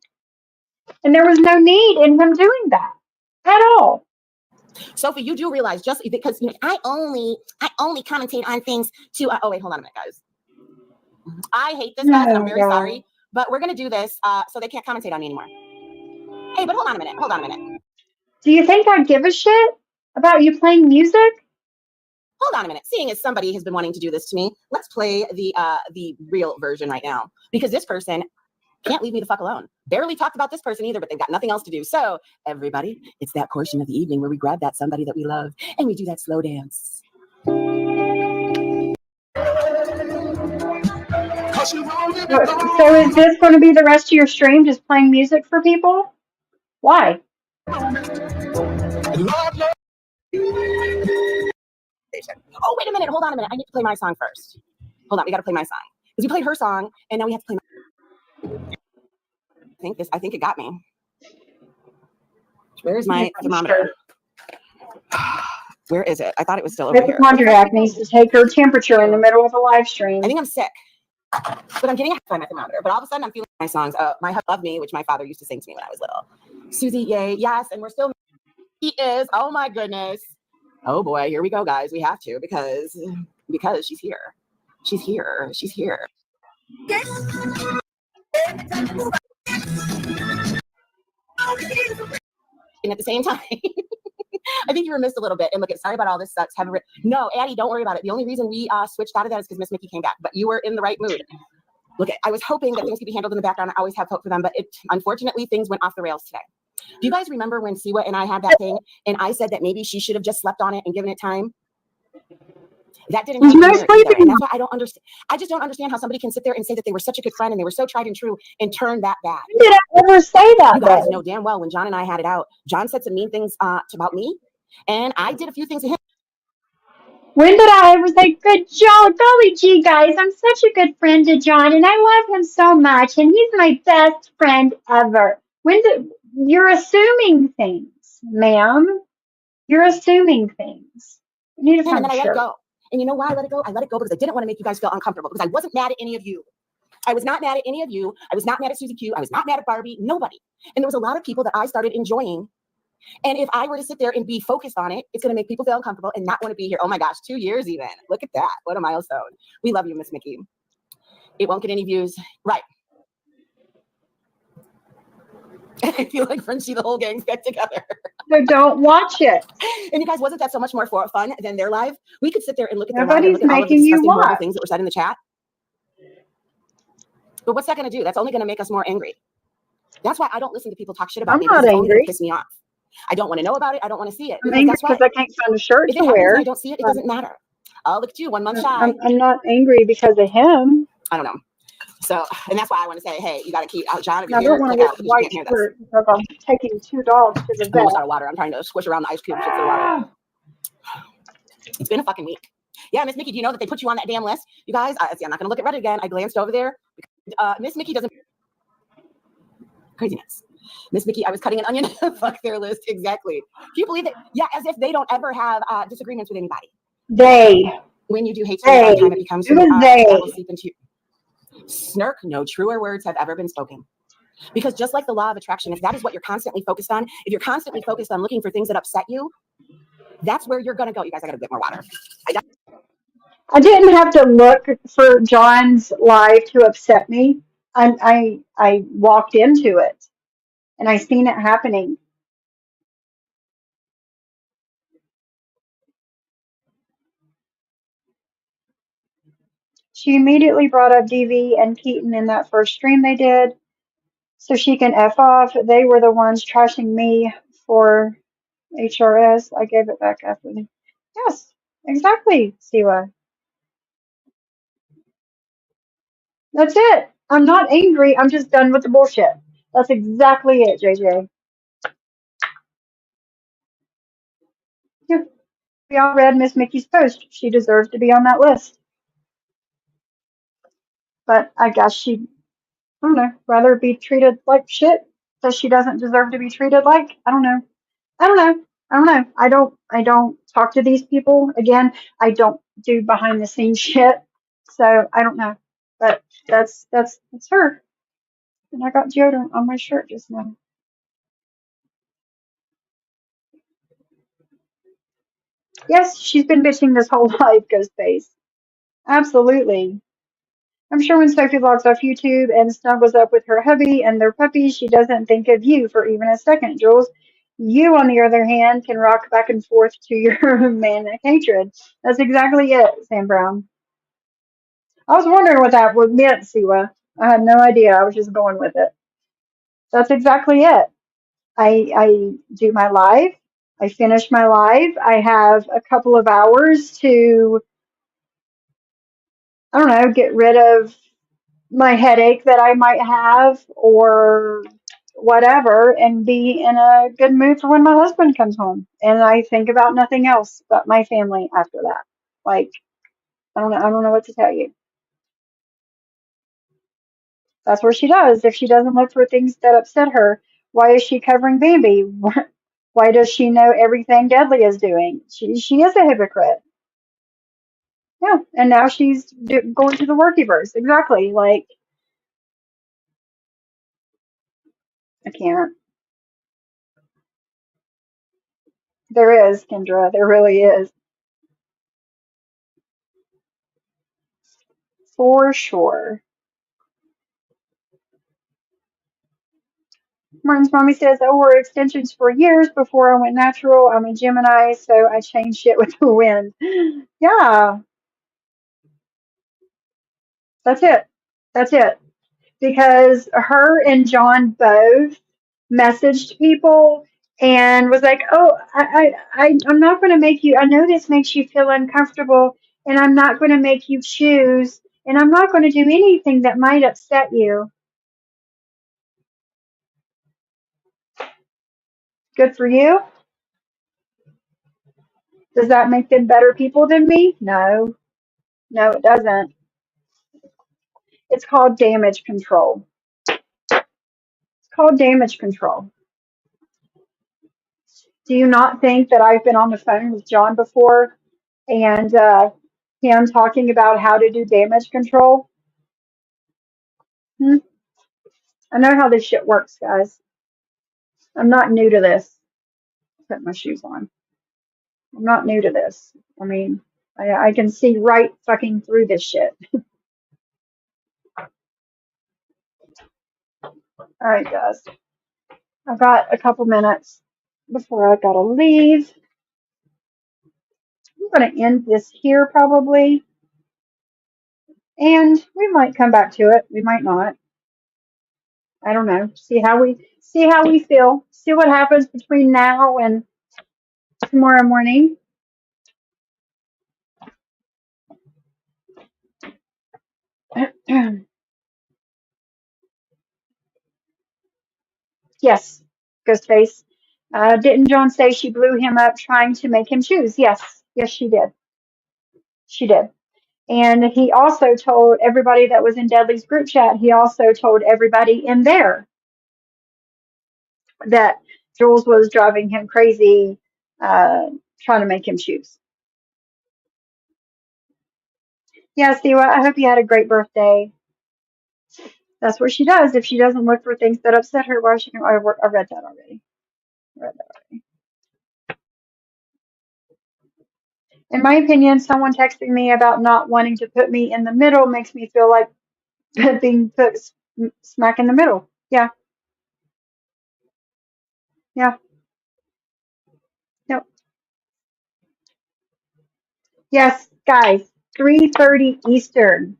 And there was no need in him doing that at all. Sophie, you do realize just because I only commentate on things to oh wait, hold on a minute, guys. I hate this, guys. I'm very sorry, but we're gonna do this so they can't commentate on me anymore. Hey, but hold on a minute. Do you think I give a shit about you playing music? Hold on a minute. Seeing as somebody has been wanting to do this to me, let's play the real version right now, because this person can't leave me the fuck alone. Barely talked about this person either, but they've got nothing else to do. So everybody, it's that portion of the evening where we grab that somebody that we love and we do that slow dance. So is this going to be the rest of your stream, just playing music for people? Why? Oh, wait a minute. Hold on a minute. I need to play my song first. Hold on. We got to play my song. Because we played her song, and now we have to play my... I think it got me. Where's my thermometer? Where is it? I thought it was still over here. Hypochondriac needs to take her temperature in the middle of a live stream. I think I'm sick. But I'm getting a thermometer. But all of a sudden, I'm feeling my songs. My Husband Love Me, which my father used to sing to me when I was little. Susie, yay. Yes, and we're still... He is. Oh, my goodness. Oh, boy. Here we go, guys. We have to because she's here. She's here. She's here. And at the same time, I think you were missed a little bit. And look, sorry about all this sucks. No, Addie, don't worry about it. The only reason we switched out of that is because Miss Mickey came back. But you were in the right mood. Look, I was hoping that things could be handled in the background. I always have hope for them. But unfortunately, things went off the rails today. Do you guys remember when Siwa and I had that thing? And I said that maybe she should have just slept on it and given it time? That didn't happen either. And that's why I don't understand. I just don't understand how somebody can sit there and say that they were such a good friend and they were so tried and true and turn that bad. When did I ever say that? You guys know damn well when John and I had it out, John said some mean things about me, and I did a few things to him. When did I ever say, good job, golly gee, guys, I'm such a good friend to John, and I love him so much, and he's my best friend ever. You're assuming things, ma'am. You're assuming things. You need to and then I let it go. And you know why I let it go? I let it go because I didn't want to make you guys feel uncomfortable, because I wasn't mad at any of you. I was not mad at any of you. I was not mad at Susie Q. I was not mad at Barbie. Nobody. And there was a lot of people that I started enjoying. And if I were to sit there and be focused on it, it's going to make people feel uncomfortable and not want to be here. Oh my gosh, 2 years even. Look at that. What a milestone. We love you, Miss Mickey. It won't get any views. Right. I feel like Frenchie, the whole gang's get together. So don't watch it. And you guys, wasn't that so much more fun than their live? We could sit there and look at their live and look at all of the disgusting, horrible things that were said in the chat. But what's that going to do? That's only going to make us more angry. That's why I don't listen to people talk shit about me. I'm not angry. It's only going to piss me off. I don't want to know about it. I don't want to see it. I'm angry because I can't find a shirt to wear. I don't see it. It doesn't matter. Oh, look at you, 1 month shy. I'm not angry because of him. I don't know. So, and that's why I want to say, hey, you got to keep out, John. If you're here, click out because you can't hear this. Because I'm taking 2 dogs to the vet. I'm almost out of water. I'm trying to squish around the ice cube. The water. It's been a fucking week. Yeah, Miss Mickey, do you know that they put you on that damn list? You guys, see, I'm not going to look at Reddit again. I glanced over there. Miss Mickey doesn't. Craziness. Miss Mickey, I was cutting an onion. Fuck their list. Exactly. Can you believe it? Yeah, as if they don't ever have disagreements with anybody. When you do hate speech all the time, it becomes they. Will seep into you. Snark, no truer words have ever been spoken. Because just like the law of attraction, if that is what you're constantly focused on, if you're constantly focused on looking for things that upset you, That's where you're going to go. You guys, I got to get more water. I didn't have to look for John's live to upset me. I walked into it and I seen it happening. She immediately brought up DV and Keaton in that first stream they did, so she can F off. They were the ones trashing me for HRS. I gave it back after the. Yes, exactly, Siwa. That's it. I'm not angry. I'm just done with the bullshit. That's exactly it, JJ. Yeah, we all read Miss Mickey's post. She deserves to be on that list. But I guess she, I don't know, rather be treated like shit that she doesn't deserve to be treated like. I don't know. I don't know. I don't know. I don't talk to these people. Again, I don't do behind the scenes shit. So I don't know. But that's her. And I got deodorant on my shirt just now. Yes, she's been bitching this whole life, Ghostface. Absolutely. I'm sure when Sophie logs off YouTube and snuggles up with her hubby and their puppy, she doesn't think of you for even a second, Jules. You, on the other hand, can rock back and forth to your manic hatred. That's exactly it, Sam Brown. I was wondering what that would meant, Siwa. I had no idea. I was just going with it. That's exactly it. I do my live. I finish my live. I have a couple of hours to, I don't know, get rid of my headache that I might have or whatever and be in a good mood for when my husband comes home. And I think about nothing else but my family after that. Like, I don't know what to tell you. That's what she does. If she doesn't look for things that upset her, why is she covering Bambi? Why does she know everything Deadly is doing? She is a hypocrite. Yeah, and now she's going to the workyverse. Exactly. Like, I can't. There is, Kendra. There really is. For sure. Martin's mommy says, I wore extensions for years before I went natural. I'm a Gemini, so I change shit with the wind. Yeah, that's it. That's it. Because her and John both messaged people and was like, "Oh, I'm not going to make you. I know this makes you feel uncomfortable, and I'm not going to make you choose, and I'm not going to do anything that might upset you." Good for you. Does that make them better people than me? No, no, it doesn't. It's called damage control. It's called damage control. Do you not think that I've been on the phone with John before and him talking about how to do damage control? Hmm? I know how this shit works, guys. I'm not new to this. Put my shoes on. I'm not new to this. I mean, I can see right fucking through this shit. All right, guys. I've got a couple minutes before I gotta leave. I'm gonna end this here probably, and we might come back to it. We might not. I don't know. See how we feel. See what happens between now and tomorrow morning. Yes, Ghostface. Didn't John say she blew him up trying to make him choose? Yes, yes, she did. She did. And he also told everybody that was in Deadly's group chat, he also told everybody in there that Jules was driving him crazy, trying to make him choose. Yeah, Siwa, I hope you had a great birthday. That's what she does. If she doesn't look for things that upset her, why she can? I read that already. I read that already. In my opinion, someone texting me about not wanting to put me in the middle makes me feel like being put smack in the middle. Yeah, yeah, no. Yes, guys, 3:30 Eastern,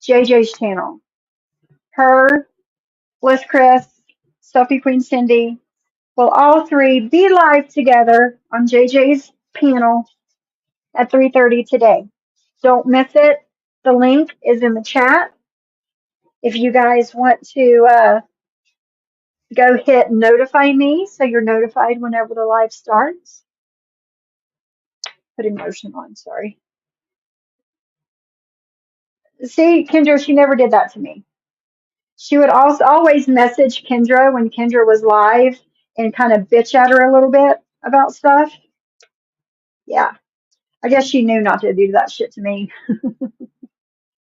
JJ's channel. Her, Bliss Chris, Sophie Queen Cindy will all three be live together on JJ's panel at 3:30 today. Don't miss it. The link is in the chat. If you guys want to go hit notify me so you're notified whenever the live starts. Putting motion on, sorry. See, Kendra, she never did that to me. She would also always message Kendra when Kendra was live and kind of bitch at her a little bit about stuff. Yeah, I guess she knew not to do that shit to me.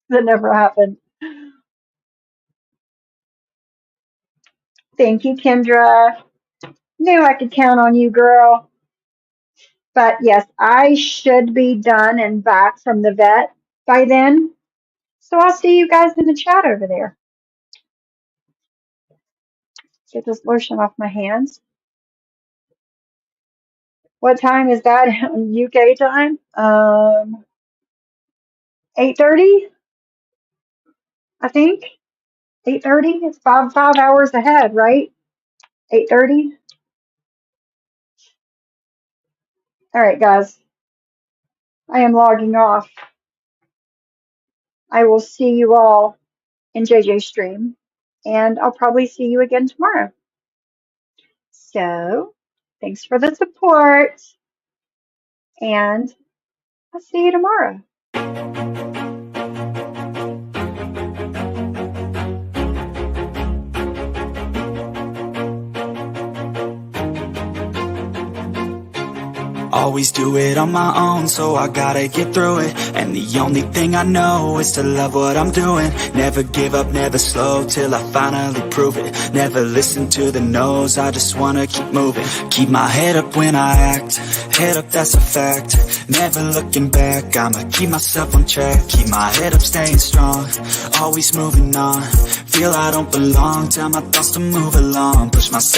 That never happened. Thank you, Kendra. Knew I could count on you, girl. But yes, I should be done and back from the vet by then. So I'll see you guys in the chat over there. Get this lotion off my hands. What time is that in UK time? 8:30, I think. 8:30. It's five hours ahead, right? 8:30. All right, guys. I am logging off. I will see you all in JJ's stream, and I'll probably see you again tomorrow. So, thanks for the support, and I'll see you tomorrow. Always do it on my own, so I gotta get through it. And the only thing I know is to love what I'm doing. Never give up, never slow, till I finally prove it. Never listen to the no's, I just wanna keep moving. Keep my head up when I act, head up, that's a fact. Never looking back, I'ma keep myself on track. Keep my head up, staying strong, always moving on. Feel I don't belong, tell my thoughts to move along. Push myself